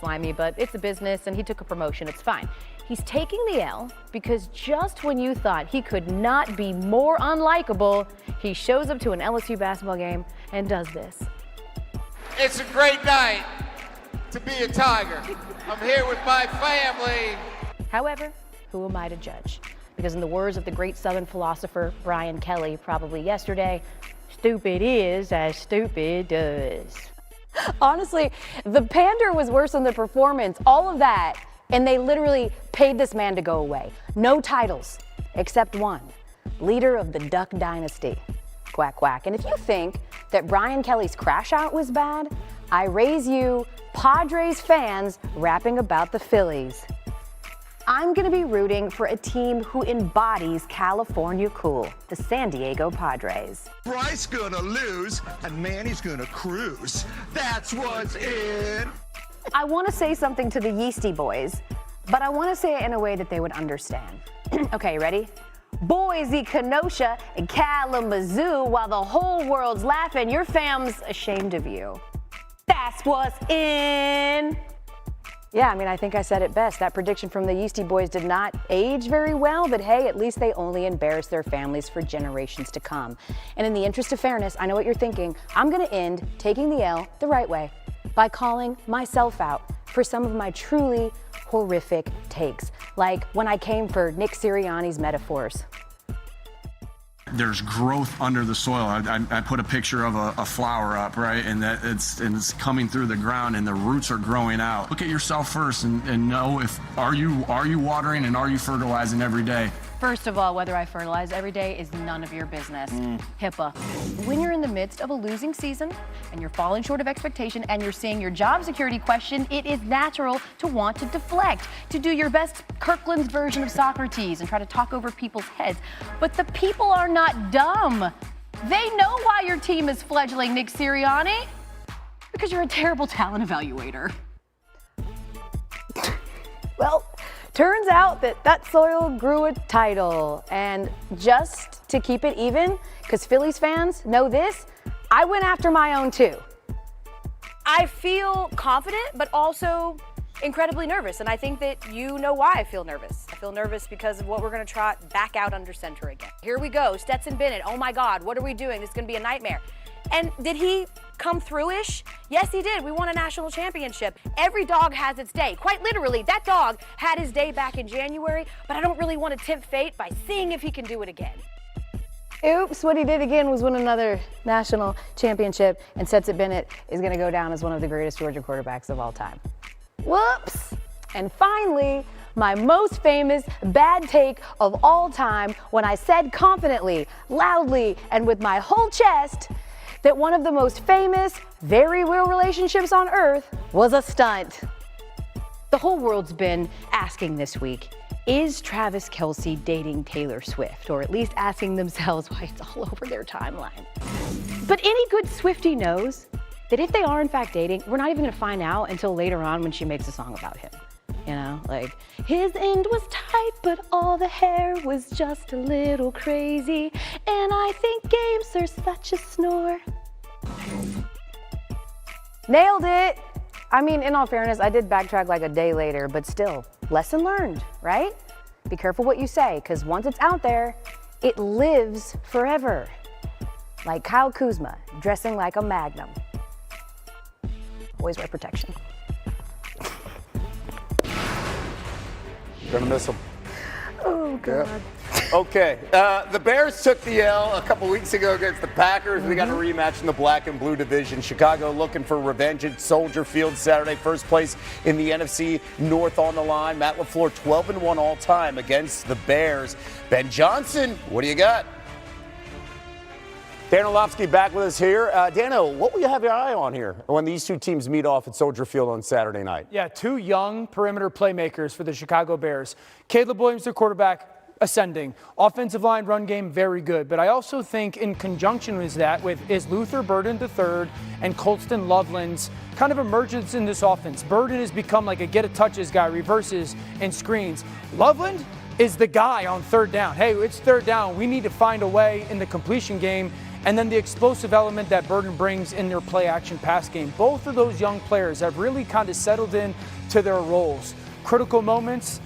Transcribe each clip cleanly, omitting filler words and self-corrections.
Slimy, but it's a business and he took a promotion. It's fine. He's taking the L because just when you thought he could not be more unlikable, he shows up to an LSU basketball game and does this. It's a great night to be a Tiger. I'm here with my family. However, who am I to judge? Because in the words of the great Southern philosopher Brian Kelly, probably yesterday, stupid is as stupid does. Honestly, the pander was worse than the performance, all of that, and they literally paid this man to go away. No titles, except one, leader of the Duck Dynasty. Quack, quack. And if you think that Brian Kelly's crash out was bad, I raise you Padres fans rapping about the Phillies. I'm gonna be rooting for a team who embodies California cool, the San Diego Padres. Bryce gonna lose and Manny's gonna cruise. That's what's in. I wanna say something to the Yeasty boys, but I wanna say it in a way that they would understand. Okay, ready? Boise, Kenosha, and Kalamazoo, while the whole world's laughing, your fam's ashamed of you. That's what's in. Yeah, I mean, I think I said it best. That prediction from the Yeasty boys did not age very well, but hey, at least they only embarrass their families for generations to come. And in the interest of fairness, I know what you're thinking. I'm gonna end taking the L the right way by calling myself out for some of my truly horrific takes, like when I came for Nick Sirianni's metaphors. There's growth under the soil. I put a picture of a flower up, right? And that it's coming through the ground and the roots are growing out. Look at yourself first and know if are you watering and are you fertilizing every day? First of all, whether I fertilize every day is none of your business. HIPAA. When you're in the midst of a losing season and you're falling short of expectation and you're seeing your job security question, it is natural to want to deflect, to do your best Kirkland's version of Socrates and try to talk over people's heads. But the people are not dumb. They know why your team is fledgling, Nick Sirianni. Because you're a terrible talent evaluator. Well, turns out that soil grew a title. And just to keep it even, because Phillies fans know this, I went after my own too. I feel confident, but also incredibly nervous. And I think that you know why I feel nervous. I feel nervous because of what we're gonna trot back out under center again. Here we go, Stetson Bennett. Oh my God, what are we doing? This is gonna be a nightmare. And did he come through-ish? Yes, he did. We won a national championship. Every dog has its day. Quite literally, that dog had his day back in January, but I don't really want to tempt fate by seeing if he can do it again. Oops, what he did again was win another national championship, and Stetson Bennett is going to go down as one of the greatest Georgia quarterbacks of all time. Whoops! And finally, my most famous bad take of all time when I said confidently, loudly, and with my whole chest that one of the most famous, very real relationships on earth was a stunt. The whole world's been asking this week, is Travis Kelce dating Taylor Swift? Or at least asking themselves why it's all over their timeline. But any good Swiftie knows that if they are in fact dating, we're not even gonna find out until later on when she makes a song about him. You know, like, his end was tight, but all the hair was just a little crazy. And I think games are such a snore. Nailed it. I mean, in all fairness, I did backtrack like a day later, but still, lesson learned, right? Be careful what you say, because once it's out there, it lives forever. Like Kyle Kuzma, dressing like a Magnum. Always wear protection. Gonna miss him. Oh, God. Yep. Okay, the Bears took the L a couple weeks ago against the Packers. We got a rematch in the black and blue division. Chicago looking for revenge at Soldier Field Saturday. First place in the NFC North on the line. Matt LaFleur 12-1 all time against the Bears. Ben Johnson, what do you got? Dan Orlovsky back with us here. Dano, what will you have your eye on here when these two teams meet off at Soldier Field on Saturday night? Yeah, two young perimeter playmakers for the Chicago Bears. Caleb Williams, their quarterback, ascending. Offensive line, run game, very good. But I also think in conjunction with that, is Luther Burden III and Colston Loveland's kind of emergence in this offense. Burden has become like a get-a-touches guy, reverses and screens. Loveland is the guy on third down. Hey, it's third down. We need to find a way in the completion game. And then the explosive element that Burden brings in their play-action pass game. Both of those young players have really kind of settled in to their roles. Critical moments,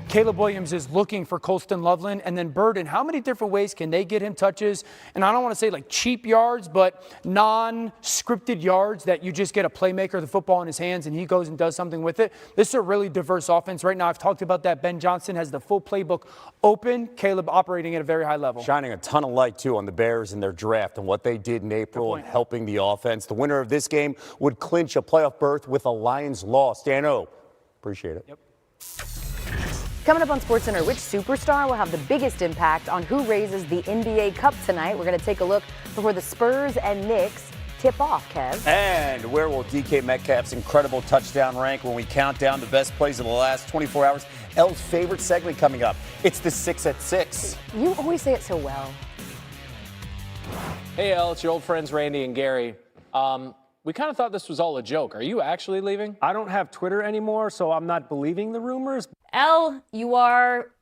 Caleb Williams is looking for Colston Loveland, and then Burden, how many different ways can they get him touches? And I don't want to say like cheap yards, but non-scripted yards that you just get a playmaker, the football in his hands, and he goes and does something with it. This is a really diverse offense right now. I've talked about that. Ben Johnson has the full playbook open. Caleb operating at a very high level. Shining a ton of light, too, on the Bears and their draft and what they did in April and helping the offense. The winner of this game would clinch a playoff berth with a Lions loss. Dano, appreciate it. Yep. Coming up on SportsCenter, which superstar will have the biggest impact on who raises the NBA Cup tonight? We're going to take a look before the Spurs and Knicks tip off, Kev. And where will DK Metcalf's incredible touchdown rank when we count down the best plays of the last 24 hours? Elle's favorite segment coming up. It's the 6 at 6. You always say it so well. Hey, Elle, it's your old friends Randy and Gary. We kind of thought this was all a joke. Are you actually leaving? I don't have Twitter anymore, so I'm not believing the rumors. Elle, you are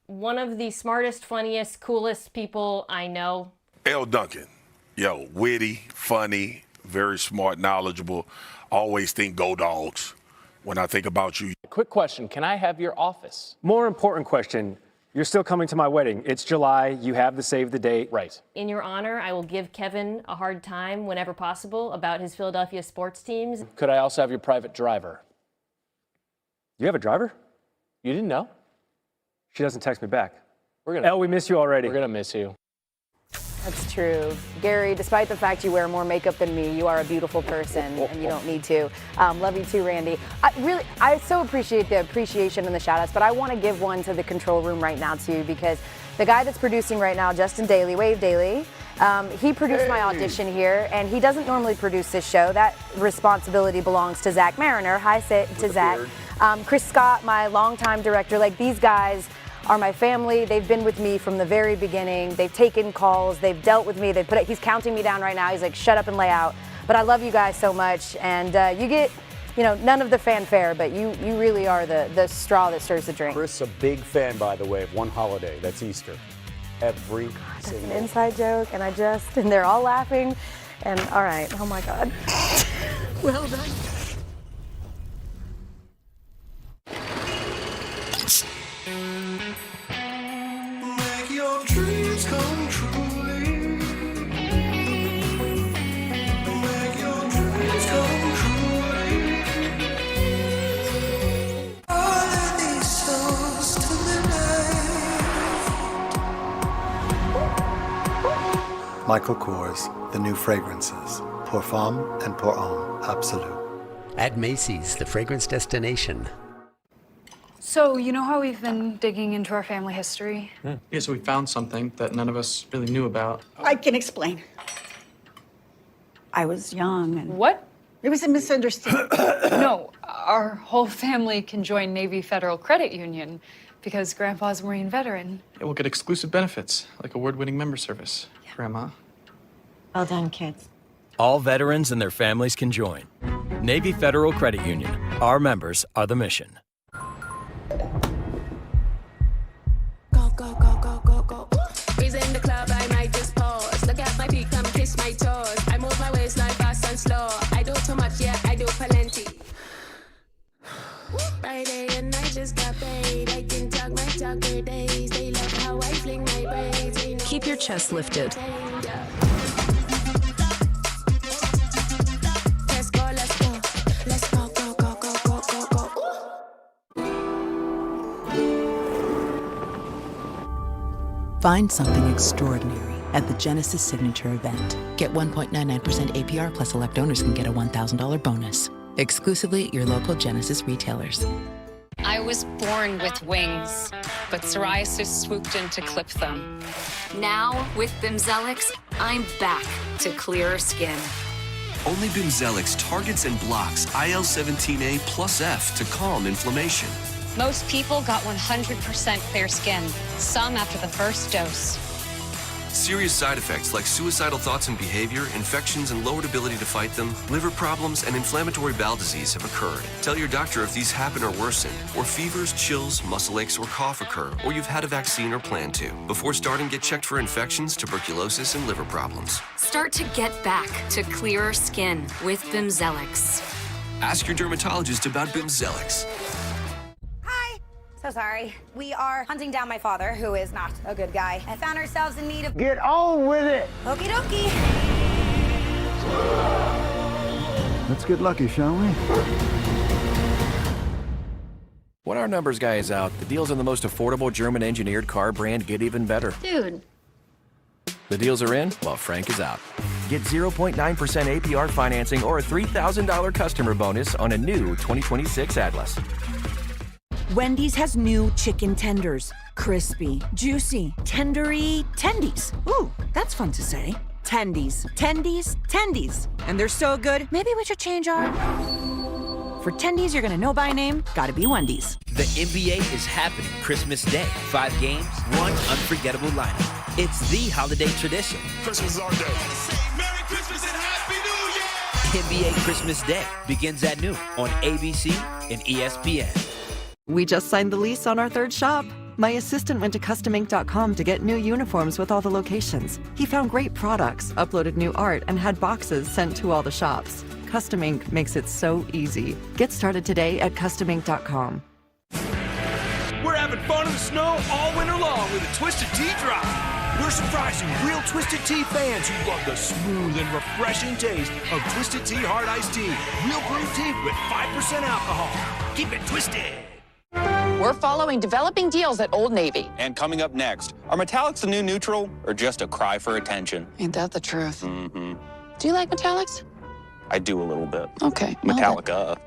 one of the smartest, funniest, coolest people I know. Elle Duncan, yo, witty, funny, very smart, knowledgeable. Always think go Dogs when I think about you. Quick question, can I have your office? More important question, you're still coming to my wedding. It's July, you have the save the date. Right. In your honor, I will give Kevin a hard time whenever possible about his Philadelphia sports teams. Could I also have your private driver? You have a driver? You didn't know? She doesn't text me back. Elle, we miss you already. We're gonna miss you. That's true. Gary, despite the fact you wear more makeup than me, you are a beautiful person, and you don't need to. Love you too, Randy. I so appreciate the appreciation and the shout-outs, but I want to give one to the control room right now, too, because the guy that's producing right now, Justin Daly, wave Daly, he produced my audition here, and he doesn't normally produce this show. That responsibility belongs to Zach Mariner. Hi to Zach. Chris Scott, my longtime director. Like, these guys are my family. They've been with me from the very beginning. They've taken calls. They've dealt with me. He's counting me down right now. He's like, shut up and lay out. But I love you guys so much. And you get, none of the fanfare, but you really are the straw that stirs the drink. Chris, a big fan, by the way, of one holiday. That's Easter. Every That's single. an inside joke, and they're all laughing. And all right, oh my God. Well done. Make your dreams come true. Make your dreams come true. All of these souls to the night. Michael Kors, the new fragrances. Pour Femme and Pour Homme Absolute. At Macy's, the fragrance destination. So, you know how we've been digging into our family history? Yeah, so we found something that none of us really knew about. I can explain. I was young and... What? It was a misunderstanding. No, our whole family can join Navy Federal Credit Union because Grandpa's a Marine veteran. Yeah, we'll get exclusive benefits, like award-winning member service. Yeah. Grandma. Well done, kids. All veterans and their families can join. Navy Federal Credit Union. Our members are the mission. Go, go, go, go, go, go. He's in the club, I might just pause. Look at my feet, come kiss my toes. I move my waistline fast and slow. I do too much, yeah, I do plenty. Friday and I just got paid. I can talk my talk for days. They love how I fling my braids. Keep your chest lifted. Let's go, let's go. Let's go, go, go, go, go, go, go. Find something extraordinary at the Genesis Signature event. Get 1.99% APR plus select owners can get a $1,000 bonus. Exclusively at your local Genesis retailers. I was born with wings, but psoriasis swooped in to clip them. Now, with Bimzelx, I'm back to clearer skin. Only Bimzelx targets and blocks IL-17A plus F to calm inflammation. Most people got 100% clear skin, some after the first dose. Serious side effects like suicidal thoughts and behavior, infections and lowered ability to fight them, liver problems, and inflammatory bowel disease have occurred. Tell your doctor if these happen or worsen, or fevers, chills, muscle aches, or cough occur, or you've had a vaccine or plan to. Before starting, get checked for infections, tuberculosis, and liver problems. Start to get back to clearer skin with Bimzelx. Ask your dermatologist about Bimzelx. So sorry. We are hunting down my father, who is not a good guy, and found ourselves in need of... Get on with it! Okie dokie. Let's get lucky, shall we? When our numbers guy is out, the deals on the most affordable German-engineered car brand get even better. Dude. The deals are in while Frank is out. Get 0.9% APR financing or a $3,000 customer bonus on a new 2026 Atlas. Wendy's has new chicken tenders. Crispy, juicy, tendery tendies. Ooh, that's fun to say. Tendies, tendies, tendies. And they're so good, maybe we should change our... For tendies you're gonna know by name, gotta be Wendy's. The NBA is happening Christmas Day. 5 games, 1 unforgettable lineup. It's the holiday tradition. Christmas is our day. Merry Christmas and Happy New Year! NBA Christmas Day begins at noon on ABC and ESPN. We just signed the lease on our 3rd shop. My assistant went to customink.com to get new uniforms with all the locations. He found great products, uploaded new art, and had boxes sent to all the shops. Custom Ink makes it so easy. Get started today at customink.com. We're having fun in the snow all winter long with a Twisted Tea Drop. We're surprising real Twisted Tea fans who love the smooth and refreshing taste of Twisted Tea Hard Iced Tea. Real brewed tea with 5% alcohol. Keep it twisted. We're following developing deals at Old Navy. And coming up next, are metallics the new neutral or just a cry for attention? Ain't that the truth? Mm-hmm. Do you like metallics? I do a little bit. Okay. Metallica.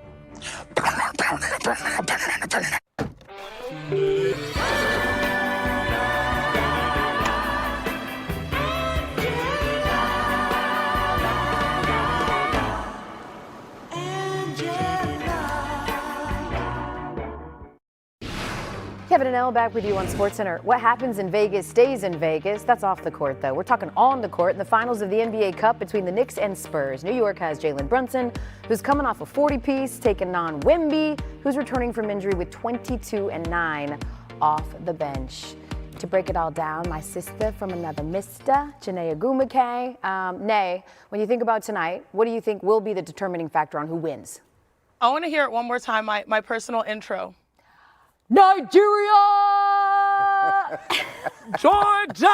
Kevin and Elle back with you on SportsCenter. What happens in Vegas stays in Vegas. That's off the court, though. We're talking on the court in the finals of the NBA Cup between the Knicks and Spurs. New York has Jalen Brunson, who's coming off a 40-piece, taking on Wemby, who's returning from injury with 22 and 9 off the bench. To break it all down, my sister from another mister, Janae Agumake. Nay, when you think about tonight, what do you think will be the determining factor on who wins? I want to hear it one more time, my personal intro. Nigeria! Georgia!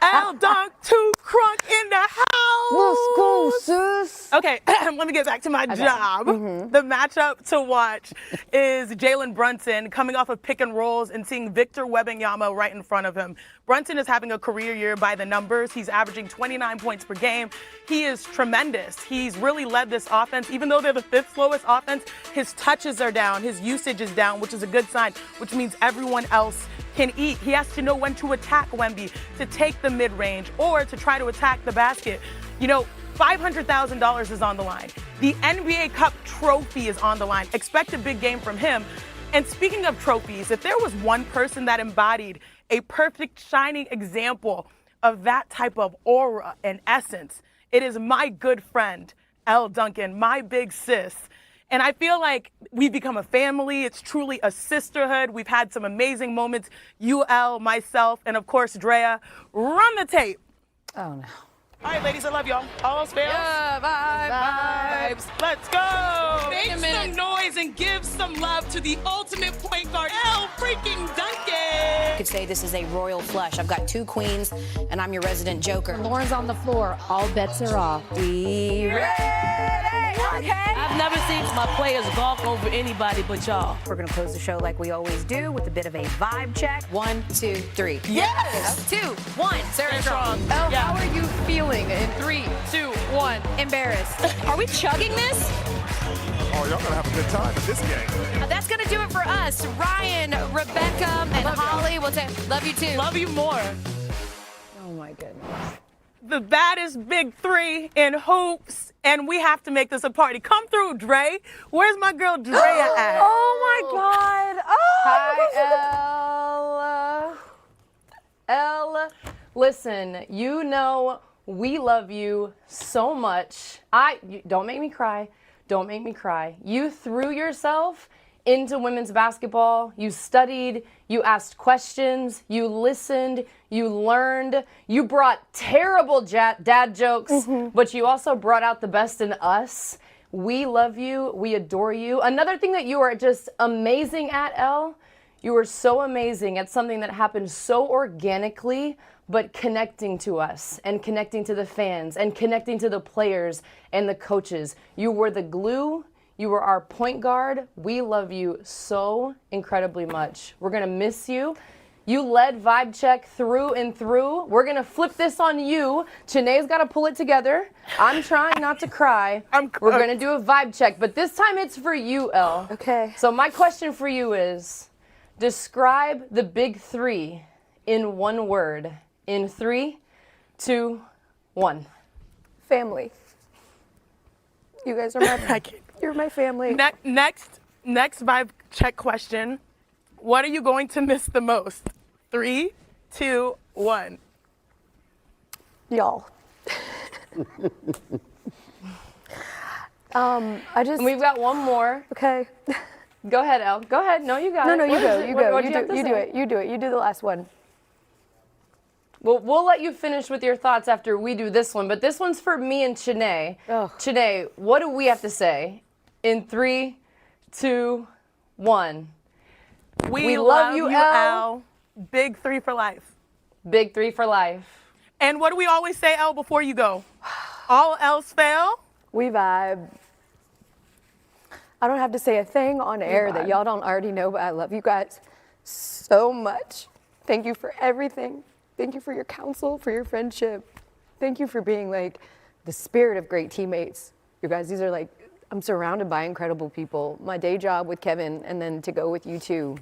L Dunk 2 Crunk in the house! Let's go, sis! Okay, let me get back to my job. The matchup to watch is Jalen Brunson coming off of pick and rolls and seeing Victor Wembanyama right in front of him. Brunson is having a career year by the numbers. He's averaging 29 points per game. He is tremendous. He's really led this offense. Even though they're the 5th slowest offense, his touches are down, his usage is down, which is a good sign, which means everyone else can eat. He has to know when to attack Wemby, to take the mid-range, or to try to attack the basket. You know, $500,000 is on the line. The NBA Cup trophy is on the line. Expect a big game from him. And speaking of trophies, if there was one person that embodied a perfect, shining example of that type of aura and essence, it is my good friend, Elle Duncan, my big sis. And I feel like we've become a family. It's truly a sisterhood. We've had some amazing moments. You, Elle, myself, and of course, Drea. Run the tape. Oh, no. All right, ladies, I love y'all. All else fails. Yeah, vibes. Let's go. Wait a Make minute. some noise and give some love to the ultimate point guard, L freaking Duncan. You could say this is a royal flush. I've got 2 queens, and I'm your resident joker. Lauren's on the floor. All bets are off. We ready? Okay. I've never seen my players gawk over anybody but y'all. We're gonna close the show like we always do with a bit of a vibe check. 1, 2, 3. Yes! 2, 1. Sarah Strong. Elle, Yeah. how are you feeling in 3, 2, 1? Embarrassed. Are we chugging this? Oh, y'all gonna have a good time at this game. That's gonna do it for us. Ryan, Rebecca, and Holly. We'll say love you too. Love you more. Oh my goodness. The baddest big 3 in hoops, and we have to make this a party. Come through, Dre. Where's my girl Drea at? Oh my God. Oh, Elle. Listen, you know we love you so much. Don't make me cry. Don't make me cry. You threw yourself into women's basketball. You studied, you asked questions, you listened, you learned, you brought terrible dad jokes, but you also brought out the best in us. We love you. We adore you. Another thing that you are just amazing at, Elle, you are so amazing at something that happened so organically, but connecting to us and connecting to the fans and connecting to the players and the coaches. You were the glue. You were our point guard. We love you so incredibly much. We're going to miss you. You led Vibe Check through and through. We're going to flip this on you. Chanae's got to pull it together. I'm trying not to cry. We're going to do a Vibe Check, but this time it's for you, Elle. Okay. So my question for you is, describe the big 3 in one word. In 3, 2, 1. Family. You guys are you're my family. Next vibe check question. What are you going to miss the most? 3, 2, 1. Y'all. We've got one more. Okay. Go ahead, Elle. Go ahead. No, you got it. No, you go. You go. What'd You have do to it. say? You do it. You do the last one. We'll let you finish with your thoughts after we do this one, but this one's for me and Chanae. Chanae, what do we have to say? In 3, 2, 1. We love you, Elle. Big 3 for life. Big 3 for life. And what do we always say, Elle, before you go? All else fail? We vibe. I don't have to say a thing on air that y'all don't already know, but I love you guys so much. Thank you for everything. Thank you for your counsel, for your friendship. Thank you for being like the spirit of great teammates. You guys, these are like, I'm surrounded by incredible people. My day job with Kevin and then to go with you too.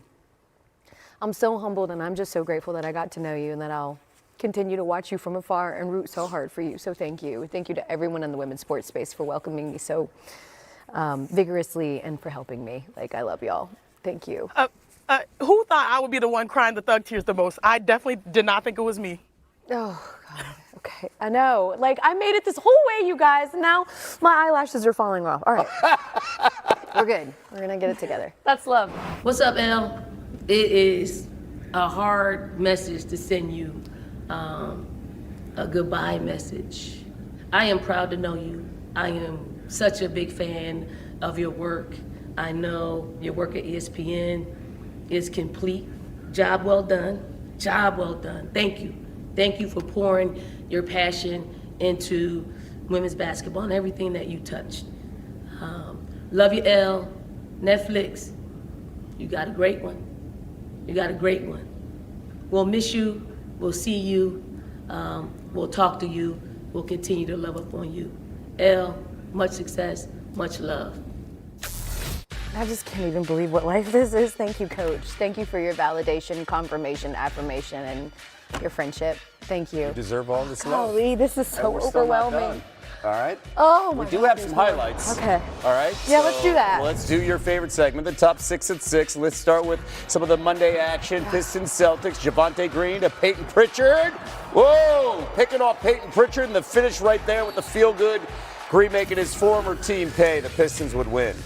I'm so humbled and I'm just so grateful that I got to know you and that I'll continue to watch you from afar and root so hard for you. So thank you. Thank you to everyone in the women's sports space for welcoming me so vigorously and for helping me. Like, I love y'all. Thank you. Who thought I would be the one crying the thug tears the most? I definitely did not think it was me. Oh, God. Okay. I know. Like, I made it this whole way, you guys, and now my eyelashes are falling off. All right. We're good. We're going to get it together. That's love. What's up, Elle? It is a hard message to send you, a goodbye message. I am proud to know you. I am such a big fan of your work. I know your work at ESPN is complete. Job well done. Job well done. Thank you. Thank you for pouring your passion into women's basketball and everything that you touched. Love you, Elle. Netflix, you got a great one. You got a great one. We'll miss you. We'll see you. We'll talk to you. We'll continue to love up on you. Elle, much success, much love. I just can't even believe what life this is. Thank you, Coach. Thank you for your validation, confirmation, affirmation, and your friendship. Thank you. You deserve all this love. Golly, this is so And we're still not overwhelming. done. All right? Oh, my We do God, have there's some more. highlights. Okay. All right? Yeah, let's do that. Let's do your favorite segment, the top 6 at 6. Let's start with some of the Monday action. Pistons, Celtics, Javonte Green to Peyton Pritchard. Whoa! Picking off Peyton Pritchard, and the finish right there with the feel-good. Green making his former team pay. The Pistons would win.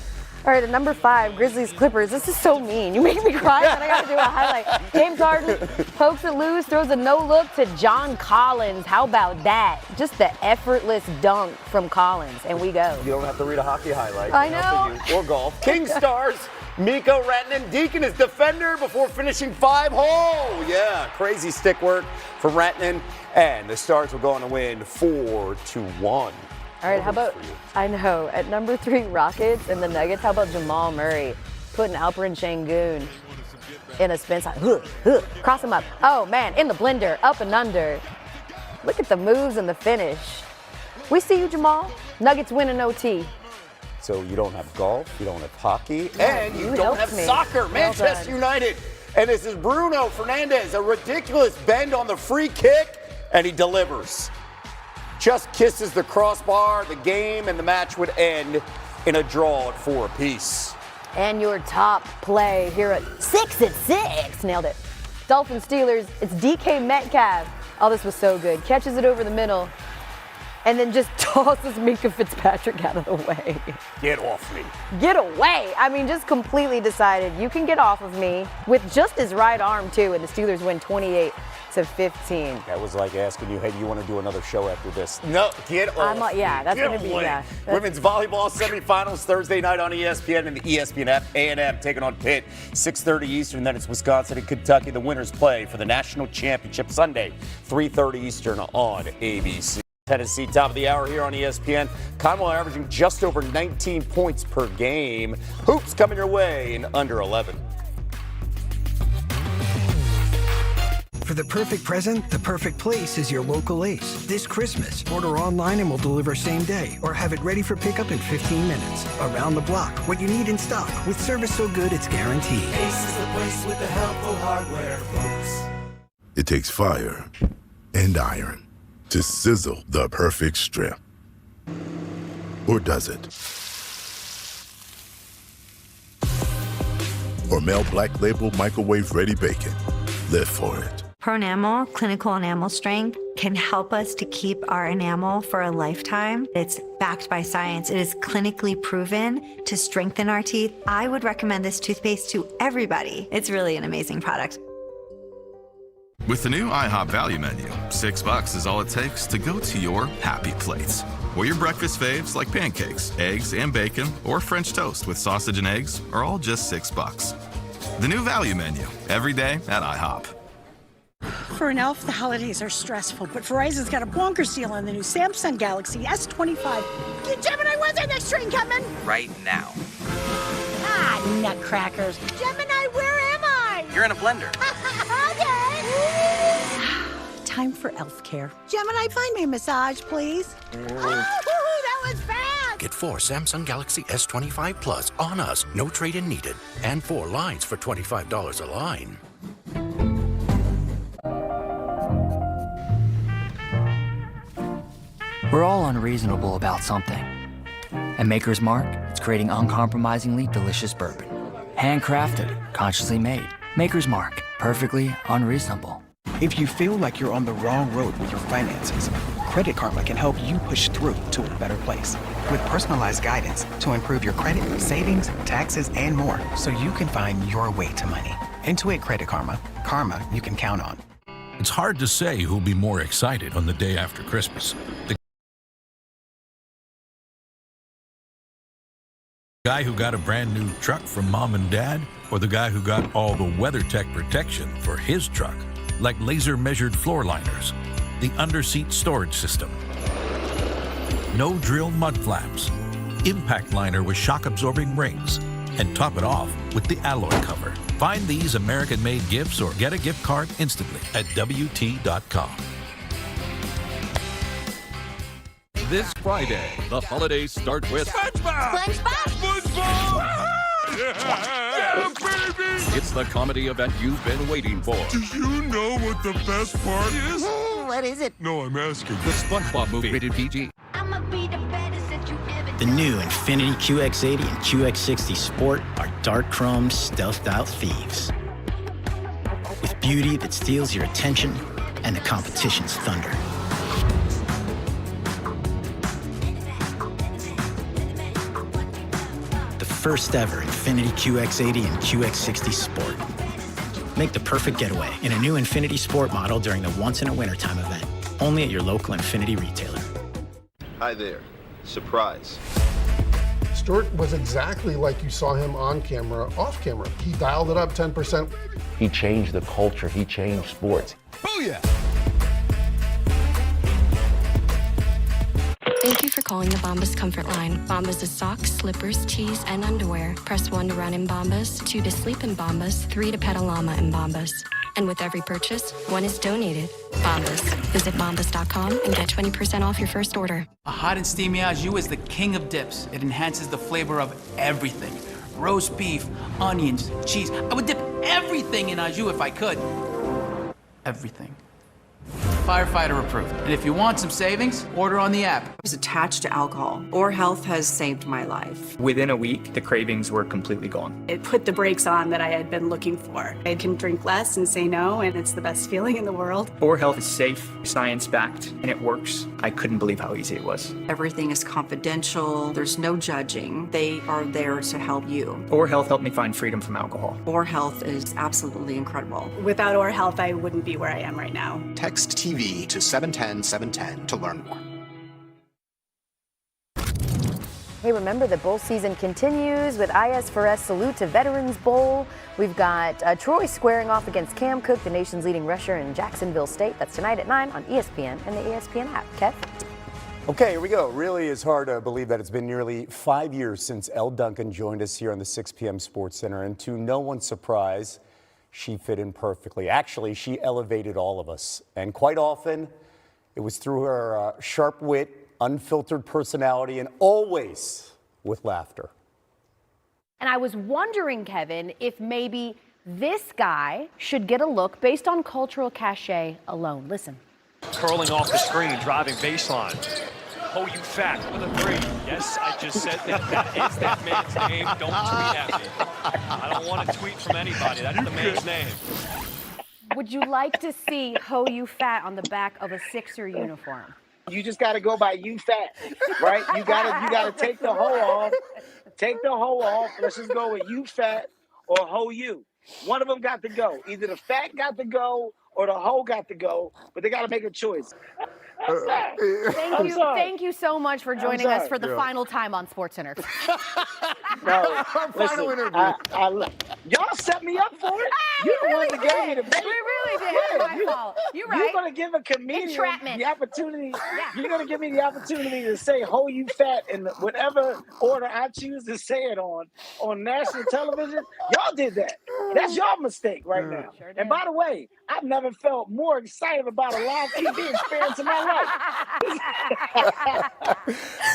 All right, at number 5, Grizzlies Clippers. This is so mean. You make me cry, but I got to do a highlight. James Harden pokes it loose, throws a no-look to John Collins. How about that? Just the effortless dunk from Collins, and we go. You don't have to read a hockey highlight. I know. Or golf. King Stars. Miko Rantanen Deacon is defender before finishing 5-hole. Yeah, crazy stick work from Rantanen. And the Stars will go on to win 4-1. All right, how about, I know, at number 3, Rockets and the Nuggets, how about Jamal Murray putting Alperen Şengün in a spin side, cross him up. Oh, man, in the blender, up and under. Look at the moves and the finish. We see you, Jamal. Nuggets win an OT. So you don't have golf, you don't have hockey, and you don't have me. soccer. Well Manchester done. United. And this is Bruno Fernandes, a ridiculous bend on the free kick, and he delivers. Just kisses the crossbar, the game and the match would end in a draw at 4 apiece. And your top play here at 6 at 6. Nailed it. Dolphins Steelers, it's DK Metcalf. Oh, this was so good. Catches it over the middle and then just tosses Minkah Fitzpatrick out of the way. Get off me. Get away. I mean, just completely decided you can get off of me with just his right arm, too, and the Steelers win 28-15. That was like asking you, hey, do you want to do another show after this? No, get off. Yeah, that's going to be, yeah. Women's volleyball semifinals Thursday night on ESPN and the ESPN app. A&M taking on Pitt, 6:30 Eastern. Then it's Wisconsin and Kentucky. The winners play for the national championship Sunday, 3:30 Eastern on ABC. Tennessee, top of the hour here on ESPN. Conwell averaging just over 19 points per game. Hoops coming your way in under 11. For the perfect present, the perfect place is your local Ace. This Christmas, order online and we'll deliver same day, or have it ready for pickup in 15 minutes. Around the block, what you need in stock, with service so good it's guaranteed. Ace is the place with the helpful hardware, folks. It takes fire and iron to sizzle the perfect strip. Or does it? Hormel Black Label Microwave Ready Bacon. Live for it. Pronamel, clinical enamel strength, can help us to keep our enamel for a lifetime. It's backed by science. It is clinically proven to strengthen our teeth. I would recommend this toothpaste to everybody. It's really an amazing product. With the new IHOP value menu, $6 is all it takes to go to your happy place. Where your breakfast faves like pancakes, eggs, and bacon, or French toast with sausage and eggs are all just $6. The new value menu, every day at IHOP. For an elf, the holidays are stressful, but Verizon's got a bonkers deal on the new Samsung Galaxy S25. Gemini, when's our next train coming? Right now. Ah, nutcrackers. Gemini, where am I? You're in a blender. Okay. Time for elf care. Gemini, find me a massage, please. Oh, that was fast. Get 4 Samsung Galaxy S25 Plus on us, no trade-in needed, and 4 lines for $25 a line. We're all unreasonable about something. At Maker's Mark, it's creating uncompromisingly delicious bourbon. Handcrafted, consciously made. Maker's Mark, perfectly unreasonable. If you feel like you're on the wrong road with your finances, Credit Karma can help you push through to a better place. With personalized guidance to improve your credit, savings, taxes, and more, so you can find your way to money. Intuit Credit Karma. Karma you can count on. It's hard to say who'll be more excited on the day after Christmas. The guy who got a brand new truck from mom and dad, or the guy who got all the WeatherTech protection for his truck, like laser measured floor liners, the underseat storage system, no drill mud flaps, impact liner with shock absorbing rings, and top it off with the alloy cover. Find these American-made gifts or get a gift card instantly at WT.com. This Friday, the holidays start with SpongeBob! Yeah, baby! It's the comedy event you've been waiting for. Do you know what the best part is? What is it? No, I'm asking. The SpongeBob movie, rated PG. The new Infiniti QX80 and QX60 Sport are dark chrome stealthed out thieves. With beauty that steals your attention and the competition's thunder. The first ever Infiniti QX80 and QX60 Sport. Make the perfect getaway in a new Infiniti Sport model during the once-in-a-wintertime event. Only at your local Infiniti retailer. Hi there. Surprise. Stewart was exactly like you saw him on camera, off camera. He dialed it up 10%. He changed the culture. He changed sports. Booyah! Thank you for calling the Bombas Comfort Line. Bombas is socks, slippers, tees, and underwear. Press 1 to run in Bombas, 2 to sleep in Bombas, 3 to pet a llama in Bombas. And with every purchase, 1 is donated. Bombas. Visit bombas.com and get 20% off your first order. A hot and steamy au jus is the king of dips. It enhances the flavor of everything. Roast beef, onions, cheese. I would dip everything in au jus if I could. Everything. Firefighter approved. And if you want some savings, order on the app. I was attached to alcohol. Or Health has saved my life. Within a week, the cravings were completely gone. It put the brakes on that I had been looking for. I can drink less and say no, and it's the best feeling in the world. Or Health is safe, science-backed, and it works. I couldn't believe how easy it was. Everything is confidential. There's no judging. They are there to help you. Or Health helped me find freedom from alcohol. Or Health is absolutely incredible. Without Or Health, I wouldn't be where I am right now. Text TV to 710-710 to learn more. Hey, remember the bowl season continues with IS4S Salute to Veterans Bowl. We've got Troy squaring off against Cam Cook, the nation's leading rusher in Jacksonville State. That's tonight at 9 on ESPN and the ESPN app. Kev? Okay, here we go. Really is hard to believe that it's been nearly 5 years since Elle Duncan joined us here on the 6 p.m. Sports Center. And to no one's surprise, she fit in perfectly. Actually, she elevated all of us. And quite often, it was through her sharp wit, unfiltered personality, and always with laughter. And I was wondering, Kevin, if maybe this guy should get a look based on cultural cachet alone. Listen. Curling off the screen, driving baseline. Oh, you fat with a 3. Yes, I just said that. That is that man's name. Don't tweet at me. I don't want to tweet from anybody. That's the man's name. Would you like to see Ho You Fat on the back of a Sixer uniform? You just got to go by you fat, right? You gotta take the hoe off. Take the hoe off. Let's just go with you fat or ho you. One of them got to go. Either the fat got to go or the hoe got to go, but they got to make a choice. Thank you so much for joining us for the final time on SportsCenter. No, final interview. Y'all set me up for it. You're the one that gave me the bait. We really did. That's my fault. You're right. You're going to give a comedian Entrapment. the opportunity. You're going to give me the opportunity to say "ho you fat" in whatever order I choose to say it on national television. Y'all did that. That's your mistake right now. Sure, and by the way, I've never felt more excited about a live TV experience in my life.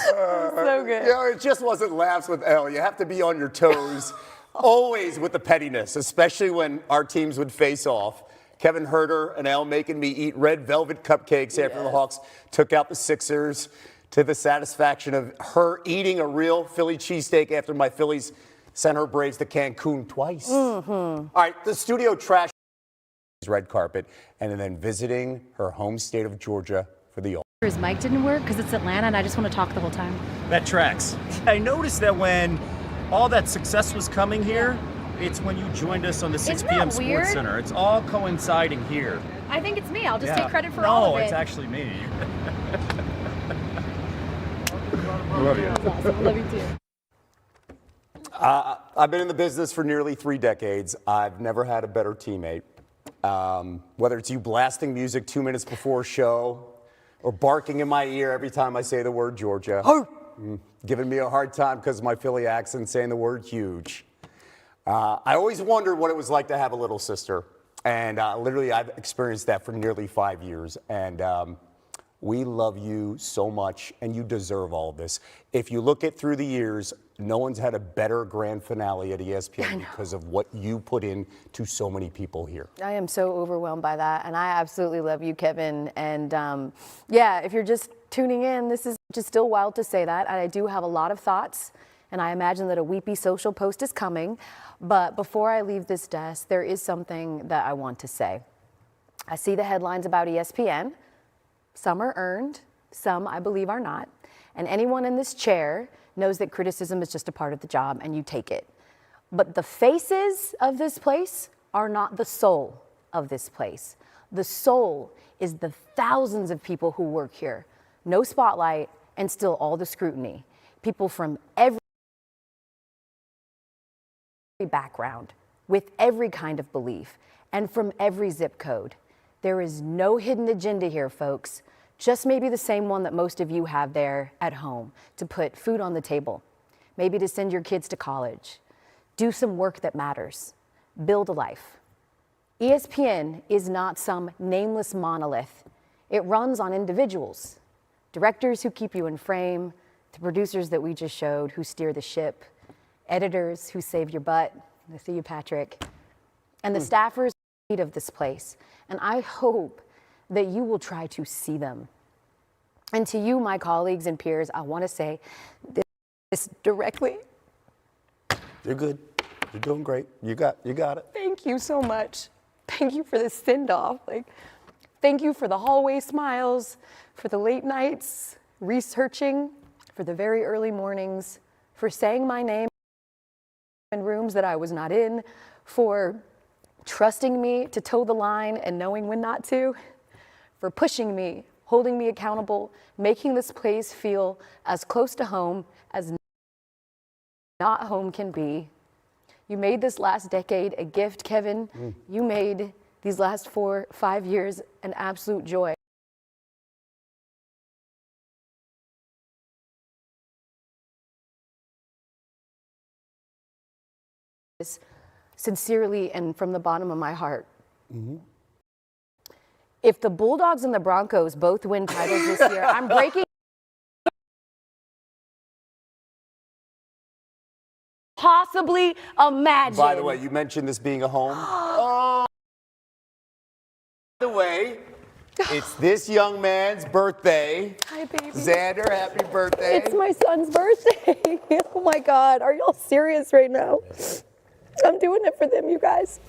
So good. You know, it just wasn't laughs with Elle. You have to be on your toes, always with the pettiness, especially when our teams would face off. Kevin Herter and Elle making me eat red velvet cupcakes after the Hawks took out the Sixers, to the satisfaction of her eating a real Philly cheesesteak after my Phillies sent her Braves to Cancun twice. All right, the studio trash red carpet, and then visiting her home state of Georgia for the His mic didn't work because it's Atlanta and I just want to talk the whole time. That tracks. I noticed that when all that success was coming here, it's when you joined us on the 6 p.m. Sports Center. It's all coinciding here. I think it's me. I'll just take credit for all of it. No, it's actually me. Love you. Awesome. Love you too. I've been in the business for nearly 3 decades. I've never had a better teammate. Whether it's you blasting music 2 minutes before a show or barking in my ear every time I say the word Georgia. Giving me a hard time because of my Philly accent saying the word huge. I always wondered what it was like to have a little sister. And literally, I've experienced that for nearly 5 years. And we love you so much, and you deserve all of this. If you look at through the years, no one's had a better grand finale at ESPN because of what you put in to so many people here. I am so overwhelmed by that, and I absolutely love you, Kevin. And yeah, if you're just tuning in, this is just still wild to say that. I do have a lot of thoughts, and I imagine that a weepy social post is coming. But before I leave this desk, there is something that I want to say. I see the headlines about ESPN. Some are earned, some I believe are not. And anyone in this chair knows that criticism is just a part of the job and you take it. But the faces of this place are not the soul of this place. The soul is the thousands of people who work here. No spotlight and still all the scrutiny. People from every background, with every kind of belief, and from every zip code. There is no hidden agenda here, folks. Just maybe the same one that most of you have there at home, to put food on the table, maybe to send your kids to college, do some work that matters, build a life. ESPN is not some nameless monolith. It runs on individuals, directors who keep you in frame, the producers that we just showed who steer the ship, editors who save your butt, I see you, Patrick, and the staffers of this place. And I hope that you will try to see them. And to you, my colleagues and peers, I want to say this directly. You're good. You're doing great. You got it. Thank you so much. Thank you for this send-off. Thank you for the hallway smiles, for the late nights researching, for the very early mornings, for saying my name in rooms that I was not in, for trusting me to toe the line and knowing when not to, for pushing me, holding me accountable, making this place feel as close to home as not home can be. You made this last decade a gift, Kevin. You made these last 5 years an absolute joy. Sincerely and from the bottom of my heart. If the Bulldogs and the Broncos both win titles this year, I'm breaking. Possibly imagine. By the way, you mentioned this being a home. Oh. By the way, it's this young man's birthday. Hi, baby. Xander, happy birthday. It's my son's birthday. Oh my God, are y'all serious right now? I'm doing it for them, you guys.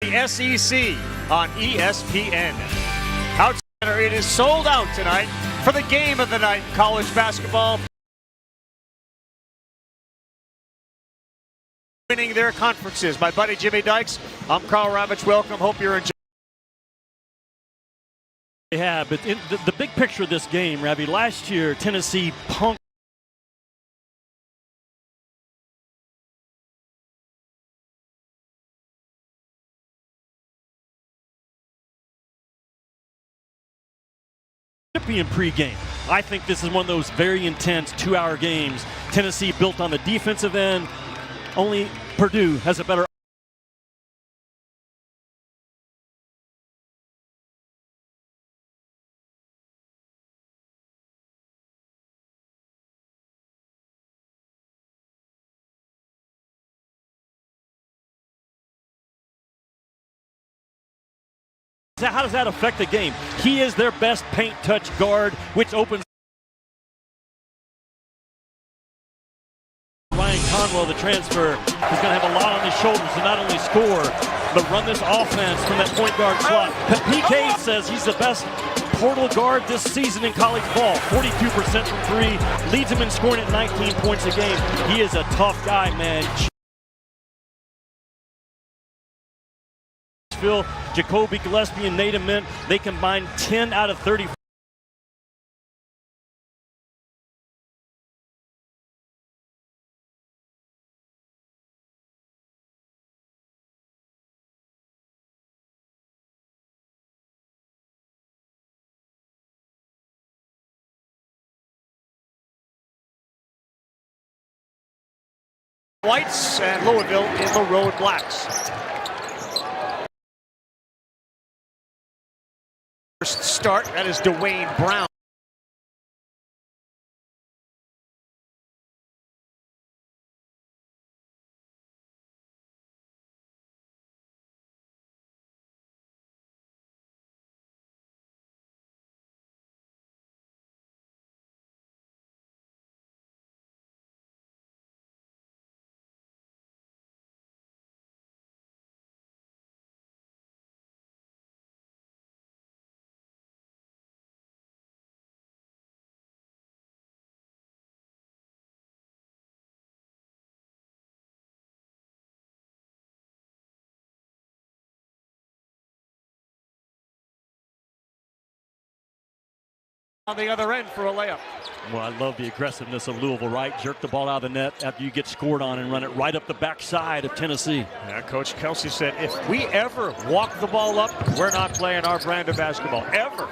The SEC on ESPN. Out Center, it is sold out tonight for the game of the night in college basketball. Winning their conferences. My buddy Jimmy Dykes. I'm Carl Ravitch. Welcome. Hope you're enjoying. Yeah, but in the big picture of this game, Ravi, last year Tennessee punked in pregame. I think this is one of those very intense 2-hour games. Tennessee built on the defensive end. Only Purdue has a better. How does that affect the game? He is their best paint touch guard, which opens. Ryan Conwell, the transfer, is going to have a lot on his shoulders to not only score, but run this offense from that point guard slot. PK says he's the best portal guard this season in college ball. 42% from three, leads him in scoring at 19 points a game. He is a tough guy, man. Jacoby Gillespie and Nate Ament, they combined 10 out of 30. Whites and Louisville in the road blacks. First start, that is Dwayne Brown. on the other end for a layup. Well, I love the aggressiveness of Louisville, right? Jerk the ball out of the net after you get scored on and run it right up the backside of Tennessee. Yeah, Coach Kelsey said, if we ever walk the ball up, we're not playing our brand of basketball, ever.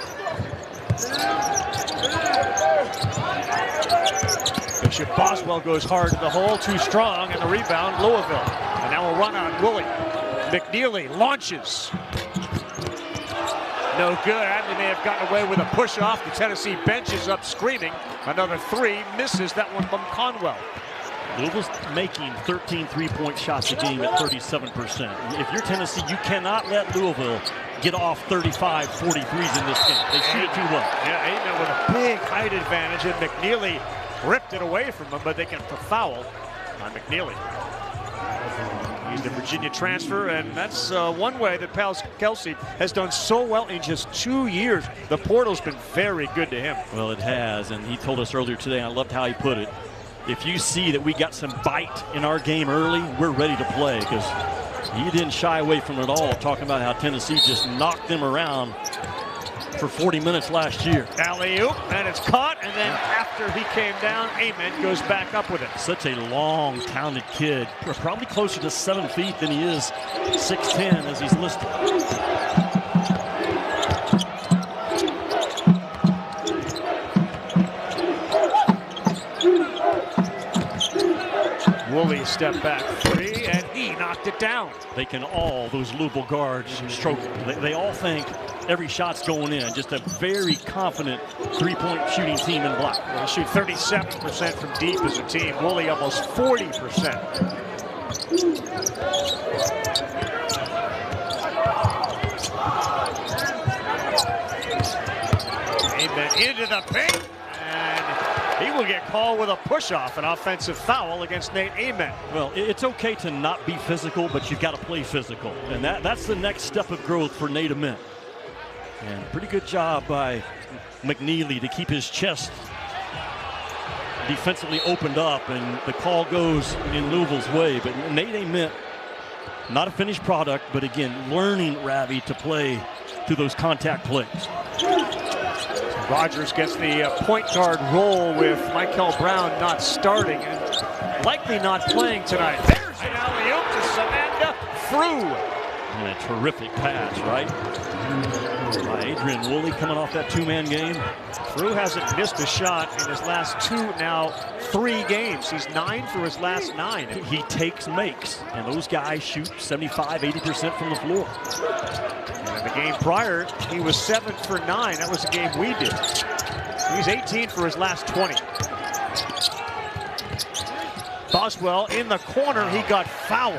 Bishop Boswell goes hard to the hole, too strong, and the rebound, Louisville. And now a run on Woolley. McNeely launches. No good. Adley may have gotten away with a push off. The Tennessee bench is up screaming. Another three, misses that one from Conwell. Louisville's making 13 three-point shots a game at 37%. If you're Tennessee, you cannot let Louisville get off 35, 43s in this game. They shoot it too well. Yeah, Amen with a big height advantage, and McNeely ripped it away from him, but they get the foul on McNeely. He's the Virginia transfer, and that's one way that Kelsey has done so well in just 2 years. The portal's been very good to him. Well, it has, and he told us earlier today, I loved how he put it, if you see that we got some bite in our game early, we're ready to play, because he didn't shy away from it all, talking about how Tennessee just knocked them around for 40 minutes last year. Alley-oop, and it's caught, and then after he came down, Amen goes back up with it. Such a long, talented kid, probably closer to 7 feet than he is 6'10" as he's listed. Woolley step back three, and he knocked it down. They can all, those Louisville guards, stroke it. They all think every shot's going in. Just a very confident three-point shooting team in black. They shoot 37% from deep as a team. Woolley almost 40%. Amen into the paint. He will get called with a push-off, an offensive foul against Nate Amen. Well, it's okay to not be physical, but you've got to play physical. And that's the next step of growth for Nate Amen. And pretty good job by McNeely to keep his chest defensively opened up, and the call goes in Louisville's way. But Nate Amen, not a finished product, but again, learning, Ravi, to play through those contact plays. Rogers gets the point guard role with Michael Brown not starting and likely not playing tonight. There's an alley-oop to Samantha Frew. And a terrific pass, right? By Adrian Woolley coming off that two-man game. Frew hasn't missed a shot in his last 3 games. He's 9 for his last 9. He makes, and those guys shoot 75, 80% from the floor. And in the game prior, he was 7 for 9. That was the game we did. He's 18 for his last 20. Boswell in the corner, he got fouled.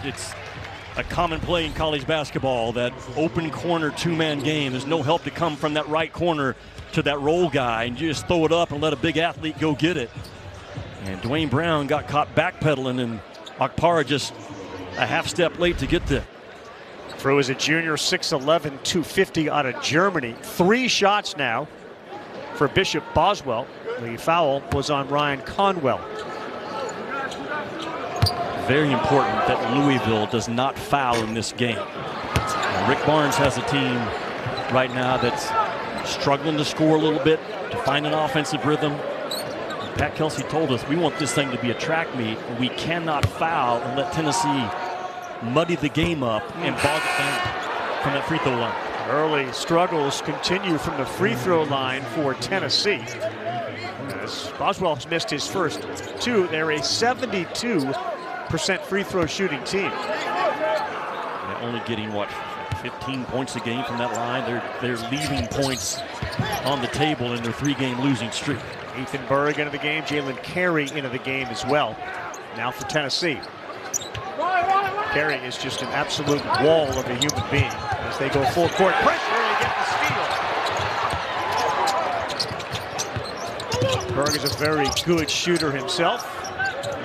It's a common play in college basketball, that open corner two-man game. There's no help to come from that right corner to that roll guy, and you just throw it up and let a big athlete go get it. And Dwayne Brown got caught backpedaling, and Akpara just a half step late to get there. Frew is a junior, 6'11", 250 out of Germany. 3 shots now for Bishop Boswell. The foul was on Ryan Conwell. Very important that Louisville does not foul in this game. Rick Barnes has a team right now that's struggling to score a little bit, to find an offensive rhythm. Pat Kelsey told us we want this thing to be a track meet. We cannot foul and let Tennessee muddy the game up and bog it down from that free throw line. Early struggles continue from the free throw line for Tennessee. As Boswell's missed his first 2, they're a 72% free throw shooting team. They're only getting, 15 points a game from that line. They're leaving points on the table in their 3-game losing streak. Ethan Berg into the game, Jalen Carey into the game as well. Now for Tennessee. Carey is just an absolute wall of a human being. As they go full court pressure, they get the steal. Berg is a very good shooter himself.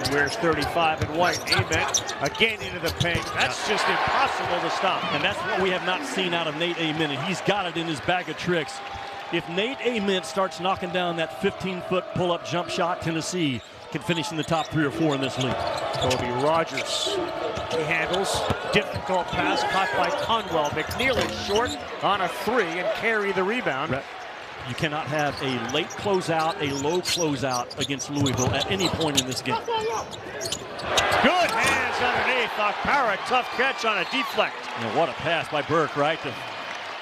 He wears 35 in white. Amen again into the paint. That's just impossible to stop. And that's what we have not seen out of Nate Amen, and he's got it in his bag of tricks. If Nate Amen starts knocking down that 15-foot pull-up jump shot, Tennessee can finish in the top 3 or 4 in this league. Kobe Rogers. He handles. Difficult pass caught by Conwell. McNeely short on a 3 and carry the rebound. You cannot have a late closeout, a low closeout against Louisville at any point in this game. Good hands underneath. Okpara, tough catch on a deflect. What a pass by Burke, right?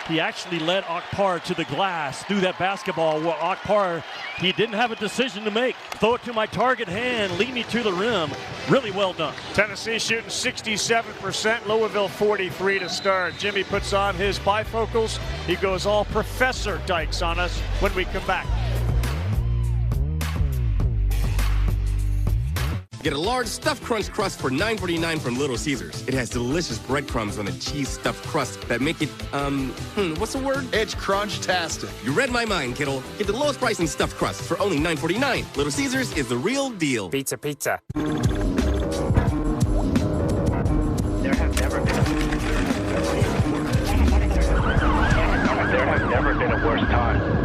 He actually led Okpara to the glass through that basketball. Well, Okpara, he didn't have a decision to make. Throw it to my target hand, lead me to the rim. Really well done. Tennessee shooting 67%, Louisville 43 to start. Jimmy puts on his bifocals. He goes all Professor Dykes on us when we come back. Get a large stuffed crunch crust for $9.49 from Little Caesars. It has delicious breadcrumbs on a cheese stuffed crust that make it, what's the word? It's crunch-tastic. You read my mind, kiddo. Get the lowest price in stuffed crust for only $9.49. Little Caesars is the real deal. Pizza, pizza. There have never been a worse time.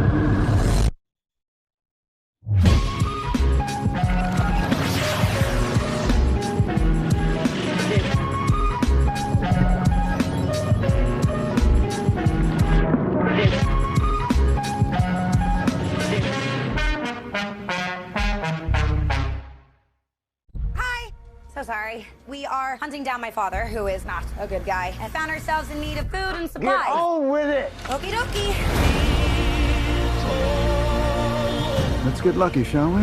So sorry. We are hunting down my father, who is not a good guy, and found ourselves in need of food and supplies. Get on with it. Okie dokie. Let's get lucky, shall we?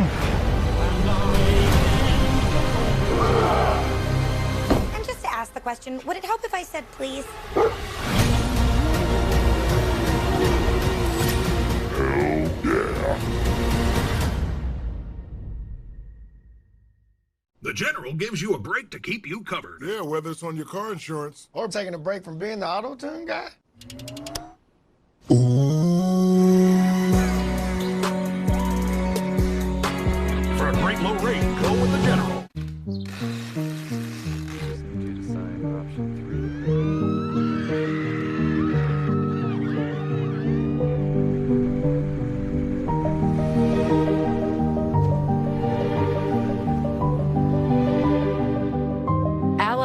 And just to ask the question, would it help if I said please? Hell yeah. The General gives you a break to keep you covered. Yeah, whether it's on your car insurance or taking a break from being the auto-tune guy. For a great low rate, go with the General.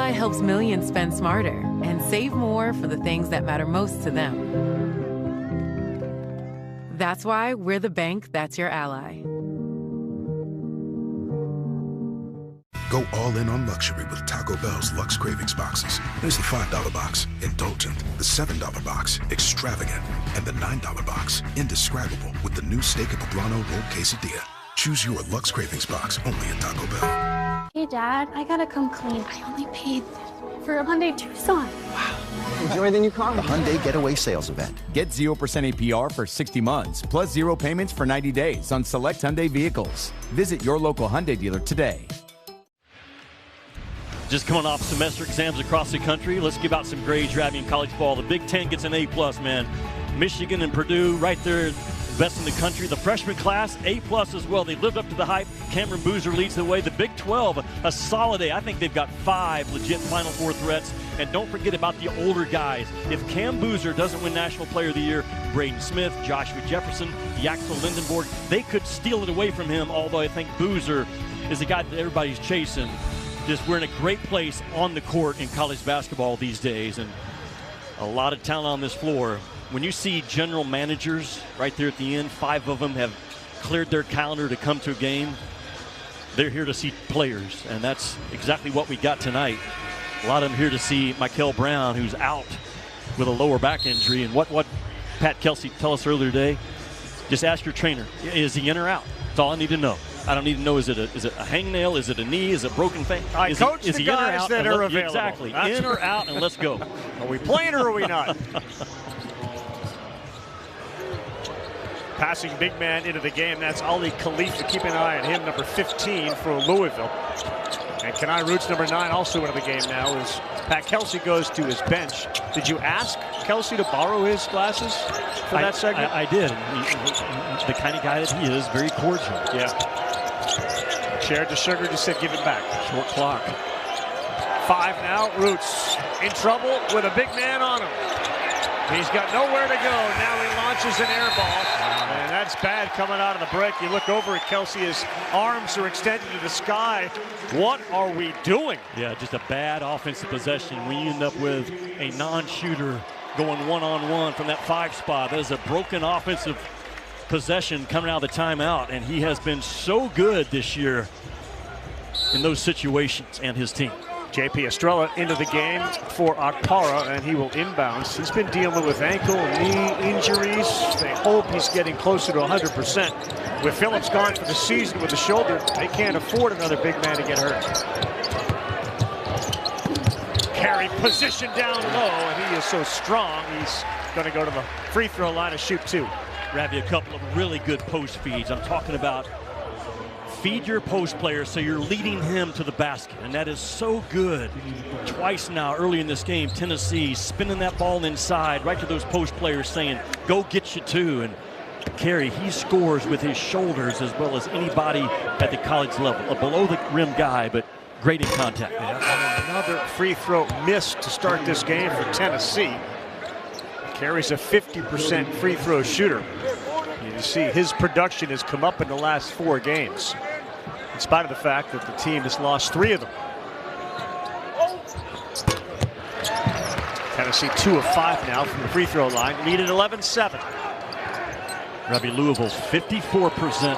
Helps millions spend smarter and save more for the things that matter most to them. That's why we're the bank that's your ally. Go all in on luxury with Taco Bell's Luxe Cravings boxes. There's the $5 box, Indulgent, the $7 box, Extravagant, and the $9 box, Indescribable, with the new Steak and Poblano Rolled Quesadilla. Choose your Luxe Cravings box only at Taco Bell. Hey, Dad, I gotta come clean. I only paid for a Hyundai Tucson. Enjoy the new car. The Hyundai Getaway Sales Event. Get 0% APR for 60 months, plus 0 payments for 90 days on select Hyundai vehicles. Visit your local Hyundai dealer today. Just coming off semester exams across the country, let's give out some grades driving college ball. The Big Ten gets an A+, man. Michigan and Purdue right there, best in the country. The freshman class, A+ as well. They lived up to the hype. Cameron Boozer leads the way. The Big 12, a solid A. I think they've got 5 legit Final Four threats. And don't forget about the older guys. If Cam Boozer doesn't win National Player of the Year, Braden Smith, Joshua Jefferson, Yaxel Lindenborg, they could steal it away from him, although I think Boozer is the guy that everybody's chasing. Just we're in a great place on the court in college basketball these days, and a lot of talent on this floor. When you see general managers right there at the end, 5 of them have cleared their calendar to come to a game. They're here to see players, and that's exactly what we got tonight. A lot of them here to see Michael Brown, who's out with a lower back injury. And what Pat Kelsey tell us earlier today, just ask your trainer, is he in or out? That's all I need to know. I don't need to know, is it a hangnail? Is it a knee? Is it broken face? I coach the guys that are available. Exactly, in or out, and let's go. Are we playing or are we not? Passing big man into the game, that's Ali Khalifa. Keep an eye on him, number 15 for Louisville. And Kenai Roots, number 9, also into the game now as Pat Kelsey goes to his bench. Did you ask Kelsey to borrow his glasses for that segment? I did. The kind of guy that he is, very cordial. Yeah. Shared to Sugar, just said give it back. Short clock. 5 now, Roots in trouble with a big man on him. He's got nowhere to go. Now he launches an air ball, and that Defense bad coming out of the break. You look over at Kelsey, his arms are extended to the sky. What are we doing? Yeah, just a bad offensive possession. We end up with a non-shooter going one-on-one from that 5 spot. That is a broken offensive possession coming out of the timeout, and he has been so good this year in those situations, and his team. JP Estrella into the game for Akpara, and he will inbounds. He's been dealing with ankle and knee injuries. They hope he's getting closer to 100%. With Phillips gone for the season with the shoulder, they can't afford another big man to get hurt. Carey positioned down low, and he is so strong, he's going to go to the free throw line and shoot 2. Ravi, a couple of really good post feeds. I'm talking about feed your post player so you're leading him to the basket, and that is so good. Twice now early in this game, Tennessee spinning that ball inside right to those post players saying, go get you 2. And Carey, he scores with his shoulders as well as anybody at the college level. A below the rim guy, but great in contact. Yeah, and another free throw missed to start this game for Tennessee. Carey's a 50% free throw shooter. You see his production has come up in the last 4 games, in spite of the fact that the team has lost 3 of them. Tennessee 2 of 5 now from the free throw line, leading 11-7. Ravi, Louisville 54%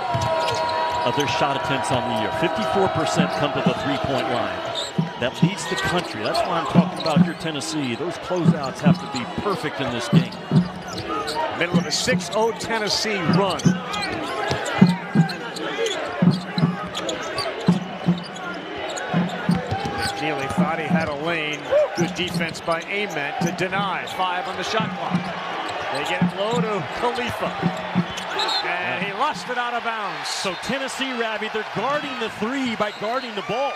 of their shot attempts on the year. 54% come to the three-point line. That leads the country. That's why I'm talking about here, Tennessee. Those closeouts have to be perfect in this game. Middle of a 6-0 Tennessee run. Neely thought he had a lane. Good defense by Ament to deny. 5 on the shot clock. They get it low to Khalifa. And he lost it out of bounds. So Tennessee, Ravi, they're guarding the 3 by guarding the ball.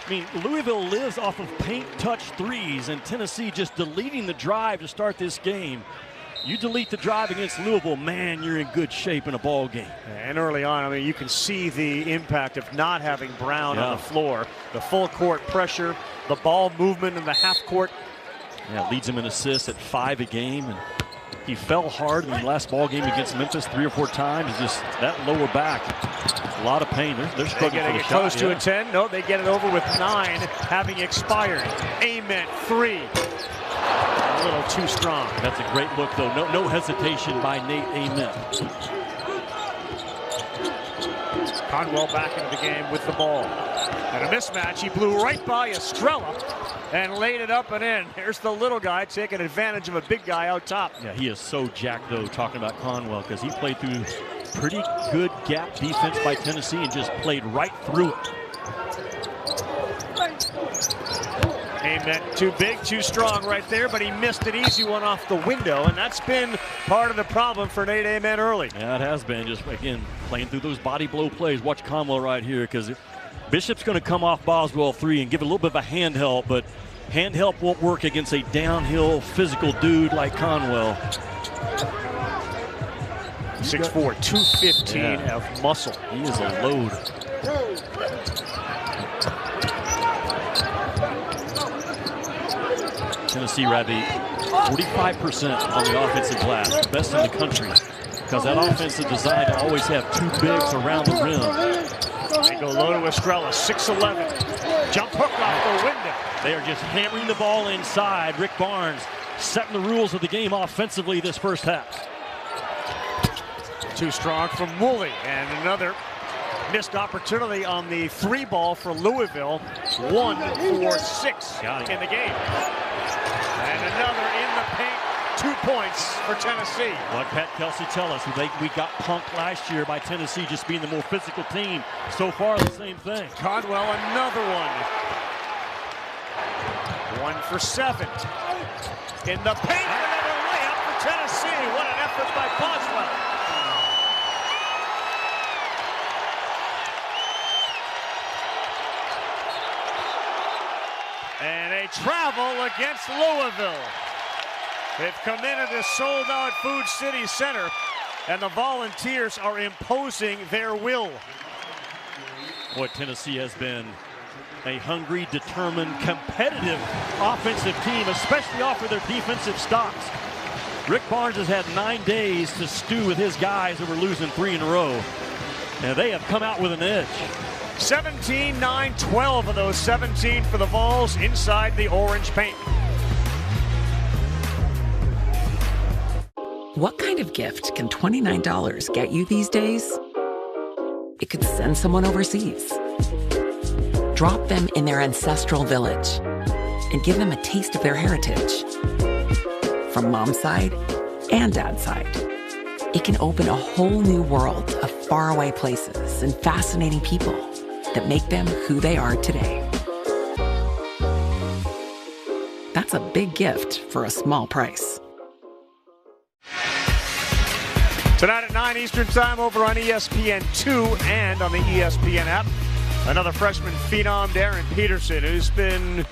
I mean, Louisville lives off of paint touch threes, and Tennessee just deleting the drive to start this game. You delete the drive against Louisville, man, you're in good shape in a ball game. And early on, I mean, you can see the impact of not having Brown on the floor. The full court pressure, the ball movement in the half court. Yeah, leads him in assists at 5 a game. And he fell hard in the last ball game against Memphis 3 or 4 times. Just that lower back, a lot of pain. They're struggling for the shot. Close to a 10. No, they get it over with 9 having expired. Ament 3. A little too strong. That's a great look, though. No hesitation by Nate Ament. Conwell back into the game with the ball. And a mismatch. He blew right by Estrella and laid it up and in. Here's the little guy taking advantage of a big guy out top. Yeah, he is so jacked, though, talking about Conwell, because he played through pretty good gap defense by Tennessee and just played right through it. Ament too big, too strong right there, but he missed an easy one off the window, and that's been part of the problem for Nate Ament early. Yeah, it has been. Just, again, playing through those body blow plays. Watch Conwell right here, because Bishop's going to come off Boswell 3 and give a little bit of a hand help, but hand help won't work against a downhill physical dude like Conwell. 6'4", 215 of muscle. He is a load. Tennessee, Ravi, 45% on the offensive glass, best in the country, because that offense is designed to always have 2 bigs around the rim. They go low to Estrella, 6'11". Jump hook off the window. They are just hammering the ball inside. Rick Barnes setting the rules of the game offensively this first half. Too strong from Woolley, and another missed opportunity on the 3 ball for Louisville. 1 for 6 in the game. And another in the paint, 2 points for Tennessee. Like Pat Kelsey tell us, we got punked last year by Tennessee just being the more physical team. So far, the same thing. Conwell, another one. 1 for 7. In the paint, another layup for Tennessee. What an effort by Boswell. And a travel against Louisville. They've come into this sold-out Food City Center, and the Volunteers are imposing their will. Boy, Tennessee has been a hungry, determined, competitive offensive team, especially off of their defensive stops. Rick Barnes has had 9 days to stew with his guys that were losing 3 in a row. And they have come out with an edge. 17, 9, 12 of those 17 for the Vols inside the orange paint. What kind of gift can $29 get you these days? It could send someone overseas, drop them in their ancestral village, and give them a taste of their heritage. From mom's side and dad's side, it can open a whole new world of faraway places and fascinating people that make them who they are today. That's a big gift for a small price. Tonight at 9 Eastern Time over on ESPN 2 and on the ESPN app. Another freshman phenom, Darren Peterson, who's been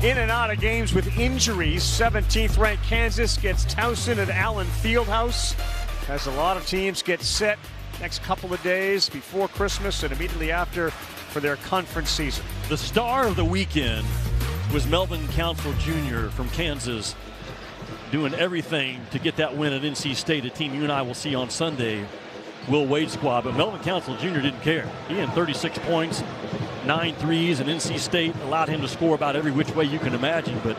in and out of games with injuries. 17th ranked Kansas gets Towson at Allen Fieldhouse. As a lot of teams get set next couple of days before Christmas and immediately after for their conference season. The star of the weekend was Melvin Council Jr. from Kansas, doing everything to get that win at NC State, a team you and I will see on Sunday, Will Wade squad. But Melvin Council Jr. didn't care. He had 36 points, 9 threes, and NC State allowed him to score about every which way you can imagine. But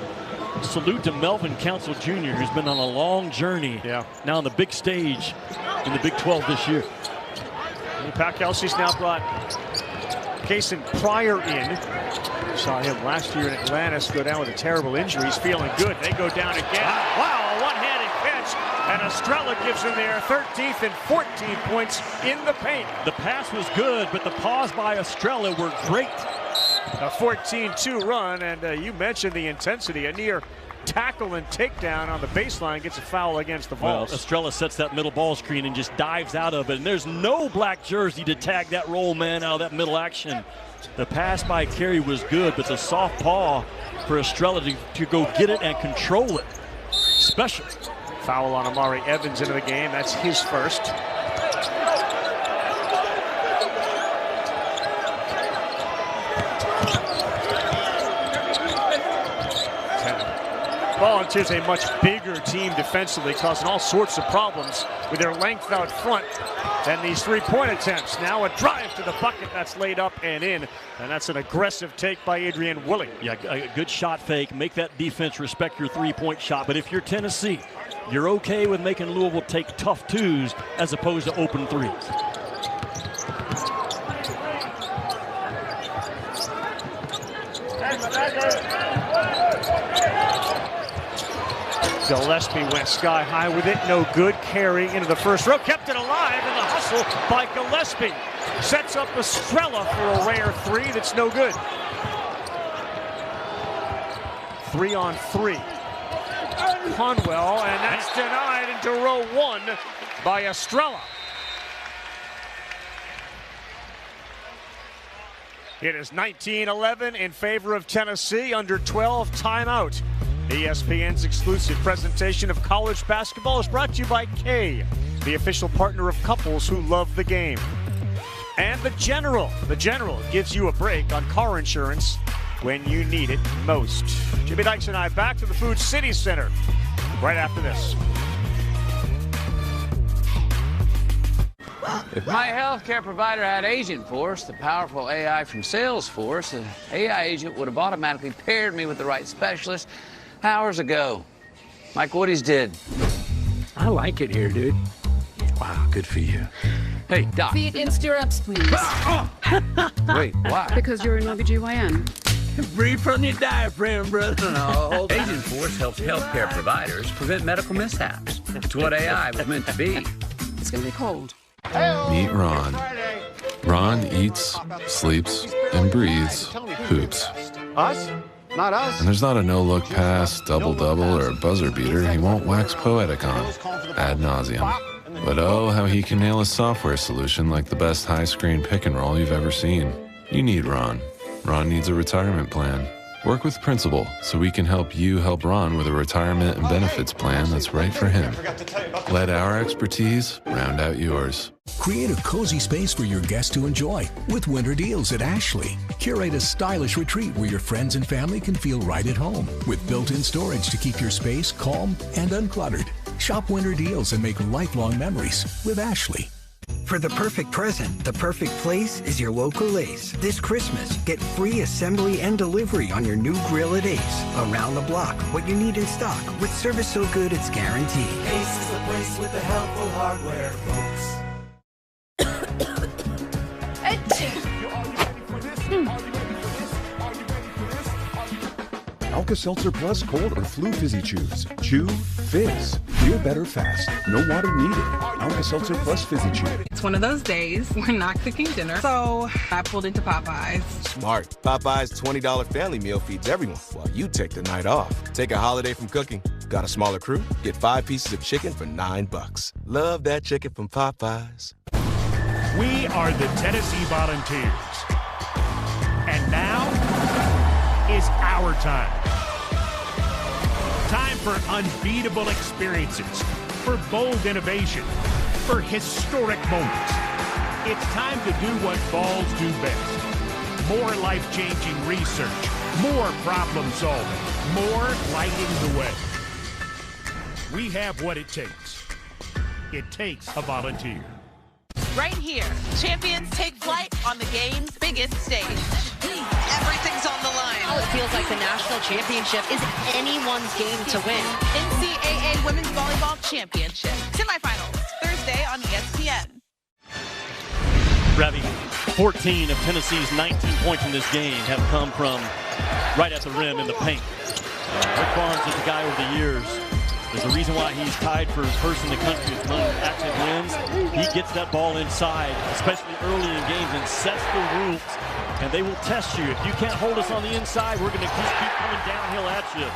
salute to Melvin Council Jr., who's been on a long journey now on the big stage in the Big 12 this year. Pat Kelsey's now brought Kason Pryor in. Saw him last year in Atlantis go down with a terrible injury. He's feeling good. They go down again. Wow, a one-handed catch. And Estrella gives him their 13th and 14 points in the paint. The pass was good, but the pause by Estrella were great. A 14-2 run, and you mentioned the intensity. A near tackle and takedown on the baseline gets a foul against the Vols. Well, Estrella sets that middle ball screen and just dives out of it. And there's no black jersey to tag that roll man out of that middle action. The pass by Carey was good, but the soft paw for Estrella to go get it and control it. Special. Foul on Amari Evans into the game. That's his first. Volunteers a much bigger team defensively, causing all sorts of problems with their length out front and these three-point attempts. Now a drive to the bucket that's laid up and in, and that's an aggressive take by Adrian Willing. Yeah, a good shot fake. Make that defense respect your three-point shot. But if you're Tennessee, you're okay with making Louisville take tough twos as opposed to open threes. Gillespie went sky high with it, no good. Carey into the first row, kept it alive, and the hustle by Gillespie sets up Estrella for a rare three that's no good. 3-on-3. Conwell, and that's denied into row one by Estrella. It is 19-11 in favor of Tennessee, under 12 timeout. ESPN's exclusive presentation of college basketball is brought to you by Kay, the official partner of couples who love the game. And The General. The General gives you a break on car insurance when you need it most. Jimmy Dykes and I back to the Food City Center right after this. If my healthcare provider had Agentforce, the powerful AI from Salesforce, an AI agent would have automatically paired me with the right specialist hours ago. Mike Woody's did. I like it here, dude. Wow, good for you. Hey, Doc. Feet in stirrups, please. Wait, why? Because you're an OBGYN. Breathe from your diaphragm, brother. No, Agentforce helps healthcare providers prevent medical mishaps. It's what AI was meant to be. It's gonna be cold. Meet Ron. Ron eats, sleeps, and breathes hoops. Us? Not us. And there's not a no-look pass, double-double, or a buzzer beater he won't wax poetic on, ad nauseum. But oh, how he can nail a software solution like the best high-screen pick-and-roll you've ever seen. You need Ron. Ron needs a retirement plan. Work with Principal so we can help you help Ron with a retirement and benefits plan that's right for him. Let our expertise round out yours. Create a cozy space for your guests to enjoy with winter deals at Ashley. Curate a stylish retreat where your friends and family can feel right at home with built-in storage to keep your space calm and uncluttered. Shop winter deals and make lifelong memories with Ashley. For the perfect present, the perfect place is your local Ace. This Christmas, get free assembly and delivery on your new grill at Ace. Around the block, what you need in stock, with service so good it's guaranteed. Ace is the place with the helpful hardware, folks. Alka-Seltzer Plus Cold or Flu Fizzy Chews. Chew, fizz. Feel better fast. No water needed. Alka-Seltzer Plus Fizzy Chew. It's one of those days we're not cooking dinner, so I pulled into Popeyes. Smart. Popeyes $20 family meal feeds everyone while you take the night off. Take a holiday from cooking. Got a smaller crew? Get 5 pieces of chicken for $9. Love that chicken from Popeyes. We are the Tennessee Volunteers. And now is our time. Time for unbeatable experiences, for bold innovation, for historic moments. It's time to do what balls do best. More life-changing research, more problem solving, more lighting the way. We have what it takes. It takes a volunteer. Right here, champions take flight on the game's biggest stage. Everything's on the line. Oh, it feels like the national championship is anyone's game to win. NCAA Women's Volleyball Championship. Semifinals, Thursday on ESPN. Ravi, 14 of Tennessee's 19 points in this game have come from right at the rim in the paint. Rick Barnes is the guy over the years. There's a reason why he's tied for first in the country among active wins. He gets that ball inside, especially early in games, and sets the rules. And they will test you. If you can't hold us on the inside, we're going to just keep coming downhill at you.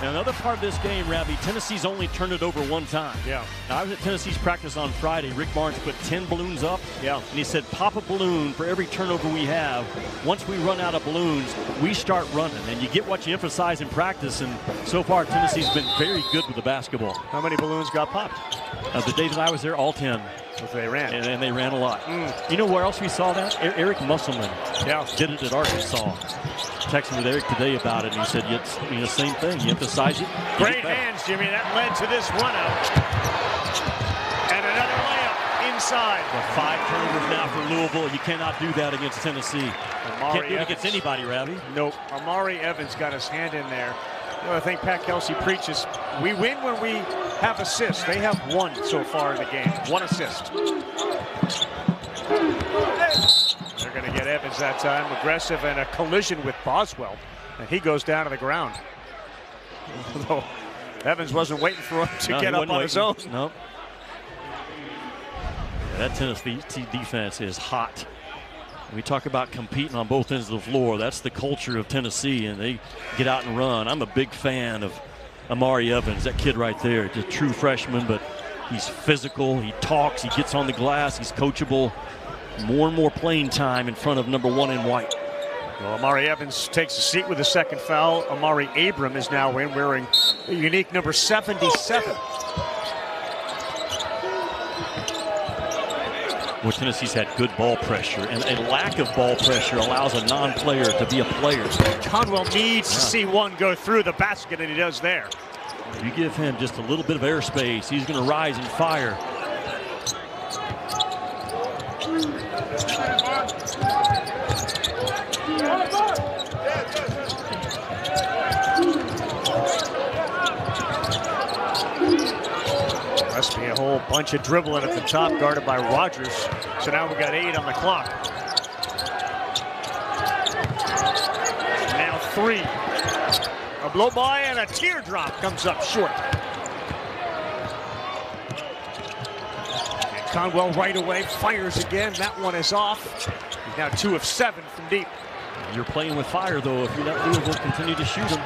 Now, another part of this game, Ravi, Tennessee's only turned it over one time. Yeah. Now, I was at Tennessee's practice on Friday. Rick Barnes put 10 balloons up. Yeah. And he said, pop a balloon for every turnover we have. Once we run out of balloons, we start running. And you get what you emphasize in practice. And so far, Tennessee's been very good with the basketball. How many balloons got popped? The day that I was there, all 10. If they ran. And they ran a lot. You know where else we saw that? Eric Musselman did it at Arkansas. Texted with Eric today about it, and he said, the same thing. You emphasize it. Great hands, Jimmy. That led to this run out. And another layup inside. Well, 5 turnovers now for Louisville. You cannot do that against Tennessee. Can't do it against anybody, Ravi. Nope. Amari Evans got his hand in there. You know, I think Pat Kelsey preaches, we win when we have assists. They have 1 so far in the game. 1 assist. They're going to get Evans that time. Aggressive and a collision with Boswell. And he goes down to the ground. Although Evans wasn't waiting for him to get up on his own. Nope. Yeah, that Tennessee defense is hot. We talk about competing on both ends of the floor. That's the culture of Tennessee, and they get out and run. I'm a big fan of Amari Evans, that kid right there. Just a true freshman, but he's physical. He talks. He gets on the glass. He's coachable. More and more playing time in front of number 1 in white. Well, Amari Evans takes a seat with the second foul. Amari Abram is now in, wearing a unique number 77. Well, Tennessee's had good ball pressure, and a lack of ball pressure allows a non-player to be a player. Conwell needs to see one go through the basket, and he does there. You give him just a little bit of airspace, he's going to rise and fire. Must be a whole bunch of dribbling at the top, guarded by Rogers. So now we got 8 on the clock. Now 3. A blow by and a teardrop comes up short. And Conwell right away fires again. That one is off. He's now 2 of 7 from deep. You're playing with fire, though, if you let Louisville continue to shoot him.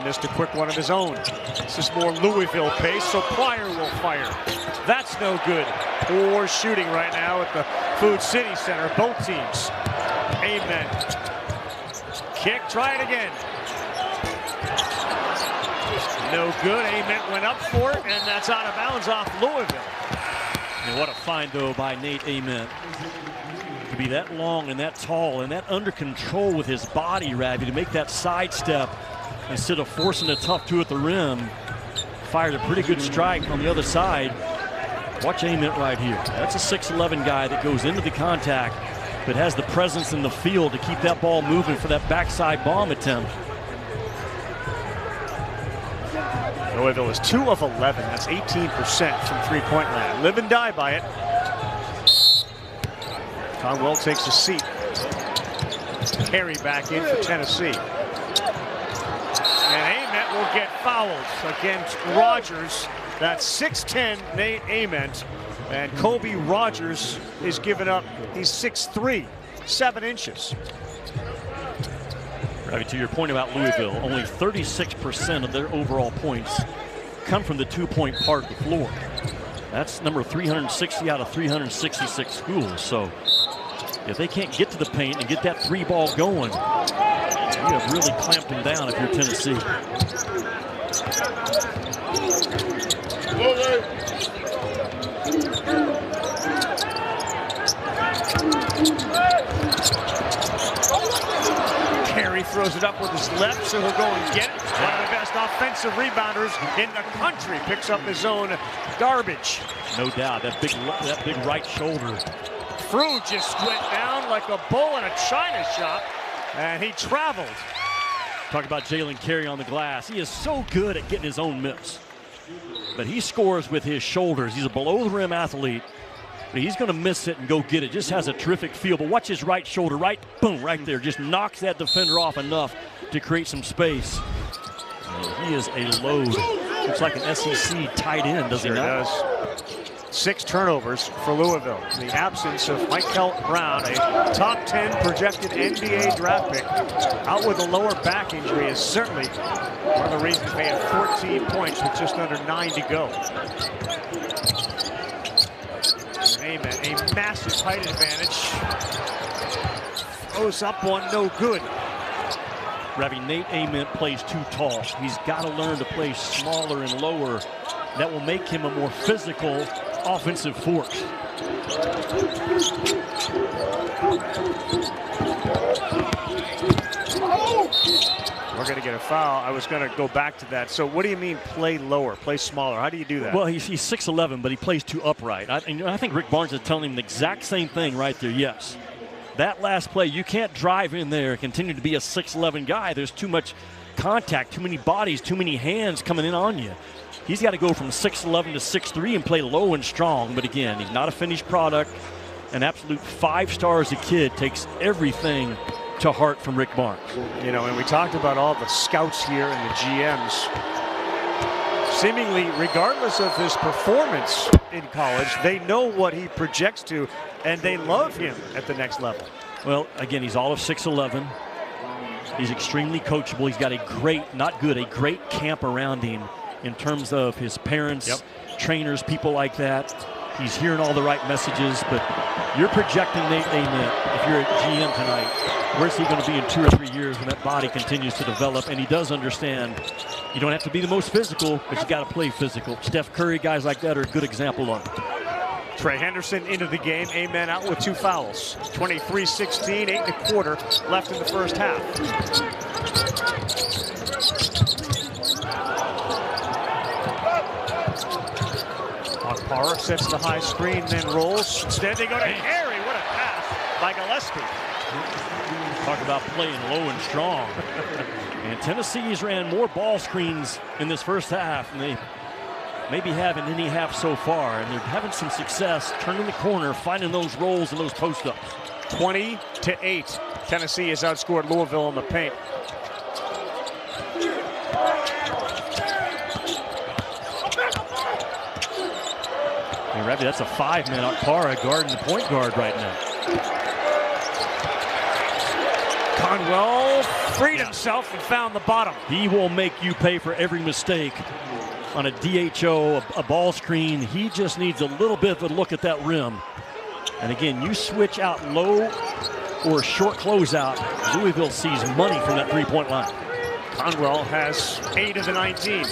Missed a quick one of his own. This is more Louisville pace, so Pryor will fire. That's no good. Poor shooting right now at the Food City Center, both teams. Amen. Kick, try it again. No good. Amen went up for it, and that's out of bounds off Louisville. And what a find, though, by Nate Amen. To be that long and that tall and that under control with his body, Ravi, to make that sidestep. instead of forcing a tough two at the rim, fired a pretty good strike on the other side. Watch Ament right here. That's a 6'11 guy that goes into the contact, but has the presence in the field to keep that ball moving for that backside bomb attempt. Louisville is 2 of 11. That's 18% from three-point land. Live and die by it. Conwell takes a seat. Carry back in for Tennessee. And Ament will get fouled against Rogers. That's 6'10", Nate Ament. And Kobe Rogers is giving up. He's 6'3", 7 inches. Right, to your point about Louisville, only 36% of their overall points come from the two-point part of the floor. That's number 360 out of 366 schools. So if they can't get to the paint and get that three ball going, you have really clamped them down if you're Tennessee. Carey throws it up with his left, so he'll go and get it. One of the best offensive rebounders in the country picks up his own garbage. No doubt, that big right shoulder. Frew just went down like a bull in a china shop, and he traveled. Talk about Jalen Carey on the glass. He is so good at getting his own miss. But he scores with his shoulders. He's a below-the-rim athlete. But he's going to miss it and go get it. Just has a terrific feel. But watch his right shoulder, right, boom, right there. Just knocks that defender off enough to create some space. And he is a load. Looks like an SEC tight end, does he not? Does. 6 turnovers for Louisville. The absence of Michael Brown, a top 10 projected NBA draft pick, out with a lower back injury, is certainly one of the reasons they have 14 points with just under 9 to go. Ament, a massive height advantage. Throws up one, no good. Ravi, Nate Ament plays too tall. He's got to learn to play smaller and lower. That will make him a more physical offensive force. We're going to get a foul. I was going to go back to that. So what do you mean play lower, play smaller? How do you do that? Well, he's 6'11", but he plays too upright. I think Rick Barnes is telling him the exact same thing right there, yes. That last play, you can't drive in there and continue to be a 6'11" guy. There's too much contact, too many bodies, too many hands coming in on you. He's got to go from 6'11" to 6'3" and play low and strong. But again, he's not a finished product. An absolute 5-star as a kid, takes everything to heart from Rick Barnes. You know, and we talked about all the scouts here and the GMs. Seemingly, regardless of his performance in college, they know what he projects to, and they love him at the next level. Well, again, he's all of 6'11". He's extremely coachable. He's got a great, not good, a great camp around him in terms of his parents, trainers, people like that. He's hearing all the right messages, but you're projecting Nate Ament, if you're at GM tonight, where's he going to be in 2 or 3 years when that body continues to develop? And he does understand you don't have to be the most physical, but you got to play physical. Steph Curry, guys like that are a good example of it. Trey Henderson into the game. Ament out with 2 fouls. 23-16, 8 1/4 left in the first half. Parr sets the high screen, then rolls. Instead, they go to Carey. What a pass by Gillespie. Talk about playing low and strong. And Tennessee's ran more ball screens in this first half than they maybe have in any half so far. And they're having some success turning the corner, finding those rolls and those post-ups. 20-8. Tennessee has outscored Louisville in the paint. And Ravi, that's a 5-man Akpara guarding the point guard right now. Conwell freed himself and found the bottom. He will make you pay for every mistake on a DHO, a ball screen. He just needs a little bit of a look at that rim. And again, you switch out low or a short closeout, Louisville sees money from that three-point line. Conwell has 8 of the 19.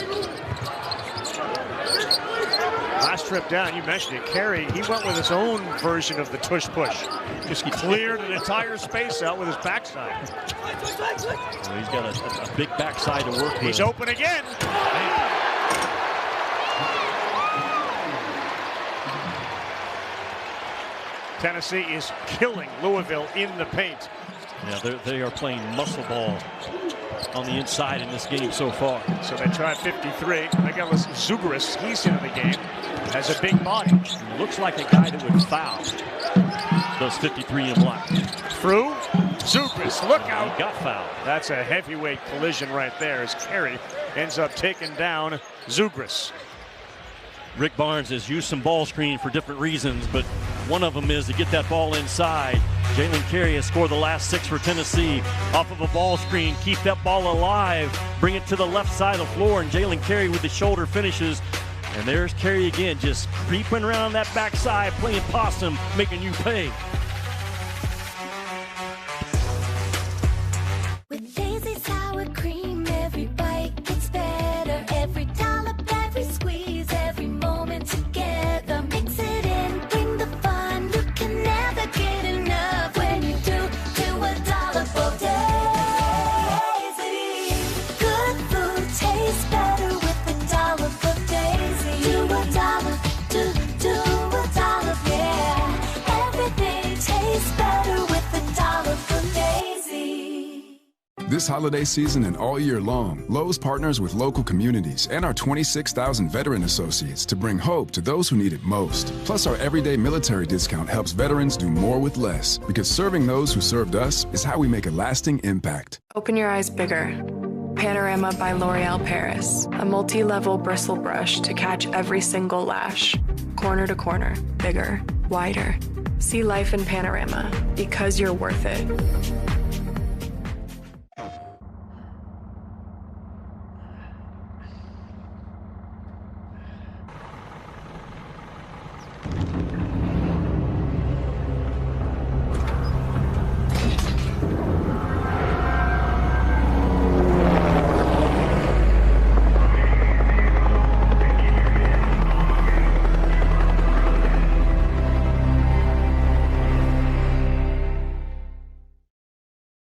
Last trip down, you mentioned it, Carey, he went with his own version of the tush push. Just cleared an entire space out with his backside. Well, he's got a big backside to work with. He's open again. Tennessee is killing Louisville in the paint. Yeah, they are playing muscle ball on the inside in this game so far. So they try 53. Nicholas Zugris, he's into the game, has a big body. He looks like a guy that would foul. Does 53 in black. Through Zugris, look out. He got fouled. That's a heavyweight collision right there as Carey ends up taking down Zugris. Rick Barnes has used some ball screen for different reasons, but one of them is to get that ball inside. Jalen Carey has scored the last 6 for Tennessee off of a ball screen. Keep that ball alive. Bring it to the left side of the floor, and Jalen Carey with the shoulder finishes. And there's Carey again, just creeping around that backside, playing possum, making you pay. With Daisy sour cream, every bite gets better. Every dollop, every squeeze, every moment together. Mix it in, bring the fun. You can never get enough when you do a dollar for Daisy. Good food tastes better with a dollar for Daisy. Do a dollar, do a dollar, yeah. Everything tastes better with a dollar for Daisy. This holiday season and all year long, Lowe's partners with local communities and our 26,000 veteran associates to bring hope to those who need it most. Plus, our everyday military discount helps veterans do more with less, because serving those who served us is how we make a lasting impact. Open your eyes bigger. Panorama by L'Oreal Paris. A multi-level bristle brush to catch every single lash. Corner to corner, bigger, wider. See life in Panorama, because you're worth it.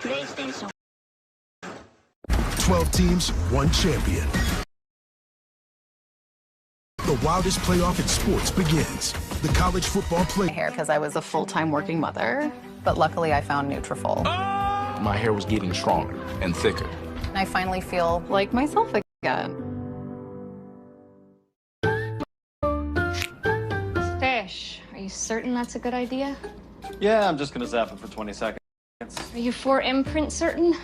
PlayStation. 12 teams, 1 champion. The wildest playoff in sports begins. The college football play. Hair because I was a full-time working mother, but luckily I found Nutrafol. My hair was getting stronger and thicker. And I finally feel like myself again. Fish, are you certain that's a good idea? Yeah, I'm just gonna zap it for 20 seconds. Are you 4imprint certain?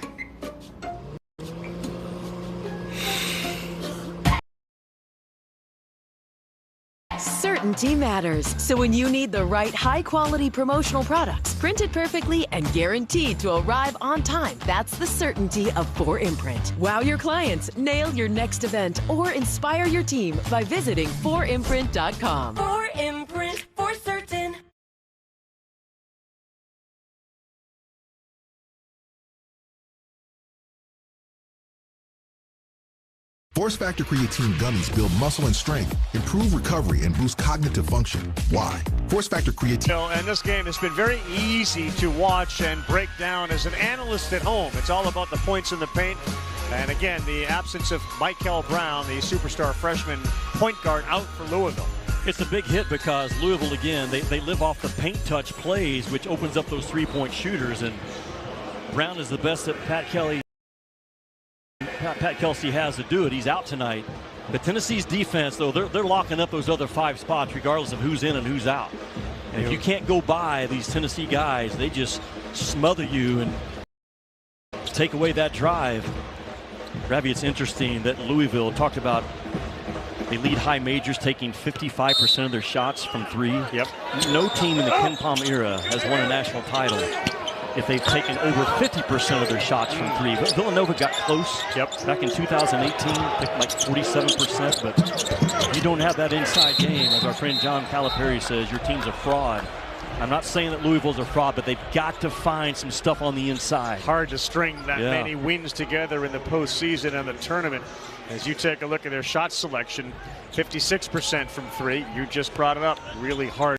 Certainty matters. So when you need the right high-quality promotional products, printed perfectly and guaranteed to arrive on time, that's the certainty of 4imprint. Wow your clients, nail your next event, or inspire your team by visiting 4imprint.com. 4imprint, for certain. Force Factor Creatine gummies build muscle and strength, improve recovery, and boost cognitive function. Why? Force Factor Creatine. And this game has been very easy to watch and break down as an analyst at home. It's all about the points in the paint. And again, the absence of Michael Brown, the superstar freshman point guard, out for Louisville. It's a big hit because Louisville, again, they live off the paint touch plays, which opens up those three-point shooters. And Brown is the best that Pat Kelsey has to do it. He's out tonight. But Tennessee's defense, though, they're locking up those other 5 spots regardless of who's in and who's out. And if you can't go by these Tennessee guys, they just smother you and take away that drive. Ravi, it's interesting that Louisville talked about they lead high majors taking 55% of their shots from 3. Yep. No team in the Ken Palm era has won a national title if they've taken over 50% of their shots from 3. But Villanova got close back in 2018, picked like 47%. But you don't have that inside game, as our friend John Calipari says, your team's a fraud. I'm not saying that Louisville's a fraud, but they've got to find some stuff on the inside. Hard to string that many wins together in the postseason and the tournament. As you take a look at their shot selection, 56% from three. You just brought it up. Really hard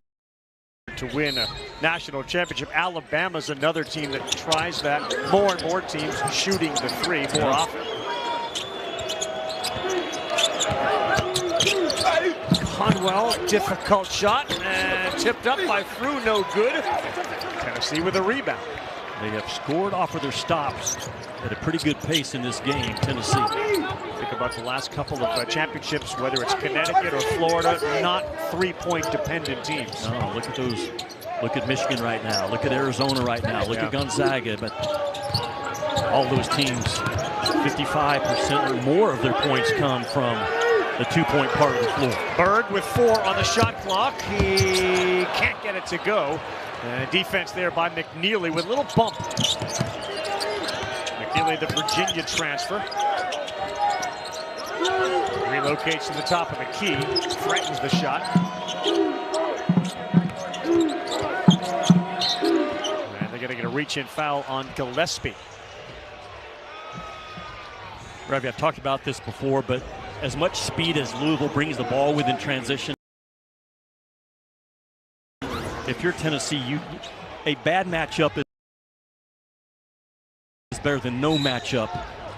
to win a national championship. Alabama's another team that tries that. More and more teams shooting the three more often. Conwell, difficult shot, and tipped up by Frew, no good. Tennessee with a rebound. They have scored off of their stops at a pretty good pace in this game, Tennessee. Think about the last couple of championships, whether it's Connecticut or Florida, not three-point dependent teams. No, look at those. Look at Michigan right now. Look at Arizona right now. Look at Gonzaga. But all those teams, 55% or more of their points come from the two-point part of the floor. Bird with 4 on the shot clock. He can't get it to go. Defense there by McNeely with a little bump. McNeely, the Virginia transfer. Relocates to the top of the key. Threatens the shot. And they're going to get a reach-in foul on Gillespie. Ravi, I've talked about this before, but as much speed as Louisville brings the ball with in transition, if you're Tennessee, a bad matchup is better than no matchup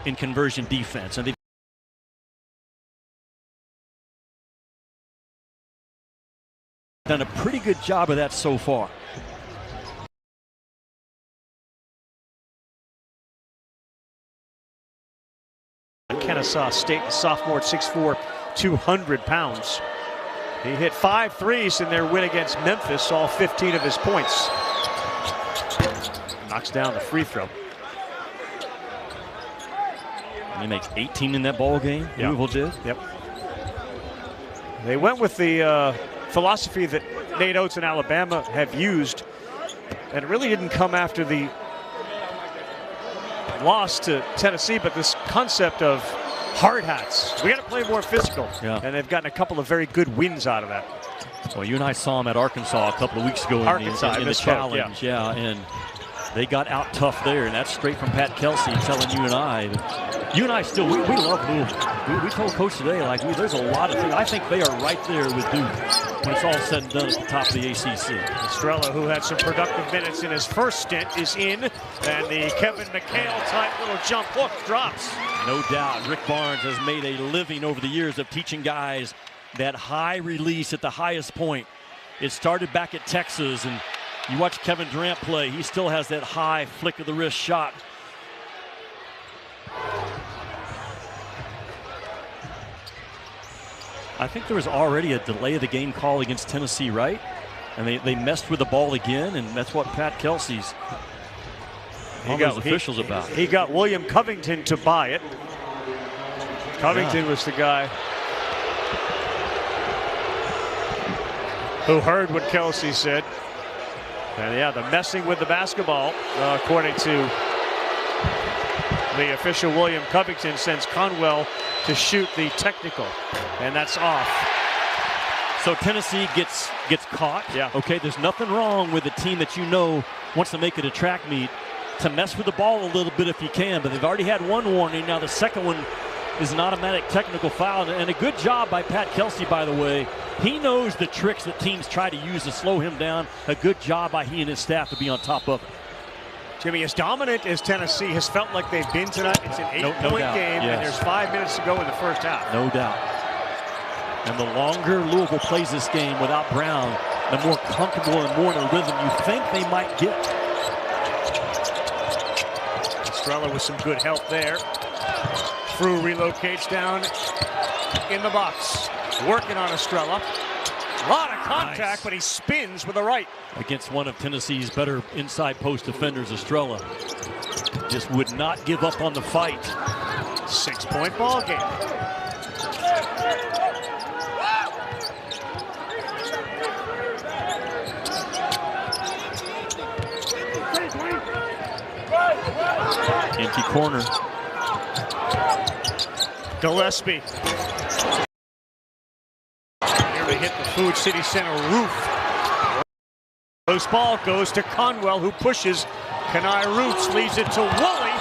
in conversion defense. And they've done a pretty good job of that so far. Kennesaw State, sophomore at 6'4", 200 pounds. He hit 5 threes in their win against Memphis, all 15 of his points. Knocks down the free throw. And he makes 18 in that ball game, Louisville did. Yep. They went with the philosophy that Nate Oates and Alabama have used, and it really didn't come after the loss to Tennessee, but this concept of hard hats. We got to play more physical, and they've gotten a couple of very good wins out of that. Well, you and I saw them at Arkansas a couple of weeks ago in the challenge, and they got out tough there, and that's straight from Pat Kelsey telling you and I. You and I still, we love Louisville. We told Coach today, there's a lot of things. I think they are right there with Duke when it's all said and done at the top of the ACC. Estrella, who had some productive minutes in his first stint, is in, and the Kevin McHale-type little jump hook drops. No doubt, Rick Barnes has made a living over the years of teaching guys that high release at the highest point. It started back at Texas, and you watch Kevin Durant play, he still has that high flick of the wrist shot. I think there was already a delay of the game call against Tennessee, right? And they messed with the ball again, and that's what Pat Kelsey's those officials about. He got William Covington to buy it. Covington was the guy who heard what Kelsey said. And the messing with the basketball, according to the official William Covington, sends Conwell to shoot the technical, and that's off. So Tennessee gets caught. Okay, there's nothing wrong with a team that wants to make it a track meet to mess with the ball a little bit if you can, but they've already had one warning. Now the second one is an automatic technical foul, and a good job by Pat Kelsey, by the way. He knows the tricks that teams try to use to slow him down. A good job by he and his staff to be on top of it. Jimmy, as dominant as Tennessee has felt like they've been tonight, it's an 8-point game, and there's 5 minutes to go in the first half. No doubt. And the longer Louisville plays this game without Brown, the more comfortable and more in a rhythm you think they might get. Estrella with some good help there. Frew relocates down in the box. Working on Estrella. A lot of contact, but he spins with the right. Against one of Tennessee's better inside post defenders, Estrella. Just would not give up on the fight. 6-point ball game. Empty corner. Gillespie. Nearly hit the Food City Center roof. Loose ball goes to Conwell, who pushes. Kenai Roots leaves it to Woolley.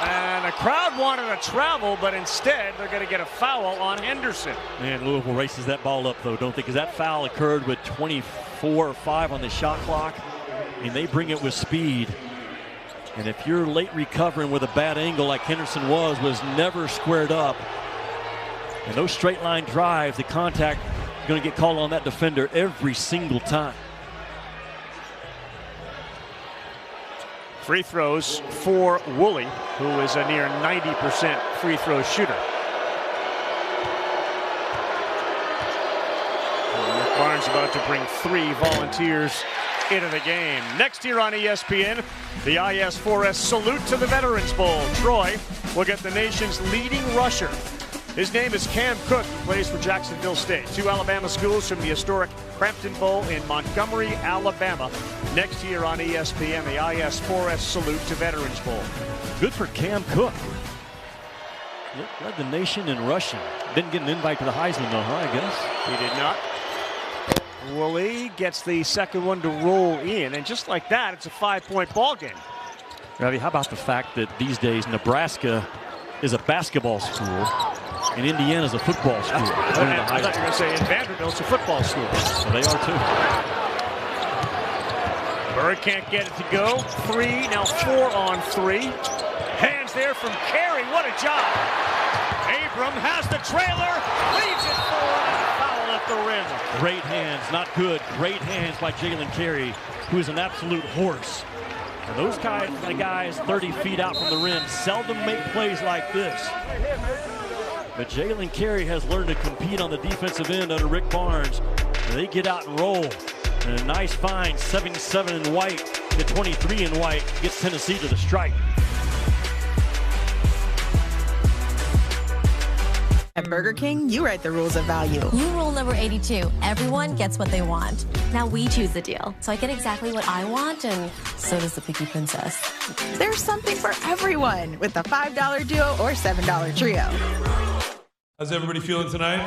And the crowd wanted to travel, but instead they're going to get a foul on Henderson. And Louisville races that ball up, though, don't they? Because that foul occurred with 24 or 5 on the shot clock. I mean, they bring it with speed. And if you're late recovering with a bad angle like Henderson was never squared up. And those straight line drives, the contact is going to get called on that defender every single time. Free throws for Woolley, who is a near 90% free throw shooter. Rick Barnes about to bring 3 volunteers into the game. Next here on ESPN, the IS4S salute to the Veterans Bowl. Troy will get the nation's leading rusher. His name is Cam Cook. He plays for Jacksonville State. 2 Alabama schools from the historic Crampton Bowl in Montgomery, Alabama. Next year on ESPN, the IS4S salute to Veterans Bowl. Good for Cam Cook. Led the nation in rushing. Didn't get an invite to the Heisman, though, huh, I guess? He did not. Woolley gets the second one to roll in, and just like that, it's a 5-point ball game. Ravi, how about the fact that these days Nebraska is a basketball school and Indiana is a football school? I thought you were going to say in Vanderbilt's a football school. So they are too. Bird can't get it to go. 3, now 4 on 3. Hands there from Carey. What a job. Abram has the trailer, leaves it forward, and a foul at the rim. Great hands, not good. Great hands by Jalen Carey, who is an absolute horse. And those kind of guys 30 feet out from the rim seldom make plays like this. But Jalen Carey has learned to compete on the defensive end under Rick Barnes. And they get out and roll. And a nice find, 77 in white to 23 in white, gets Tennessee to the strike. At Burger King, you write the rules of value. New rule number 82, everyone gets what they want. Now we choose the deal. So I get exactly what I want, and so does the picky princess. There's something for everyone with the $5 duo or $7 trio. How's everybody feeling tonight?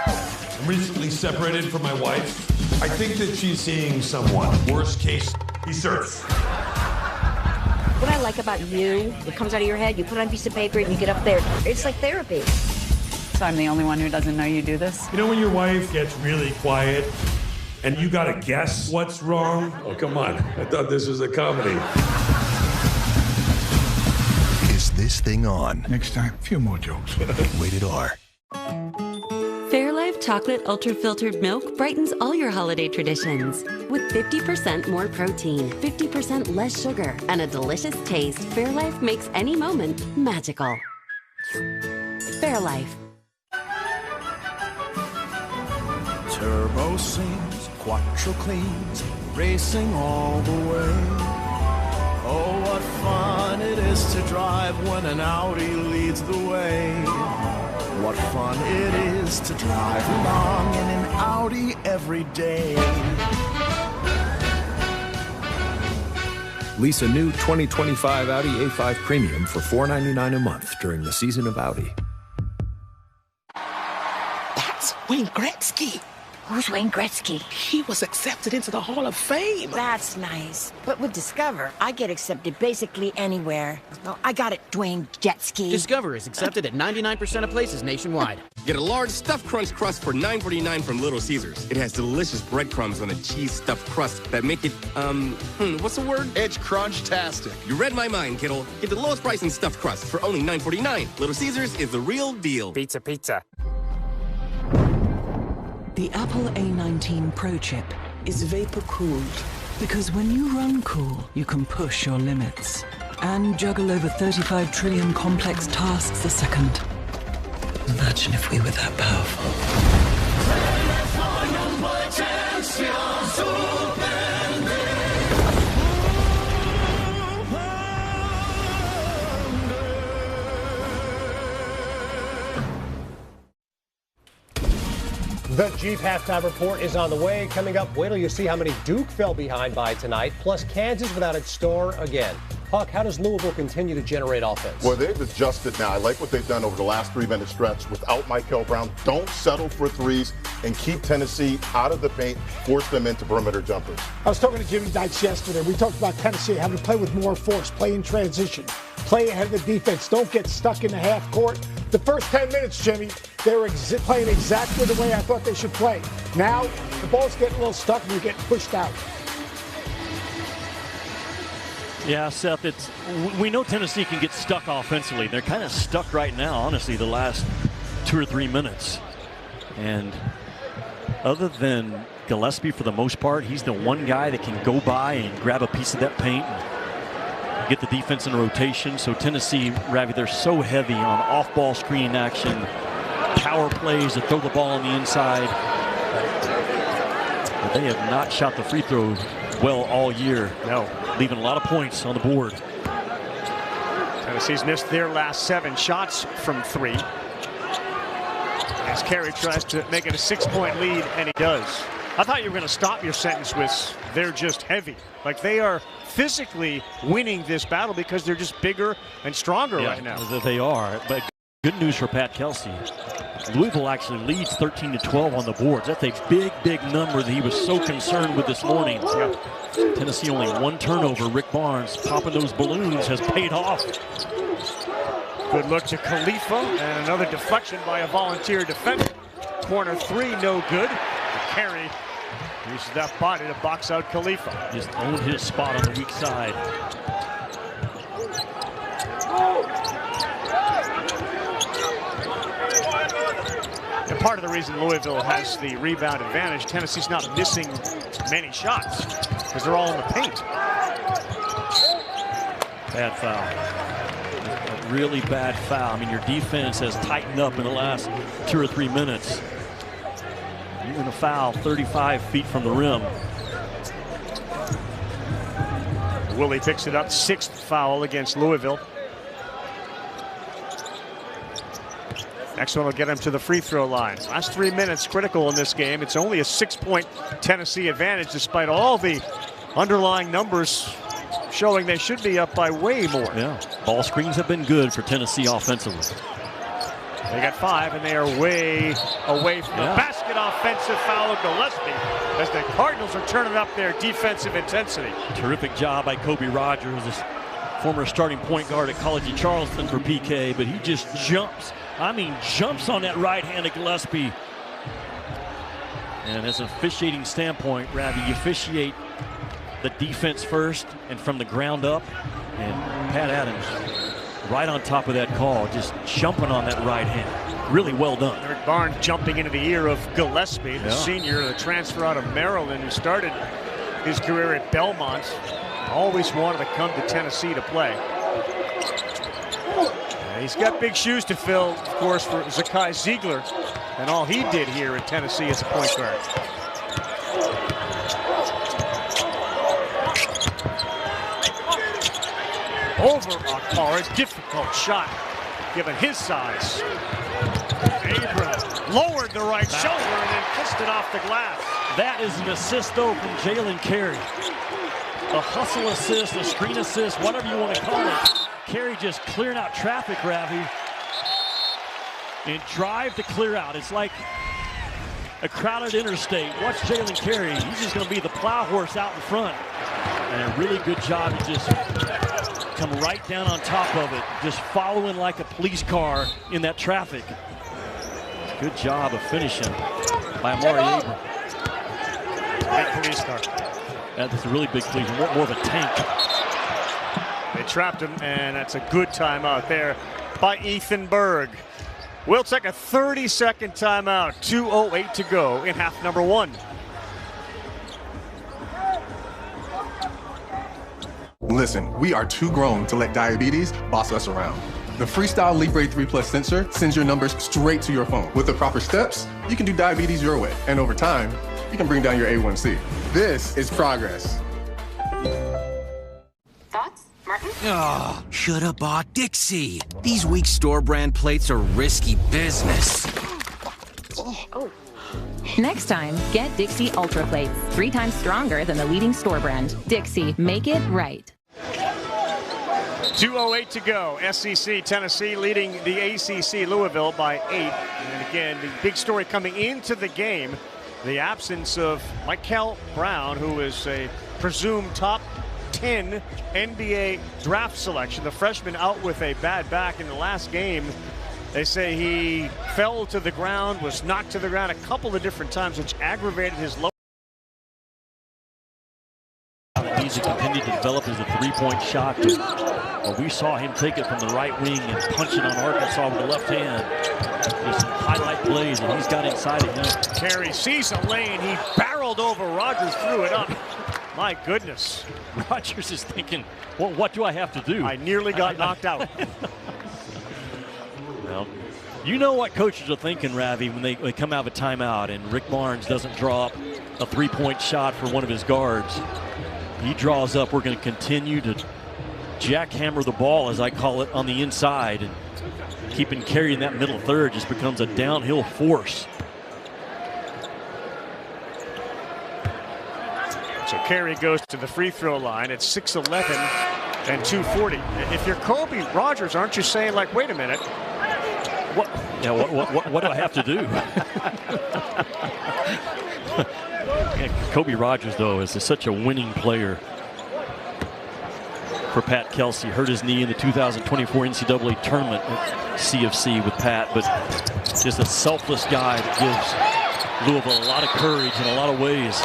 I'm recently separated from my wife. I think that she's seeing someone. Worst case, he surfs. What I like about you, it comes out of your head, you put it on a piece of paper and you get up there. It's like therapy. So I'm the only one who doesn't know you do this? You know when your wife gets really quiet and you gotta guess what's wrong? Oh, come on. I thought this was a comedy. Is this thing on? Next time, a few more jokes. Rated R. Fairlife Chocolate Ultra Filtered Milk brightens all your holiday traditions. With 50% more protein, 50% less sugar, and a delicious taste, Fairlife makes any moment magical. Fairlife. Turbo sings, quattro cleans, racing all the way. Oh, what fun it is to drive when an Audi leads the way. What fun it is to drive along in an Audi every day. Lease a new 2025 Audi A5 Premium for $499 a month during the season of Audi. That's Wayne Gretzky. Who's Wayne Gretzky? He was accepted into the Hall of Fame. That's nice. But with Discover, I get accepted basically anywhere. Well, I got it, Dwayne Jetski. Discover is accepted at 99% of places nationwide. Get a large stuffed crunch crust for $9.49 from Little Caesars. It has delicious breadcrumbs on a cheese stuffed crust that make it, what's the word? It's crunch-tastic. You read my mind, kiddo. Get the lowest price in stuffed crust for only $9.49. Little Caesars is the real deal. Pizza, pizza. The Apple A19 Pro chip is vapor-cooled because when you run cool, you can push your limits and juggle over 35 trillion complex tasks a second. Imagine if we were that powerful. The Jeep halftime report is on the way. Coming up, wait till you see how many Duke fell behind by tonight. Plus, Kansas without its star again. Huck, how does Louisville continue to generate offense? Well, they've adjusted now. I like what they've done over the last 3-minute stretch without Michael Brown. Don't settle for threes and keep Tennessee out of the paint, force them into perimeter jumpers. I was talking to Jimmy Dykes yesterday. We talked about Tennessee having to play with more force, play in transition, play ahead of the defense. Don't get stuck in the half court. The first 10 minutes, Jimmy, they were playing exactly the way I thought they should play. Now, the ball's getting a little stuck and you're getting pushed out. Yeah, Seth, we know Tennessee can get stuck offensively. They're kind of stuck right now, honestly, the last 2 or 3 minutes. And other than Gillespie, for the most part, he's the one guy that can go by and grab a piece of that paint and get the defense in rotation. So Tennessee, Ravi, they're so heavy on off-ball screen action, power plays to throw the ball on the inside. But they have not shot the free throw well all year. No. Leaving a lot of points on the board. Tennessee's missed their last 7 shots from 3. As Carey tries to make it a 6-point lead, and he does. I thought you were going to stop your sentence with they're just heavy. Like they are physically winning this battle because they're just bigger and stronger right now. They are, but good news for Pat Kelsey. Louisville actually leads 13-12 on the boards. That's a big, big number that he was so concerned with this morning. Yeah. Tennessee only 1 turnover. Rick Barnes popping those balloons has paid off. Good look to Khalifa and another deflection by a volunteer defender. Corner 3, no good. Carey uses that body to box out Khalifa. Just owned his spot on the weak side. And part of the reason Louisville has the rebound advantage, Tennessee's not missing many shots because they're all in the paint. Bad foul. A really bad foul. I mean, your defense has tightened up in the last 2 or 3 minutes. You're going to foul 35 feet from the rim. Willie picks it up, 6th foul against Louisville. Next one will get him to the free throw line. Last 3 minutes critical in this game. It's only a 6-point Tennessee advantage despite all the underlying numbers showing they should be up by way more. Yeah, ball screens have been good for Tennessee offensively. They got 5 and they are way away from the basket. Offensive foul of Gillespie as the Cardinals are turning up their defensive intensity. Terrific job by Kobe Rogers, this former starting point guard at College of Charleston for PK, but he just jumps. I mean, jumps on that right hand of Gillespie. And as an officiating standpoint, Ravi, you officiate the defense first and from the ground up. And Pat Adams right on top of that call, just jumping on that right hand. Really well done. Rick Barnes jumping into the ear of Gillespie, the senior, the transfer out of Maryland who started his career at Belmont. Always wanted to come to Tennessee to play. He's got big shoes to fill, of course, for Zakai Ziegler and all he did here in Tennessee as a point guard. Over Akbar, a difficult shot given his size. Abram lowered the right shoulder and then kissed it off the glass. That is an assist, though, from Jalen Carey. A hustle assist, a screen assist, whatever you want to call it. Carey just clearing out traffic, Ravi. And drive to clear out. It's like a crowded interstate. Watch Jalen Carey. He's just going to be the plow horse out in front. And a really good job to just come right down on top of it. Just following like a police car in that traffic. Good job of finishing by Amari Abram. Big police car. That's a really big police, more of a tank. They trapped him, and that's a good timeout there by Ethan Berg. We'll take a 30-second timeout. 2:08 to go in half number 1. Listen, we are too grown to let diabetes boss us around. The Freestyle Libre 3 Plus sensor sends your numbers straight to your phone. With the proper steps, you can do diabetes your way. And over time, you can bring down your A1C. This is progress. Thoughts, Martin? Oh, should have bought Dixie. These weak store brand plates are risky business. Oh. Next time, get Dixie Ultra Plates. 3 times stronger than the leading store brand. Dixie, make it right. 2:08 to go. SEC Tennessee leading the ACC Louisville by 8. And again, the big story coming into the game, the absence of Michael Brown, who is a presumed top 10 NBA draft selection. The freshman out with a bad back in the last game. They say he fell to the ground, was knocked to the ground a couple of different times, which aggravated his lower. He needs to continue to develop as a three-point shot. We saw him take it from the right wing and punch it on Arkansas with the left hand. Just some highlight plays, and he's got inside of him. Carey sees a lane. He barreled over Rogers, threw it up. My goodness. Rogers is thinking, well, what do I have to do? I nearly got knocked out. Well, you know what coaches are thinking, Ravi, when they come out of a timeout and Rick Barnes doesn't draw up a three-point shot for one of his guards. He draws up. We're going to continue to jackhammer the ball, as I call it, on the inside. And keeping Carey in that middle third just becomes a downhill force. So Carey goes to the free throw line at 6'11" and 240. If you're Kobe Rogers, aren't you saying, like, wait a minute? What? Yeah, what do I have to do? Kobe Rogers, though, is such a winning player for Pat Kelsey. Hurt his knee in the 2024 NCAA tournament at CFC with Pat, but just a selfless guy that gives Louisville a lot of courage in a lot of ways.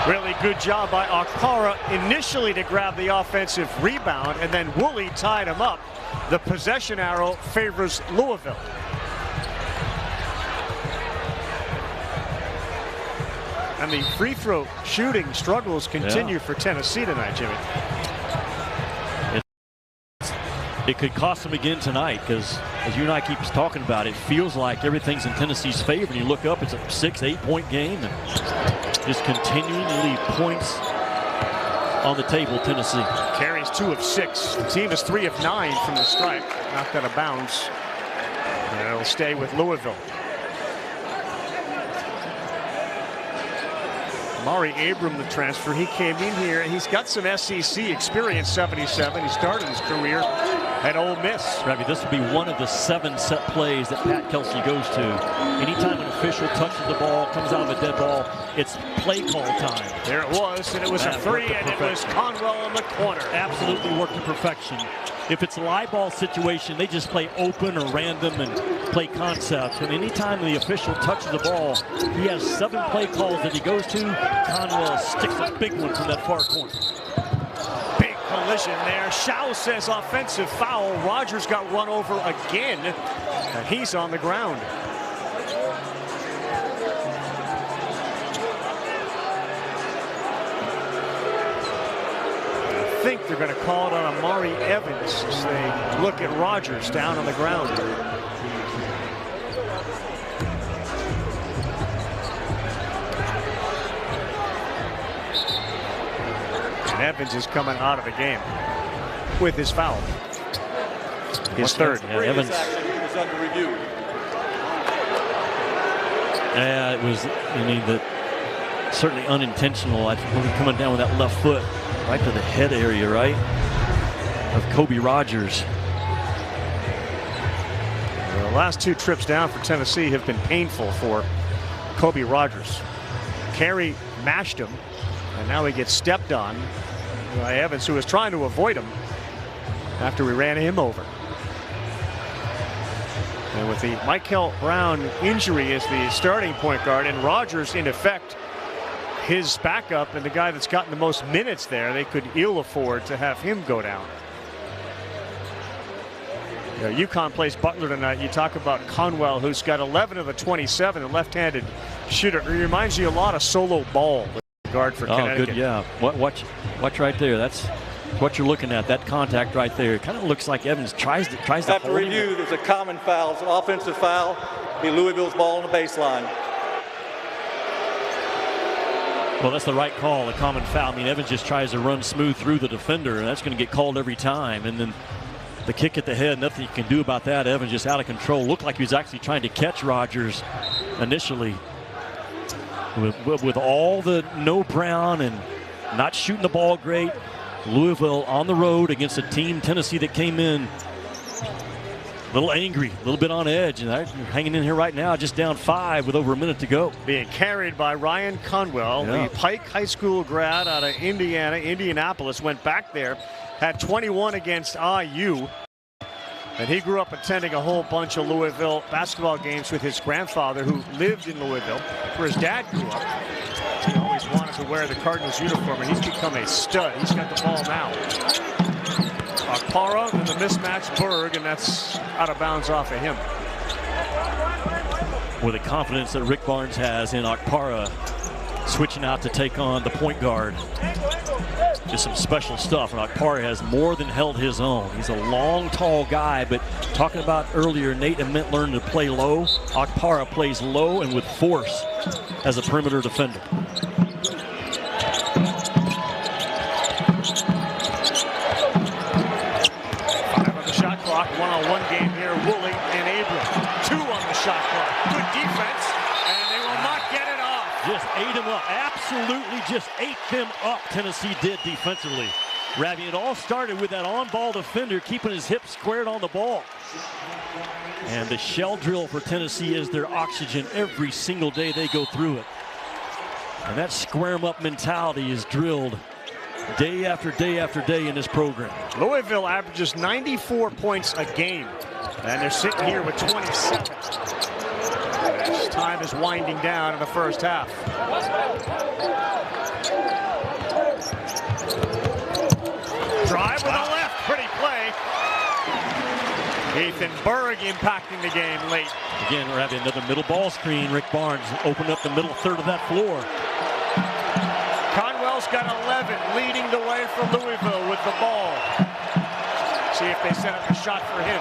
Really good job by Okpara initially to grab the offensive rebound, and then Woolley tied him up. The possession arrow favors Louisville. And the free throw shooting struggles continue for Tennessee tonight, Jimmy. It could cost them again tonight, because as you and I keep talking about, it feels like everything's in Tennessee's favor. And you look up, it's a 6-8 point game, and just continuing to leave points on the table, Tennessee. Carries 2 of 6. The team is 3 of 9 from the stripe. Knocked out of bounds. And it'll stay with Louisville. Mari Abram, the transfer, he came in here. He's got some SEC experience, 77. He started his career at Ole Miss. Ravi, this will be one of the 7 set plays that Pat Kelsey goes to. Anytime an official touches the ball, comes out of a dead ball, it's play call time. There it was, and it was a 3, and it was Conwell in the corner. Absolutely worked to perfection. If it's a live ball situation, they just play open or random and play concepts. But anytime the official touches the ball, he has 7 play calls that he goes to. Conwell sticks a big one from that far corner. Big collision there. Shao says offensive foul. Rogers got run over again, and he's on the ground. I think they're going to call it on Amari Evans as they look at Rogers down on the ground. And Evans is coming out of the game with his foul. His third. Yeah, Evans. Yeah, it was, I mean, certainly unintentional. I think coming down with that left foot right to the head area, right, of Kobe Rogers. The last 2 trips down for Tennessee have been painful for Kobe Rogers. Carey mashed him, and now he gets stepped on by Evans, who was trying to avoid him after we ran him over. And with the Michael Brown injury as the starting point guard, and Rogers in effect his backup and the guy that's gotten the most minutes there, they could ill afford to have him go down. You know, UConn plays Butler tonight. You talk about Conwell, who's got 11 of the 27, a left-handed shooter. It reminds you a lot of Solo Ball, the guard for Connecticut. Oh, good, yeah. Watch right there. That's what you're looking at. That contact right there. It kind of looks like Evans tries to After review, there's a common foul. It's an offensive foul. It'll be Louisville's ball on the baseline. Well, that's the right call, a common foul. I mean, Evans just tries to run smooth through the defender, and that's going to get called every time. And then the kick at the head, nothing you can do about that. Evans just out of control. Looked like he was actually trying to catch Rogers initially. With all the no Brown and not shooting the ball great, Louisville on the road against a team, Tennessee, that came in a little angry, a little bit on edge, and they're hanging in here right now, just down 5 with over a minute to go. Being carried by Ryan Conwell, the Pike High School grad out of Indiana, Indianapolis, went back there, had 21 against IU. And he grew up attending a whole bunch of Louisville basketball games with his grandfather, who lived in Louisville, where his dad grew up. He always wanted to wear the Cardinals uniform, and he's become a stud. He's got the ball now. Akpara and the mismatch Berg, and that's out of bounds off of him. With the confidence that Rick Barnes has in Akpara, switching out to take on the point guard. Just some special stuff, and Akpara has more than held his own. He's a long, tall guy, but talking about earlier, Nate and Mint learned to play low. Akpara plays low and with force as a perimeter defender. 5 on the shot clock, 1-on-1 game here. Woolley and Abram. 2 on the shot clock. Good defense, and they will not get it off. Just ate them up. Absolutely just ate them up, Tennessee did defensively. Rabbi, it all started with that on-ball defender keeping his hips squared on the ball. And the shell drill for Tennessee is their oxygen every single day they go through it. And that square-em-up mentality is drilled day after day after day in this program. Louisville averages 94 points a game, and they're sitting here with 27. As time is winding down in the first half. Drive with a left, pretty play. Ethan Berg impacting the game late. Again, we're having another middle ball screen. Rick Barnes opened up the middle third of that floor. Conwell's got 11, leading the way for Louisville with the ball. See if they set up a shot for him.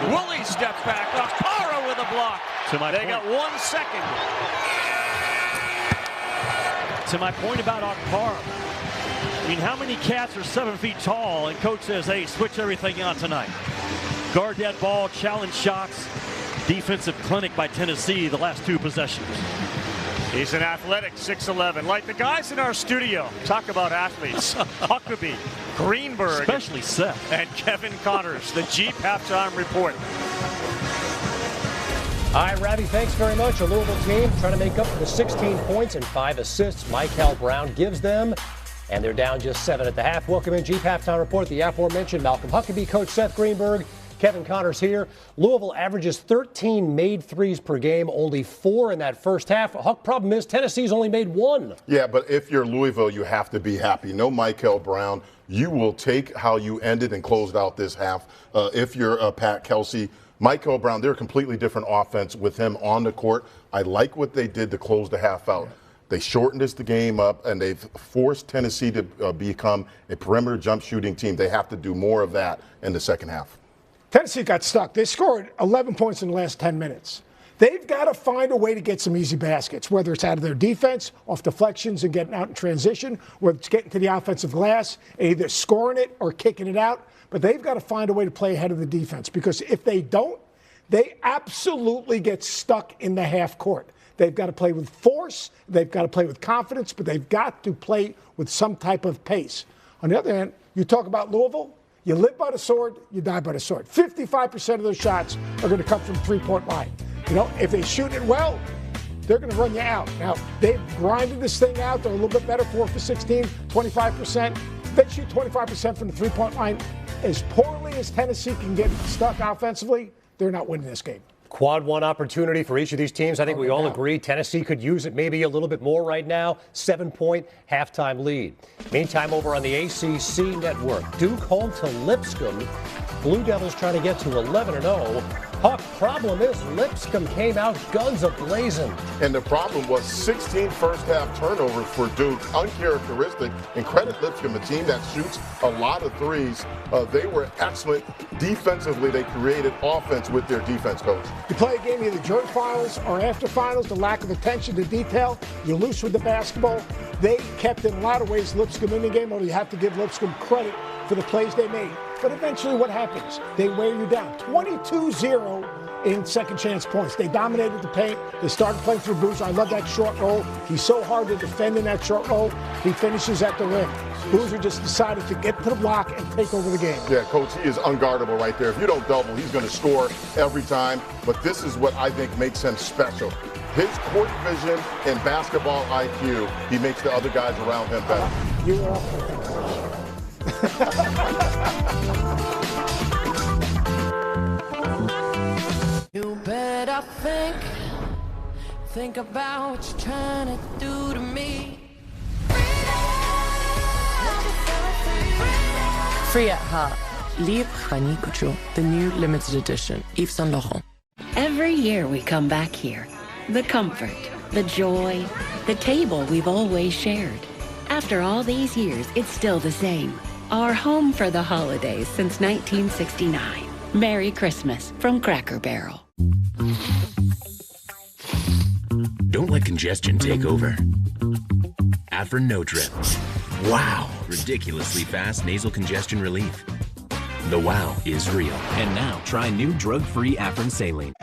Woolley steps back. Akpara with a block. They got 1 second. To my point about Akpara, I mean, how many cats are 7 feet tall and coach says, hey, switch everything out tonight. Guard that ball, challenge shots. Defensive clinic by Tennessee the last 2 possessions. He's an athletic 6'11", like the guys in our studio. Talk about athletes. Huckabee, Greenberg, especially Seth, and Kevin Connors. The Jeep halftime report. All right, Ravi, thanks very much. A Louisville team trying to make up for the 16 points and 5 assists Michael Brown gives them, and they're down just 7 at the half. Welcome in Jeep halftime report. The aforementioned Malcolm Huckabee, Coach Seth Greenberg, Kevin Connors here. Louisville averages 13 made threes per game, only 4 in that first half. Huck, problem is Tennessee's only made 1. Yeah, but if you're Louisville, you have to be happy. No Michael Brown. You will take how you ended and closed out this half. If you're Pat Kelsey, Michael Brown, they're a completely different offense with him on the court. I like what they did to close the half out. They shortened the game up, and they've forced Tennessee to become a perimeter jump shooting team. They have to do more of that in the second half. Tennessee got stuck. They scored 11 points in the last 10 minutes. They've got to find a way to get some easy baskets, whether it's out of their defense, off deflections and getting out in transition, whether it's getting to the offensive glass, either scoring it or kicking it out. But they've got to find a way to play ahead of the defense, because if they don't, they absolutely get stuck in the half court. They've got to play with force, they've got to play with confidence, but they've got to play with some type of pace. On the other hand, you talk about Louisville, you live by the sword, you die by the sword. 55% of those shots are going to come from three-point line. You know, if they shoot it well, they're going to run you out. Now, they've grinded this thing out. They're a little bit better, 4 for 16, 25%. They shoot 25% from the three-point line. As poorly as Tennessee can get stuck offensively, they're not winning this game. Quad 1 opportunity for each of these teams. I think we all agree Tennessee could use it maybe a little bit more right now. 7-point halftime lead. Meantime, over on the ACC network, Duke home to Lipscomb. Blue Devils trying to get to 11-0. Huck, problem is Lipscomb came out guns a-blazing. And the problem was 16 first-half turnovers for Duke, uncharacteristic. And credit Lipscomb, a team that shoots a lot of threes. They were excellent defensively. They created offense with their defense coach. You play a game either during finals or after finals, the lack of attention to detail, you're loose with the basketball. They kept, in a lot of ways, Lipscomb in the game, although you have to give Lipscomb credit for the plays they made. But eventually what happens? They wear you down. 22-0 in second chance points. They dominated the paint. They started playing through Boozer. I love that short roll. He's so hard to defend in that short roll. He finishes at the rim. Boozer just decided to get to the block and take over the game. Yeah, Coach, he is unguardable right there. If you don't double, he's going to score every time. But this is what I think makes him special. His court vision and basketball IQ, he makes the other guys around him better. You are off. You better think about what you're trying to do to me. Free at heart. Libre Fanny Couture, the new limited edition, Yves Saint Laurent. Every year we come back here. The comfort, the joy, the table we've always shared. After all these years, it's still the same. Our home for the holidays since 1969. Merry Christmas from Cracker Barrel. Don't let congestion take over. Afrin No Trip. Wow, ridiculously fast nasal congestion relief. The wow is real. And now try new drug-free Afrin Saline.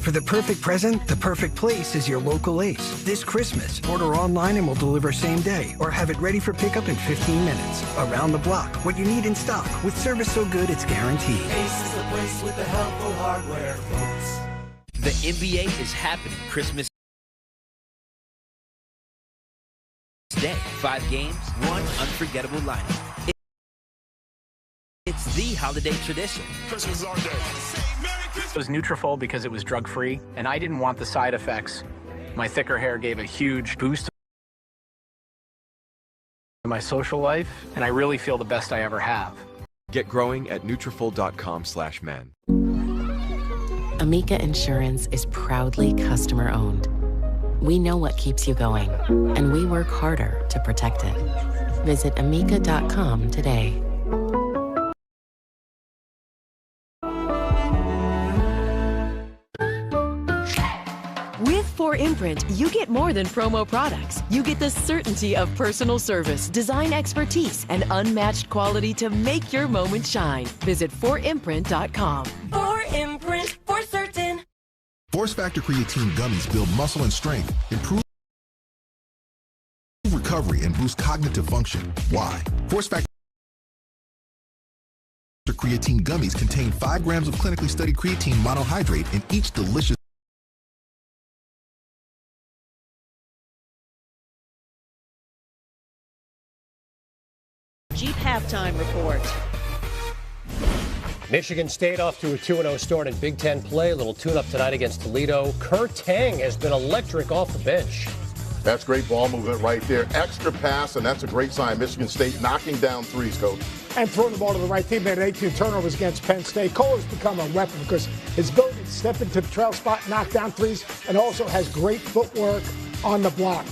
For the perfect present, the perfect place is your local Ace. This Christmas, order online and we'll deliver same day, or have it ready for pickup in 15 minutes. Around the block, what you need in stock, with service so good it's guaranteed. Ace is the place with the helpful hardware, folks. The NBA is happening Christmas Day. 5 games, 1 unforgettable lineup. It's the holiday tradition. Christmas is our day. It was Nutrafol because it was drug-free, and I didn't want the side effects. My thicker hair gave a huge boost to my social life, and I really feel the best I ever have. Get growing at Nutrafol.com/men. Amica Insurance is proudly customer-owned. We know what keeps you going, and we work harder to protect it. Visit Amica.com today. With 4imprint, you get more than promo products. You get the certainty of personal service, design expertise, and unmatched quality to make your moment shine. Visit 4imprint.com. 4imprint, for certain. Force Factor Creatine gummies build muscle and strength, improve recovery, and boost cognitive function. Why? Force Factor Creatine gummies contain 5 grams of clinically studied creatine monohydrate in each delicious Jeep halftime report. Michigan State off to a 2-0 start in Big Ten play. A little tune-up tonight against Toledo. Kurt Tang has been electric off the bench. That's great ball movement right there. Extra pass, and that's a great sign. Michigan State knocking down threes, Coach. And throwing the ball to the right team. They had 18 turnovers against Penn State. Cole has become a weapon because his ability to step into the trail spot, knock down threes, and also has great footwork on the block.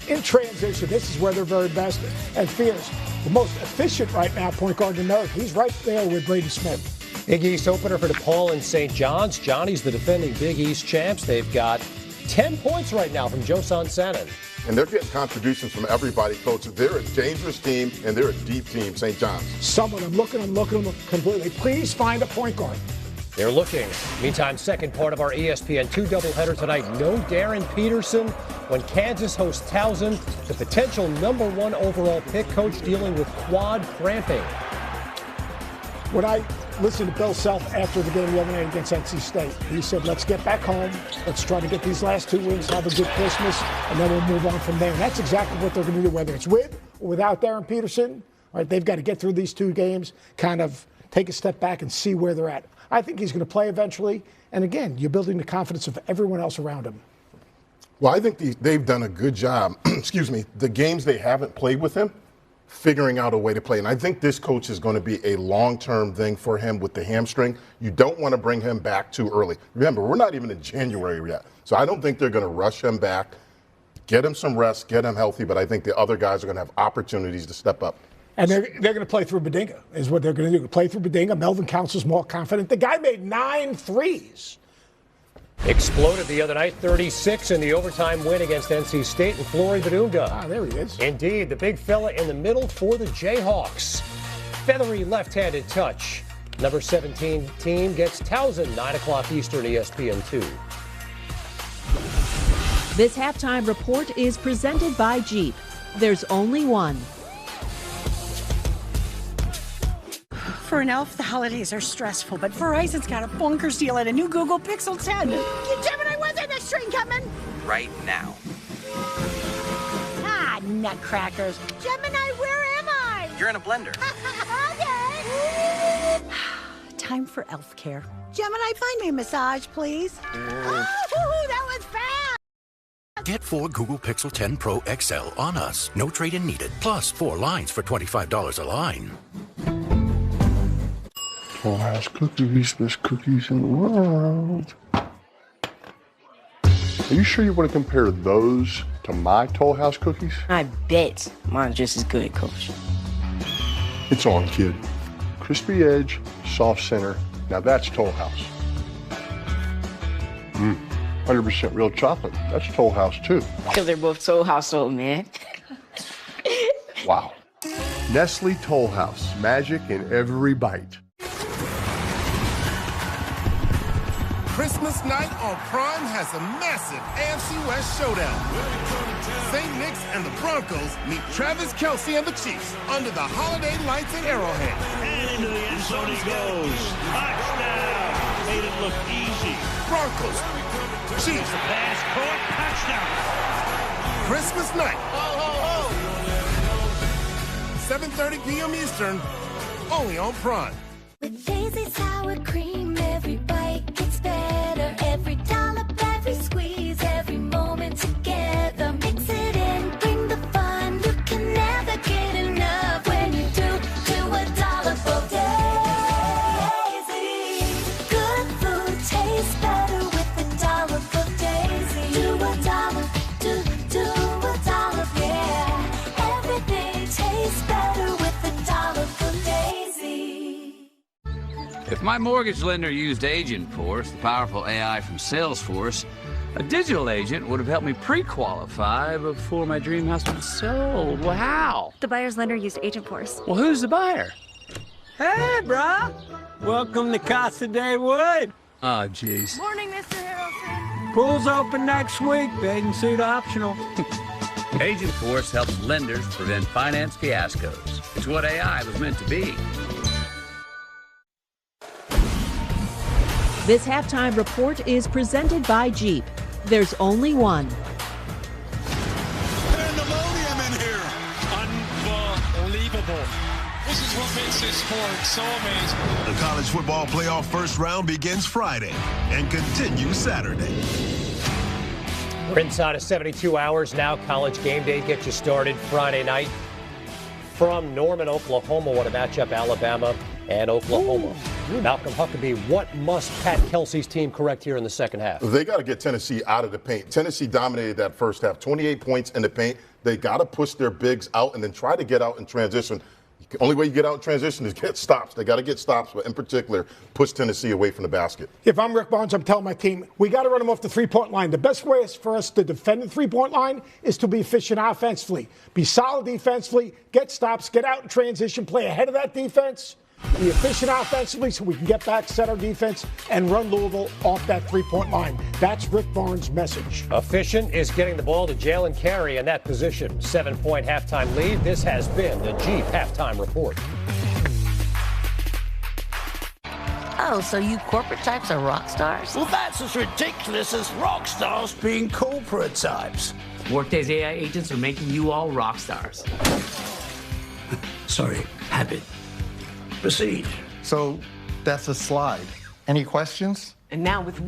In transition, this is where they're very best. And Fears, the most efficient right now point guard in America. He's right there with Braden Smith. Big East opener for DePaul and St. John's. Johnny's the defending Big East champs. They've got 10 points right now from Josan Sanin. And they're getting contributions from everybody, Coach. They're a dangerous team, and they're a deep team, St. John's. Some of them, look at them completely. Please find a point guard. They're looking. Meantime, second part of our ESPN 2 doubleheader tonight. No Darren Peterson when Kansas hosts Towson. The potential #1 overall pick, Coach, dealing with quad cramping. When I listened to Bill Self after the game the other night against NC State, he said, let's get back home. Let's try to get these last 2 wins, have a good Christmas, and then we'll move on from there. And that's exactly what they're going to do, whether it's with or without Darren Peterson. Right? They've got to get through these 2 games, kind of take a step back and see where they're at. I think he's going to play eventually. And again, you're building the confidence of everyone else around him. Well, I think they've done a good job. Excuse me. The games they haven't played with him, figuring out a way to play. And I think this coach is going to be a long-term thing for him with the hamstring. You don't want to bring him back too early. Remember, we're not even in January yet. So I don't think they're going to rush him back. Get him some rest, get him healthy, but I think the other guys are going to have opportunities to step up. And they're going to play through Bedinga, is what they're going to do. Play through Bedinga. Melvin Council's more confident. The guy made 9 threes. Exploded the other night, 36 in the overtime win against NC State and Flory Badunga. Ah, there he is. Indeed, the big fella in the middle for the Jayhawks. Feathery left-handed touch. Number 17 team gets Towson, 9 o'clock Eastern, ESPN2. This halftime report is presented by Jeep. There's only one. For an elf, the holidays are stressful, but Verizon's got a bonkers deal at a new Google Pixel 10. Gemini, when's our next train coming? Right now. Ah, nutcrackers. Gemini, where am I? You're in a blender. Okay. Time for elf care. Gemini, find me a massage, please. Oh, that was fast. Get 4 Google Pixel 10 Pro XL on us. No trade-in needed. Plus 4 lines for $25 a line. Toll House cookies, best cookies in the world. Are you sure you want to compare those to my Toll House cookies? I bet mine's just as good, Coach. It's on, kid. Crispy edge, soft center. Now that's Toll House. 100% real chocolate. That's Toll House too. Because they're both Toll House sold, man. Wow. Nestle Toll House. Magic in every bite. Christmas night on Prime has a massive AFC West showdown. St. Nick's and the Broncos meet Travis Kelce and the Chiefs under the holiday lights at Arrowhead. And into the end zone he goes. Touchdown. Made it look easy. Broncos, Chiefs. The pass caught. Touchdown. Christmas night. 7:30 p.m. Eastern, only on Prime. With Daisy sour cream, every bite gets better. Every dollop, every squeeze, every moment together. Mix it in, bring the fun. You can never get enough when you do a dollop of Daisy. Good food tastes better with a dollop of Daisy. Do a dollop, do a dollop, yeah. Everything tastes better with a dollop of Daisy. If my mortgage lender used Agentforce, the powerful AI from Salesforce, a digital agent would have helped me pre-qualify before my dream house was sold. Well, how? The buyer's lender used Agentforce. Well, who's the buyer? Hey, brah. Welcome to Casa de Wood. Oh, jeez. Morning, Mr. Harrelson. Pool's open next week. Bathing suit optional. Agentforce helps lenders prevent finance fiascos. It's what AI was meant to be. This halftime report is presented by Jeep. There's only one. Pandemonium in here. Unbelievable. This is what makes this sport so amazing. The college football playoff first round begins Friday and continues Saturday. We're inside of 72 hours now. College game day gets you started Friday night. From Norman, Oklahoma, what a matchup, Alabama and Oklahoma. Malcolm Huckabee, what must Pat Kelsey's team correct here in the second half? They got to get Tennessee out of the paint. Tennessee dominated that first half, 28 points in the paint. They got to push their bigs out and then try to get out in transition. The only way you get out in transition is get stops. They got to get stops, but in particular, push Tennessee away from the basket. If I'm Rick Barnes, I'm telling my team, we got to run them off the three-point line. The best way for us to defend the three-point line is to be efficient offensively. Be solid defensively, get stops, get out in transition, play ahead of that defense. Be efficient offensively so we can get back, set our defense, and run Louisville off that three-point line. That's Rick Barnes' message. Efficient is getting the ball to Jalen Carey in that position. 7-point halftime lead. This has been the Jeep Halftime Report. Oh, so you corporate types are rock stars? Well, that's as ridiculous as rock stars being corporate types. Workday's AI agents are making you all rock stars. Sorry, habit. Proceed. So that's a slide. Any questions? And now with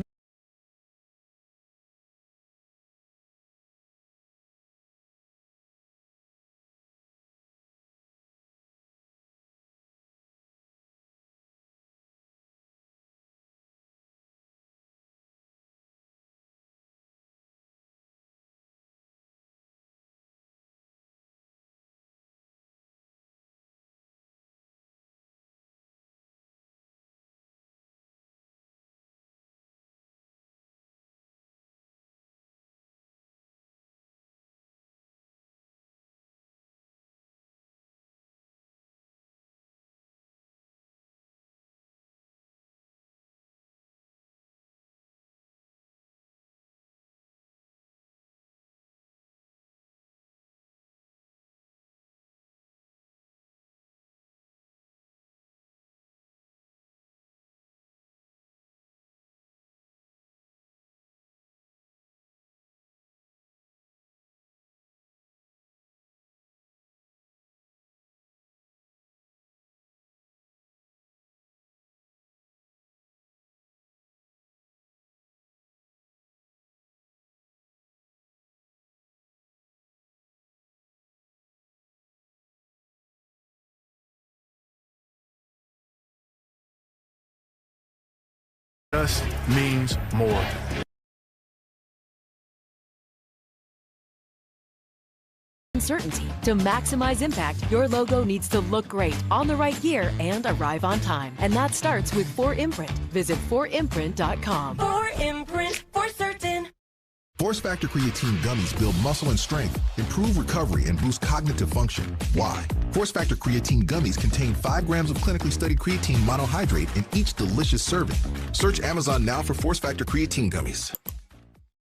just means more. Uncertainty. To maximize impact, your logo needs to look great, on the right gear, and arrive on time. And that starts with 4imprint. Visit 4imprint.com. 4imprint, for certain. Force Factor Creatine gummies build muscle and strength, improve recovery, and boost cognitive function. Why? Force Factor Creatine gummies contain 5 grams of clinically studied creatine monohydrate in each delicious serving. Search Amazon now for Force Factor Creatine gummies.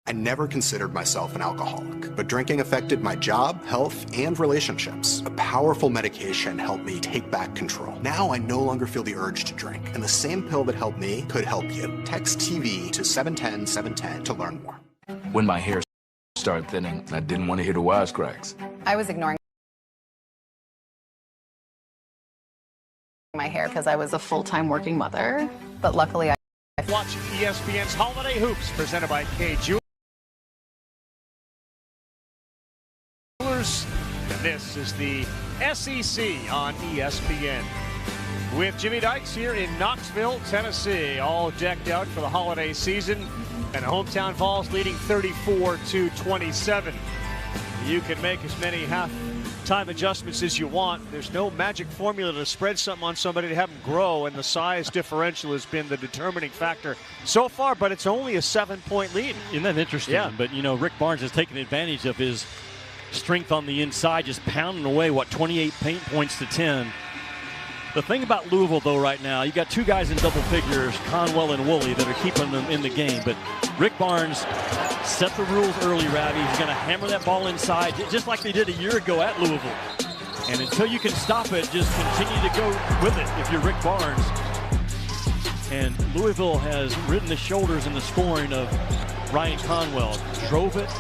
I never considered myself an alcoholic, but drinking affected my job, health, and relationships. A powerful medication helped me take back control. Now I no longer feel the urge to drink, and the same pill that helped me could help you. Text TV to 710-710 to learn more. When my hair started thinning, I didn't want to hear the wisecracks. I was ignoring my hair because I was a full-time working mother, but luckily I watch ESPN's Holiday Hoops presented by K Jewelers. And this is the SEC on ESPN. With Jimmy Dykes here in Knoxville, Tennessee, all decked out for the holiday season. And the hometown Vols leading 34-27. You can make as many half-time adjustments as you want. There's no magic formula to spread something on somebody to have them grow, and the size differential has been the determining factor so far, but it's only a 7-point lead. Isn't that interesting? Yeah. But, you know, Rick Barnes has taken advantage of his strength on the inside, just pounding away, 28 paint points to 10. The thing about Louisville, though, right now, you got 2 guys in double figures, Conwell and Woolley, that are keeping them in the game. But Rick Barnes set the rules early, Ravi. He's going to hammer that ball inside, just like they did a year ago at Louisville. And until you can stop it, just continue to go with it if you're Rick Barnes. And Louisville has ridden the shoulders in the scoring of Ryan Conwell. Drove it,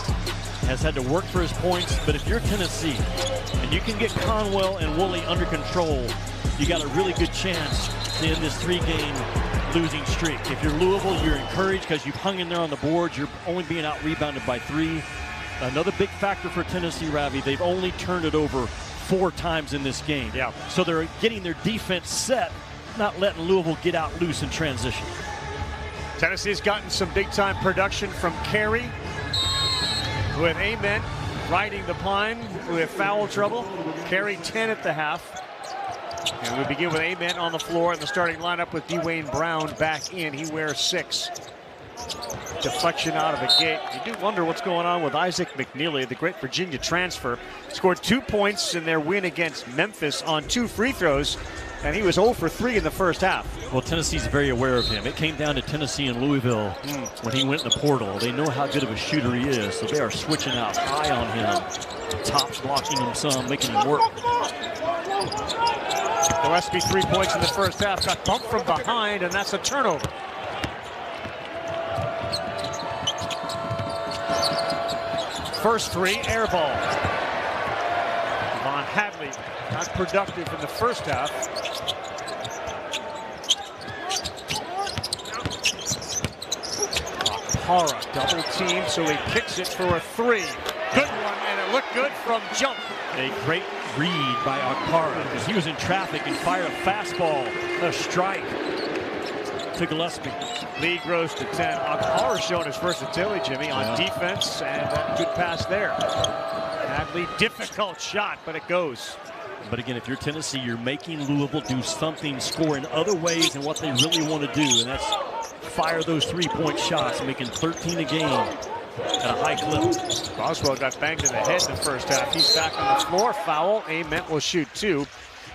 has had to work for his points. But if you're Tennessee and you can get Conwell and Woolley under control, you got a really good chance to end this 3-game losing streak. If you're Louisville, you're encouraged because you've hung in there on the boards. You're only being out-rebounded by 3. Another big factor for Tennessee, Ravi, they've only turned it over 4 times in this game. Yeah. So they're getting their defense set, not letting Louisville get out loose in transition. Tennessee's gotten some big-time production from Carey, with Amen riding the pine with foul trouble. Carey 10 at the half. And we begin with Amen on the floor in the starting lineup with Dwayne Brown back in. He wears 6. Deflection out of the gate. You do wonder what's going on with Isaac McNeely, the great Virginia transfer. Scored 2 points in their win against Memphis on 2 free throws, and he was 0 for 3 in the first half. Well, Tennessee's very aware of him. It came down to Tennessee and Louisville when he went in the portal. They know how good of a shooter he is, so they are switching out high on him. Tops blocking him some, making him work. Gillespie 3 points in the first half, got bumped from behind, and that's a turnover. First 3, air ball. Von Hadley not productive in the first half. Hara double team, so he kicks it for a 3. Good one, and it looked good from jump. A great read by Akpara because he was in traffic and fired a fastball, a strike to Gillespie. Lead grows to 10. Akpara showing his versatility, Jimmy, on defense, and a good pass there. Hadley, difficult shot, but it goes. But again, if you're Tennessee, you're making Louisville do something, score in other ways than what they really want to do, and that's fire those 3-point shots, making 13 a game at a high clip. Boswell got banged in the head in the first half. He's back on the floor. Foul. Ament will shoot 2.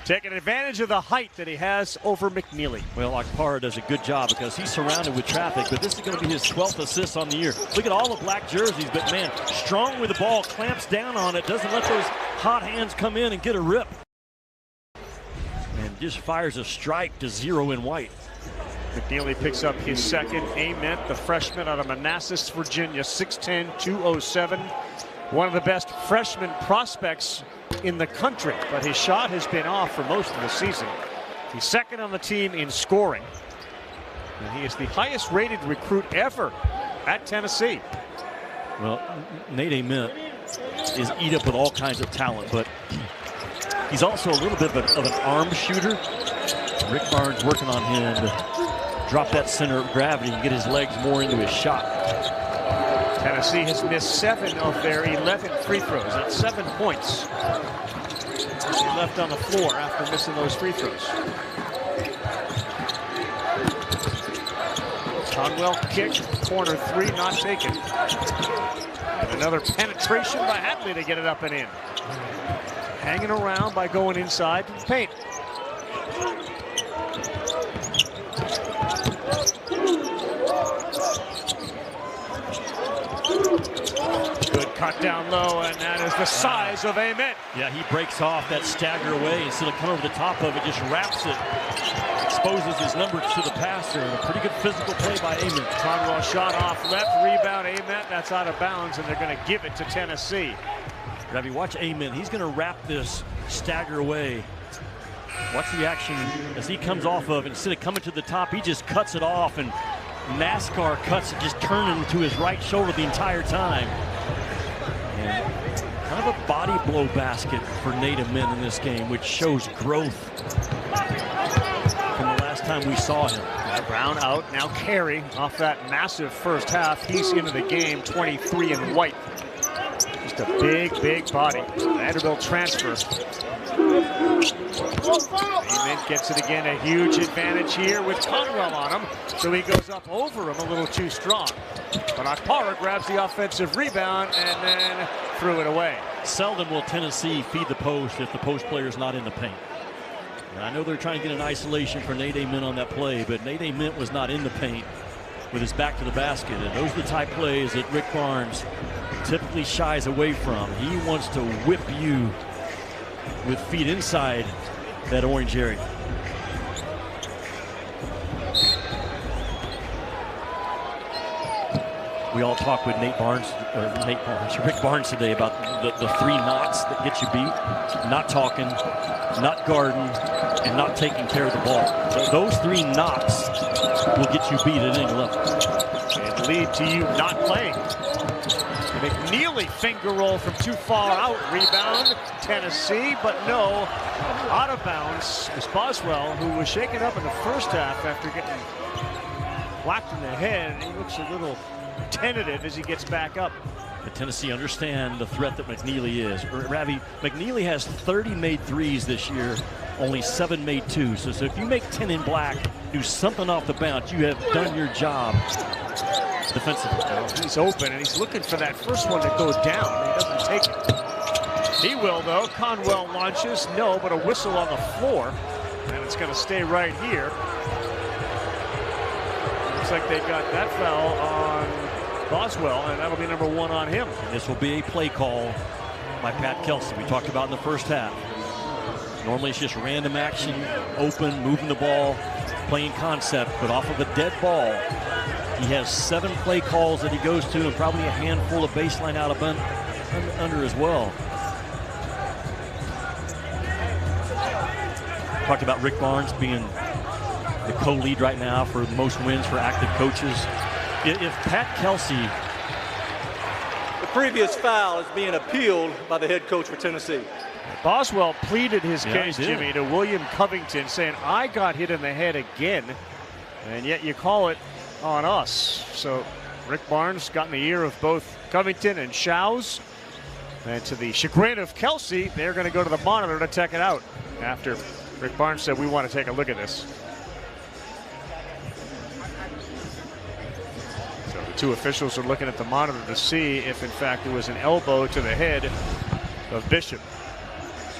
Taking advantage of the height that he has over McNeely. Well, Akpara does a good job because he's surrounded with traffic, but this is going to be his 12th assist on the year. Look at all the black jerseys, but man, strong with the ball, clamps down on it, doesn't let those hot hands come in and get a rip. And just fires a strike to 0 in white. McNeely picks up his second. Ament, the freshman out of Manassas, Virginia, 6'10", 207. One of the best freshman prospects in the country, but his shot has been off for most of the season. He's second on the team in scoring, and he is the highest rated recruit ever at Tennessee. Well, Nate Ament is eat up with all kinds of talent, but he's also a little bit of an arm shooter. Rick Barnes working on him to drop that center of gravity and get his legs more into his shot. Tennessee has missed 7 of their 11 free throws. That's 7 points. He left on the floor after missing those free throws. Conwell kick, corner 3, not taken. And another penetration by Hadley to get it up and in. Hanging around by going inside to the paint. Good cut down low, and that is the size of Ament. Yeah, he breaks off that stagger away. Instead of coming over the top of it, just wraps it. Exposes his numbers to the passer. A pretty good physical play by Ament. Conwell shot off left, rebound Ament. That's out of bounds, and they're going to give it to Tennessee. Ravi, watch Ament. He's going to wrap this stagger away. Watch the action as he comes off of it. Instead of coming to the top, he just cuts it off, and NASCAR cuts it, just turning to his right shoulder the entire time. And kind of a body blow basket for Nate Ament in this game, which shows growth from the last time we saw him. Brown out, now Carey off that massive first half. He's into the game, 23 in white. Just a big, big body. Vanderbilt transfer. Ament gets it again, a huge advantage here with Conwell on him. So he goes up over him a little too strong. But Akpara grabs the offensive rebound and then threw it away. Seldom will Tennessee feed the post if the post player is not in the paint. And I know they're trying to get an isolation for Nate Ament on that play, but Nate Ament was not in the paint with his back to the basket. And those are the type plays that Rick Barnes typically shies away from. He wants to whip you with feet inside that orange area. We all talked with Rick Barnes today about the 3 knots that get you beat. Not talking, not guarding, and not taking care of the ball. Those 3 knots will get you beat at any level. And lead to you not playing. McNeely finger roll from too far out. Rebound, Tennessee, but no. Out of bounds is Boswell, who was shaken up in the first half after getting whacked in the head. He looks a little tentative as he gets back up. But Tennessee understand the threat that McNeely is. Ravi, McNeely has 30 made threes this year, only 7 made twos. So if you make 10 in black, do something off the bounce, you have done your job defensively. Well, he's open, and he's looking for that first one to go down. He doesn't take it. He will, though. Conwell launches. No, but a whistle on the floor. And it's going to stay right here. Looks like they got that foul on Boswell, and that'll be number 1 on him. And this will be a play call by Pat Kelsey. We talked about in the first half. Normally it's just random action, open, moving the ball, playing concept, but off of a dead ball, he has 7 play calls that he goes to, and probably a handful of baseline out of under as well. Talked about Rick Barnes being the co-lead right now for most wins for active coaches. If Pat Kelsey... The previous foul is being appealed by the head coach for Tennessee. Boswell pleaded his case, Jimmy, to William Covington, saying, I got hit in the head again, and yet you call it on us. So Rick Barnes got in the ear of both Covington and Shows. And to the chagrin of Kelsey, they're going to go to the monitor to check it out after Rick Barnes said, we want to take a look at this. So the 2 officials are looking at the monitor to see if, in fact, there was an elbow to the head of Bishop.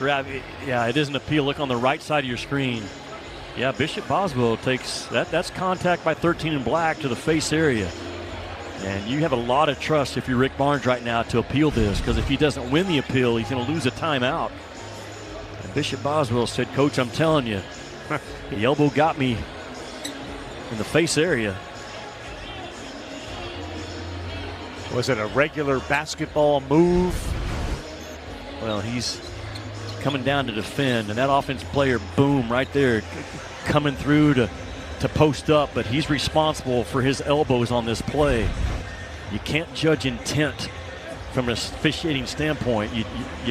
Yeah, it is an appeal. Look on the right side of your screen. Yeah, Bishop Boswell takes that's contact by 13 in black to the face area. And you have a lot of trust if you're Rick Barnes right now to appeal this, because if he doesn't win the appeal, he's going to lose a timeout. And Bishop Boswell said, Coach, I'm telling you, the elbow got me in the face area. Was it a regular basketball move? Well, he's coming down to defend, and that offense player, boom, right there, coming through to post up, but he's responsible for his elbows on this play. You can't judge intent from an officiating standpoint. You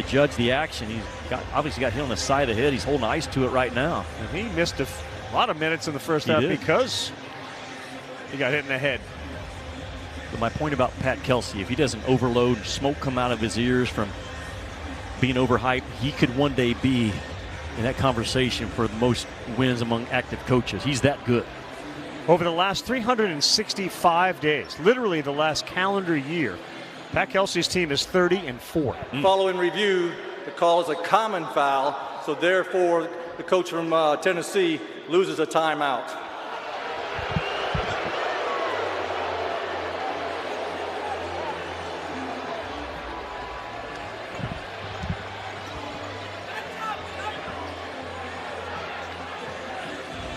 judge the action. He's obviously got hit on the side of the head. He's holding ice to it right now. And he missed a lot of minutes in the first half because He got hit in the head. But my point about Pat Kelsey, if he doesn't overload, smoke come out of his ears from being overhyped, he could one day be in that conversation for the most wins among active coaches. He's that good. Over the last 365 days, literally the last calendar year, Pat Kelsey's team is 30-4. Following review, the call is a common foul, so therefore the coach from Tennessee loses a timeout.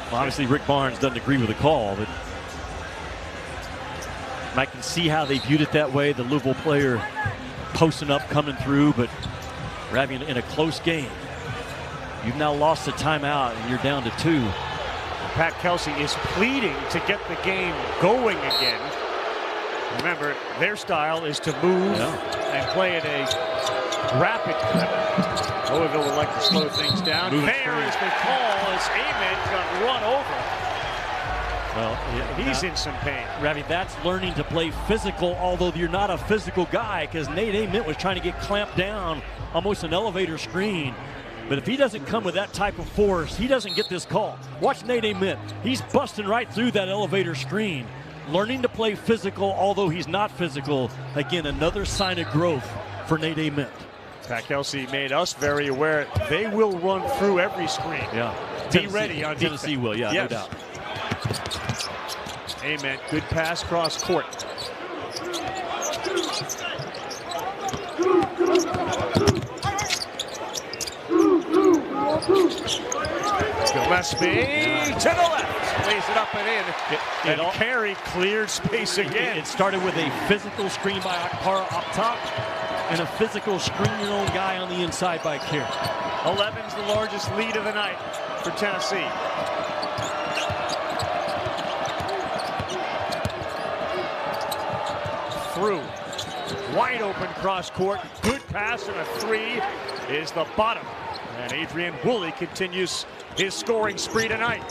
Well, obviously, Rick Barnes doesn't agree with the call, but I can see how they viewed it that way. The Louisville player posting up, coming through, but we're having in a close game. You've now lost a timeout, and you're down to 2. Pat Kelsey is pleading to get the game going again. Remember, their style is to move and play at a rapid clip. Louisville would like to slow things down. There is the call as Ament got run over. Well, he's in some pain. Ravi, that's learning to play physical, although you're not a physical guy, because Nate Ament was trying to get clamped down, almost an elevator screen. But if he doesn't come with that type of force, he doesn't get this call. Watch Nate Ament. He's busting right through that elevator screen. Learning to play physical, although he's not physical. Again, another sign of growth for Nate Ament. Pat Kelsey made us very aware they will run through every screen. Yeah. Be ready on defense. Tennessee will, yeah, yes. no doubt. Ament, good pass cross court. Gillespie to the left, lays it up and in. And Carey cleared space again. It started with a physical screen by Akpara up top and a physical screen your own guy on the inside by Carey. 11's the largest lead of the night for Tennessee. Through. Wide open cross court. Good pass and a 3 is the bottom. And Adrian Woolley continues his scoring spree tonight.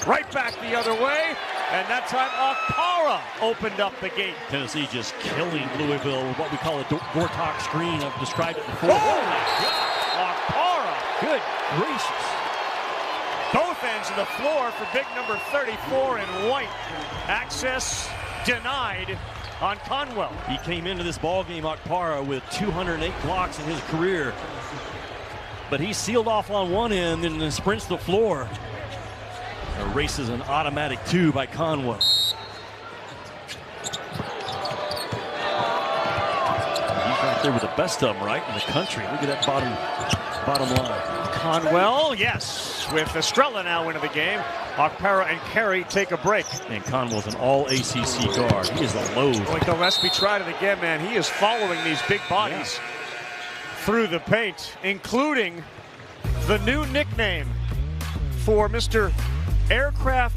Right back the other way. And that time Akpara opened up the gate. Tennessee just killing Louisville with what we call a Gortok screen. I've described it before. Oh my God! Akpara. Good gracious. Both ends of the floor for big number 34 in white. Access denied on Conwell. He came into this ball game, Akpara, with 208 blocks in his career. But he sealed off on one end and then sprints the floor. Erases an automatic 2 by Conwell. He's right there with the best of them, right, in the country. Look at that bottom line. Conwell, yes, with Estrella now into the game. Akpara and Carey take a break. And Conwell's an all-ACC guard. He is a load. Boy, Gillespie tried it again, man. He is following these big bodies through the paint, including the new nickname for Mr. Aircraft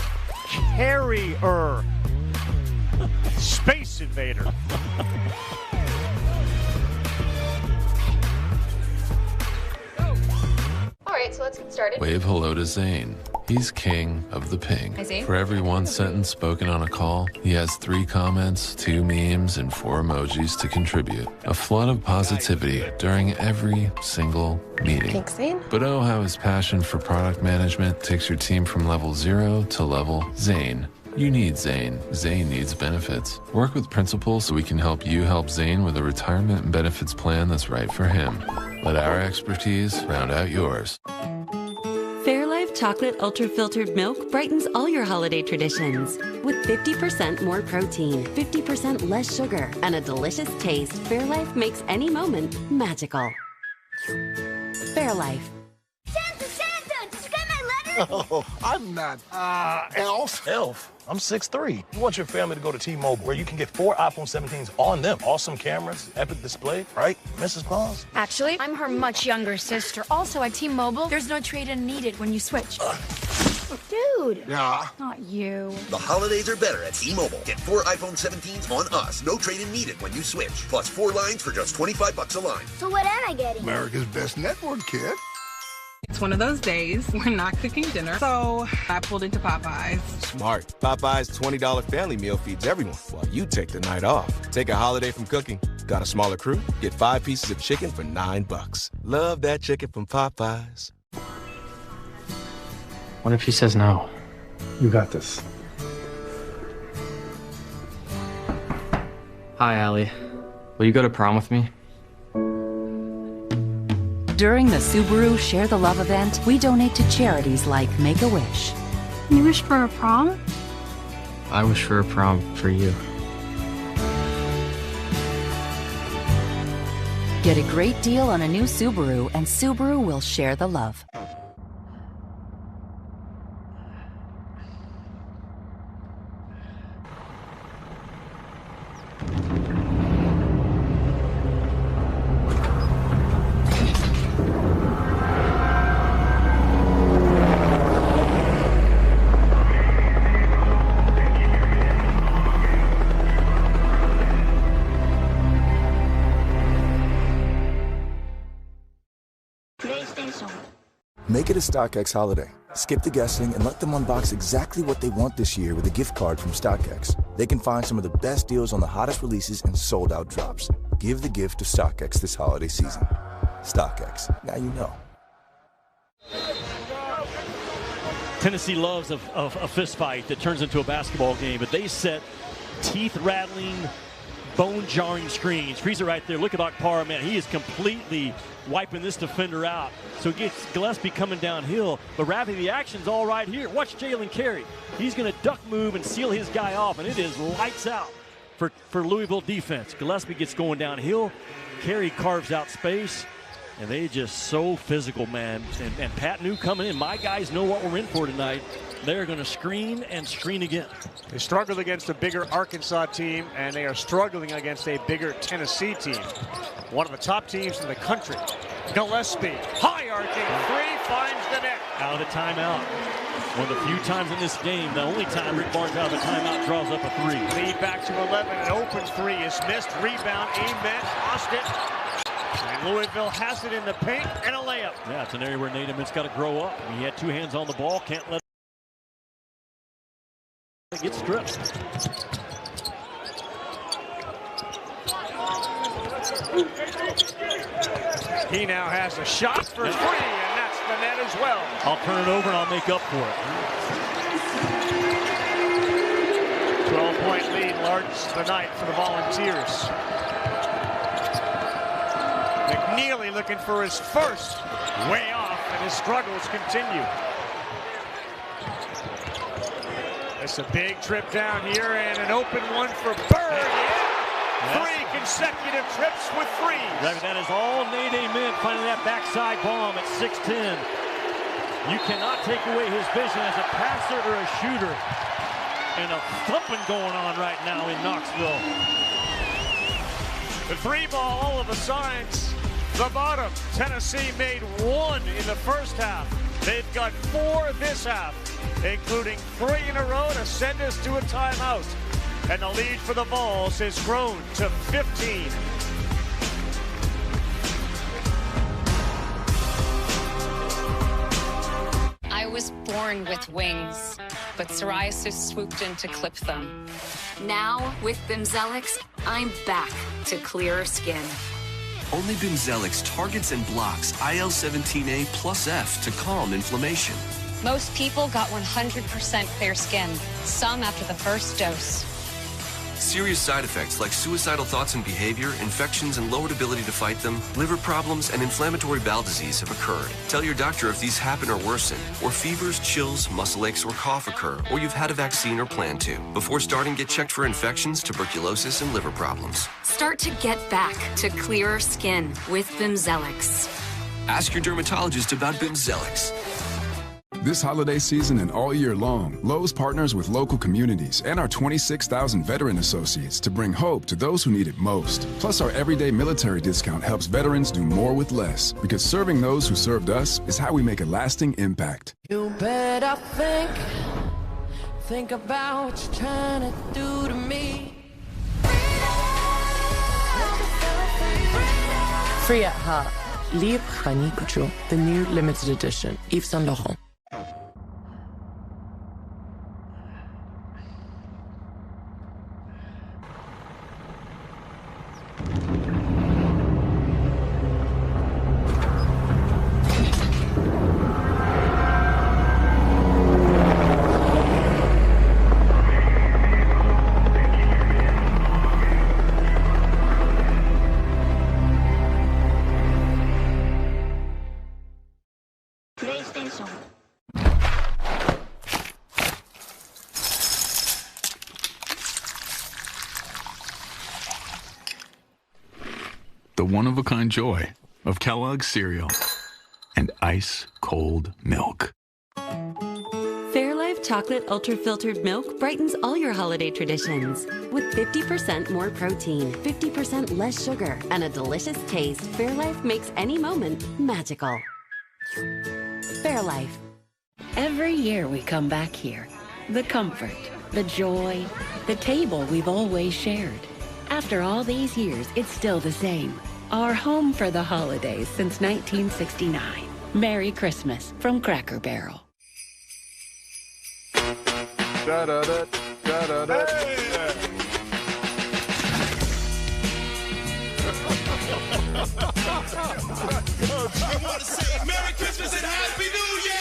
Carrier. Space Invader. All right, so let's get started. Wave hello to Zane. He's king of the ping. Hi, Zane. For every one sentence spoken on a call, he has 3 comments, 2 memes, and 4 emojis to contribute. A flood of positivity during every single meeting. Thanks, Zane. But oh, how his passion for product management takes your team from level 0 to level Zane. You need Zane. Zane needs benefits. Work with Principal so we can help you help Zane with a retirement and benefits plan that's right for him. Let our expertise round out yours. Fairlife Chocolate Ultra Filtered Milk brightens all your holiday traditions. With 50% more protein, 50% less sugar, and a delicious taste, Fairlife makes any moment magical. Fairlife. Santa, did you get my letter? Oh, I'm not. Elf? Elf? I'm 6'3". You want your family to go to T-Mobile, where you can get 4 iPhone 17s on them. Awesome cameras, epic display, right, Mrs. Claus? Actually, I'm her much younger sister. Also, at T-Mobile, there's no trade-in needed when you switch. Dude. Yeah. Not you. The holidays are better at T-Mobile. Get 4 iPhone 17s on us. No trade-in needed when you switch. Plus 4 lines for just $25 a line. So what am I getting? America's best network, kid. It's one of those days we're not cooking dinner, so I pulled into Popeyes. Smart. Popeyes $20 family meal feeds everyone while you take the night off. Take a holiday from cooking. Got a smaller crew? Get 5 pieces of chicken for $9. Love that chicken from Popeyes. What if he says no? You got this. Hi, Allie. Will you go to prom with me? During the Subaru Share the Love event, we donate to charities like Make-A-Wish. You wish for a prom? I wish for a prom for you. Get a great deal on a new Subaru, and Subaru will share the love. Make it a StockX holiday. Skip the guessing and let them unbox exactly what they want this year with a gift card from StockX. They can find some of the best deals on the hottest releases and sold-out drops. Give the gift to StockX this holiday season. StockX. Now you know. Tennessee loves a fist fight that turns into a basketball game, but they set teeth-rattling, bone-jarring screens. Freeze it right there. Look at Akpara, man. He is completely wiping this defender out. So it gets Gillespie coming downhill, but wrapping the action's all right here. Watch Jalen Carey. He's going to duck move and seal his guy off, and it is lights out for Louisville defense. Gillespie gets going downhill. Carey carves out space, and they just so physical, man. And Pat New coming in. My guys know what we're in for tonight. They're going to screen and screen again. They struggled against a bigger Arkansas team, and they are struggling against a bigger Tennessee team. One of the top teams in the country. Gillespie, high arcing three, finds the net. Out of the timeout. One of the few times in this game, the only time Rick Barnes out of the timeout draws up a three. Lead back to 11. An open three is missed. Rebound, Amen, lost it. And Louisville has it in the paint and a layup. Yeah, it's an area where Nate Ament's got to grow up. He had two hands on the ball, can't let it get stripped. He now has a shot for three, and that's the net as well. I'll turn it over and I'll make up for it. 12-point lead, largest of the night for the Volunteers. McNeely looking for his first, way off, and his struggles continue. It's a big trip down here, and an open one for Bird. Yeah. Three consecutive trips with threes. That is all Nate Ament finding that backside bomb at 6'10". You cannot take away his vision as a passer or a shooter. And a thumping going on right now in Knoxville. The three ball, all of the signs. The bottom. Tennessee made one in the first half. They've got four this half, including three in a row to send us to a timeout. And the lead for the Vols has grown to 15. I was born with wings, but psoriasis swooped in to clip them. Now, with Bimzelx, I'm back to clearer skin. Only Bimzelx targets and blocks IL-17A plus F to calm inflammation. Most people got 100% clear skin, some after the first dose. Serious side effects like suicidal thoughts and behavior, infections and lowered ability to fight them, liver problems, and inflammatory bowel disease have occurred. Tell your doctor if these happen or worsen, or fevers, chills, muscle aches, or cough occur, or you've had a vaccine or plan to. Before starting, get checked for infections, tuberculosis, and liver problems. Start to get back to clearer skin with Bimzelx. Ask your dermatologist about Bimzelx. This holiday season and all year long, Lowe's partners with local communities and our 26,000 veteran associates to bring hope to those who need it most. Plus, our everyday military discount helps veterans do more with less, because serving those who served us is how we make a lasting impact. You better think about what you're trying to do to me. Free at heart. Libre Fanny Couture, the new limited edition, Yves Saint Laurent. The one-of-a-kind joy of Kellogg's cereal and ice-cold milk. Fairlife Chocolate Ultra Filtered Milk brightens all your holiday traditions. With 50% more protein, 50% less sugar, and a delicious taste, Fairlife makes any moment magical. Fairlife. Every year we come back here. The comfort, the joy, the table we've always shared. After all these years, it's still the same. Our home for the holidays since 1969. Merry Christmas from Cracker Barrel. I want to say Merry Christmas and Happy New Year!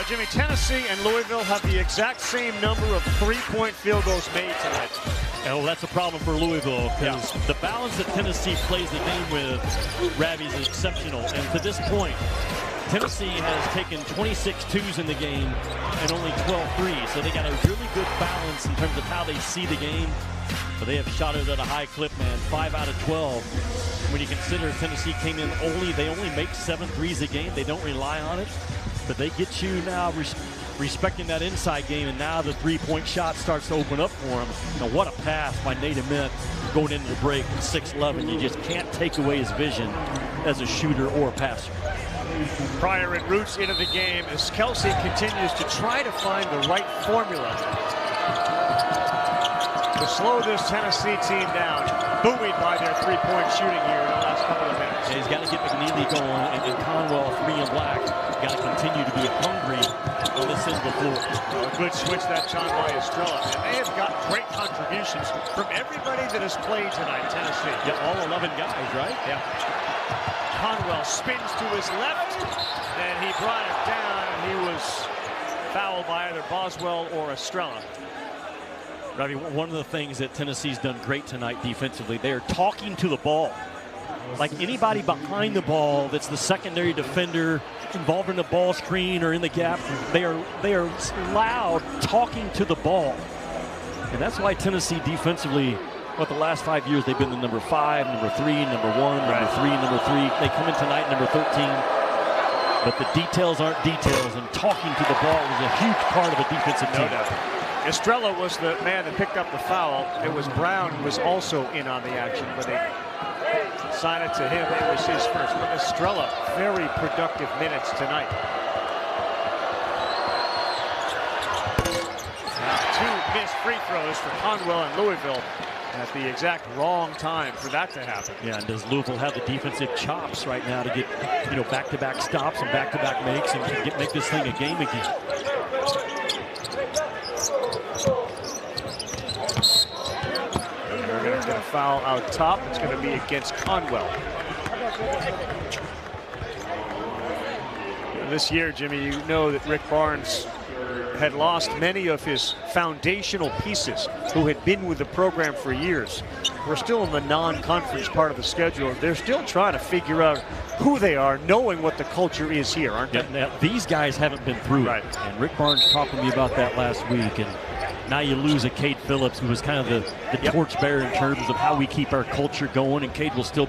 Jimmy, Tennessee and Louisville have the exact same number of three-point field goals made tonight. Oh, that's a problem for Louisville because the balance that Tennessee plays the game with, Ravi, is exceptional. And to this point, Tennessee has taken 26 twos in the game and only 12 threes. So they got a really good balance in terms of how they see the game. But they have shot it at a high clip, man. 5 out of 12. When you consider Tennessee came in they only make 7 threes a game. They don't rely on it. But they get you now respecting that inside game, and now the three-point shot starts to open up for them. Now, what a pass by Nate Ament going into the break with 6'11". You just can't take away his vision as a shooter or a passer. Pryor and Roots into the game as Kelsey continues to try to find the right formula to slow this Tennessee team down, buoyed by their three-point shooting here in the last couple of minutes. And he's got to get McNeely going, and Conwell, 3 and black, got to continue to be hungry on this end of the floor. A good switch that time by Estrella. And they have got great contributions from everybody that has played tonight, Tennessee. Yeah, all 11 guys, right? Yeah. Conwell spins to his left, and he brought it down, and he was fouled by either Boswell or Estrella. Ravi, one of the things that Tennessee's done great tonight defensively, they are talking to the ball. Like anybody behind the ball that's the secondary defender involved in the ball screen or in the gap, they are loud talking to the ball. And that's why Tennessee defensively, the last 5 years, they've been the number 5, number 3, number 1, number 3, number 3. They come in tonight number 13. But the details aren't details, and talking to the ball is a huge part of a defensive team. No doubt. Estrella was the man that picked up the foul. It was Brown who was also in on the action, but they signed it to him. It was his first. But Estrella, very productive minutes tonight. Now, 2 missed free throws for Conwell and Louisville at the exact wrong time for that to happen. Yeah, and does Louisville have the defensive chops right now to get, back-to-back stops and back-to-back makes and make this thing a game again? They're going to get a foul out top. It's going to be against Conwell. This year, Jimmy, you know that Rick Barnes had lost many of his foundational pieces who had been with the program for years. We're still in the non-conference part of the schedule. They're still trying to figure out who they are, knowing what the culture is here, aren't they? Now, these guys haven't been through it. And Rick Barnes talked to me about that last week. And now you lose a Cade Phillips, who was kind of the torchbearer in terms of how we keep our culture going, and Cade will still be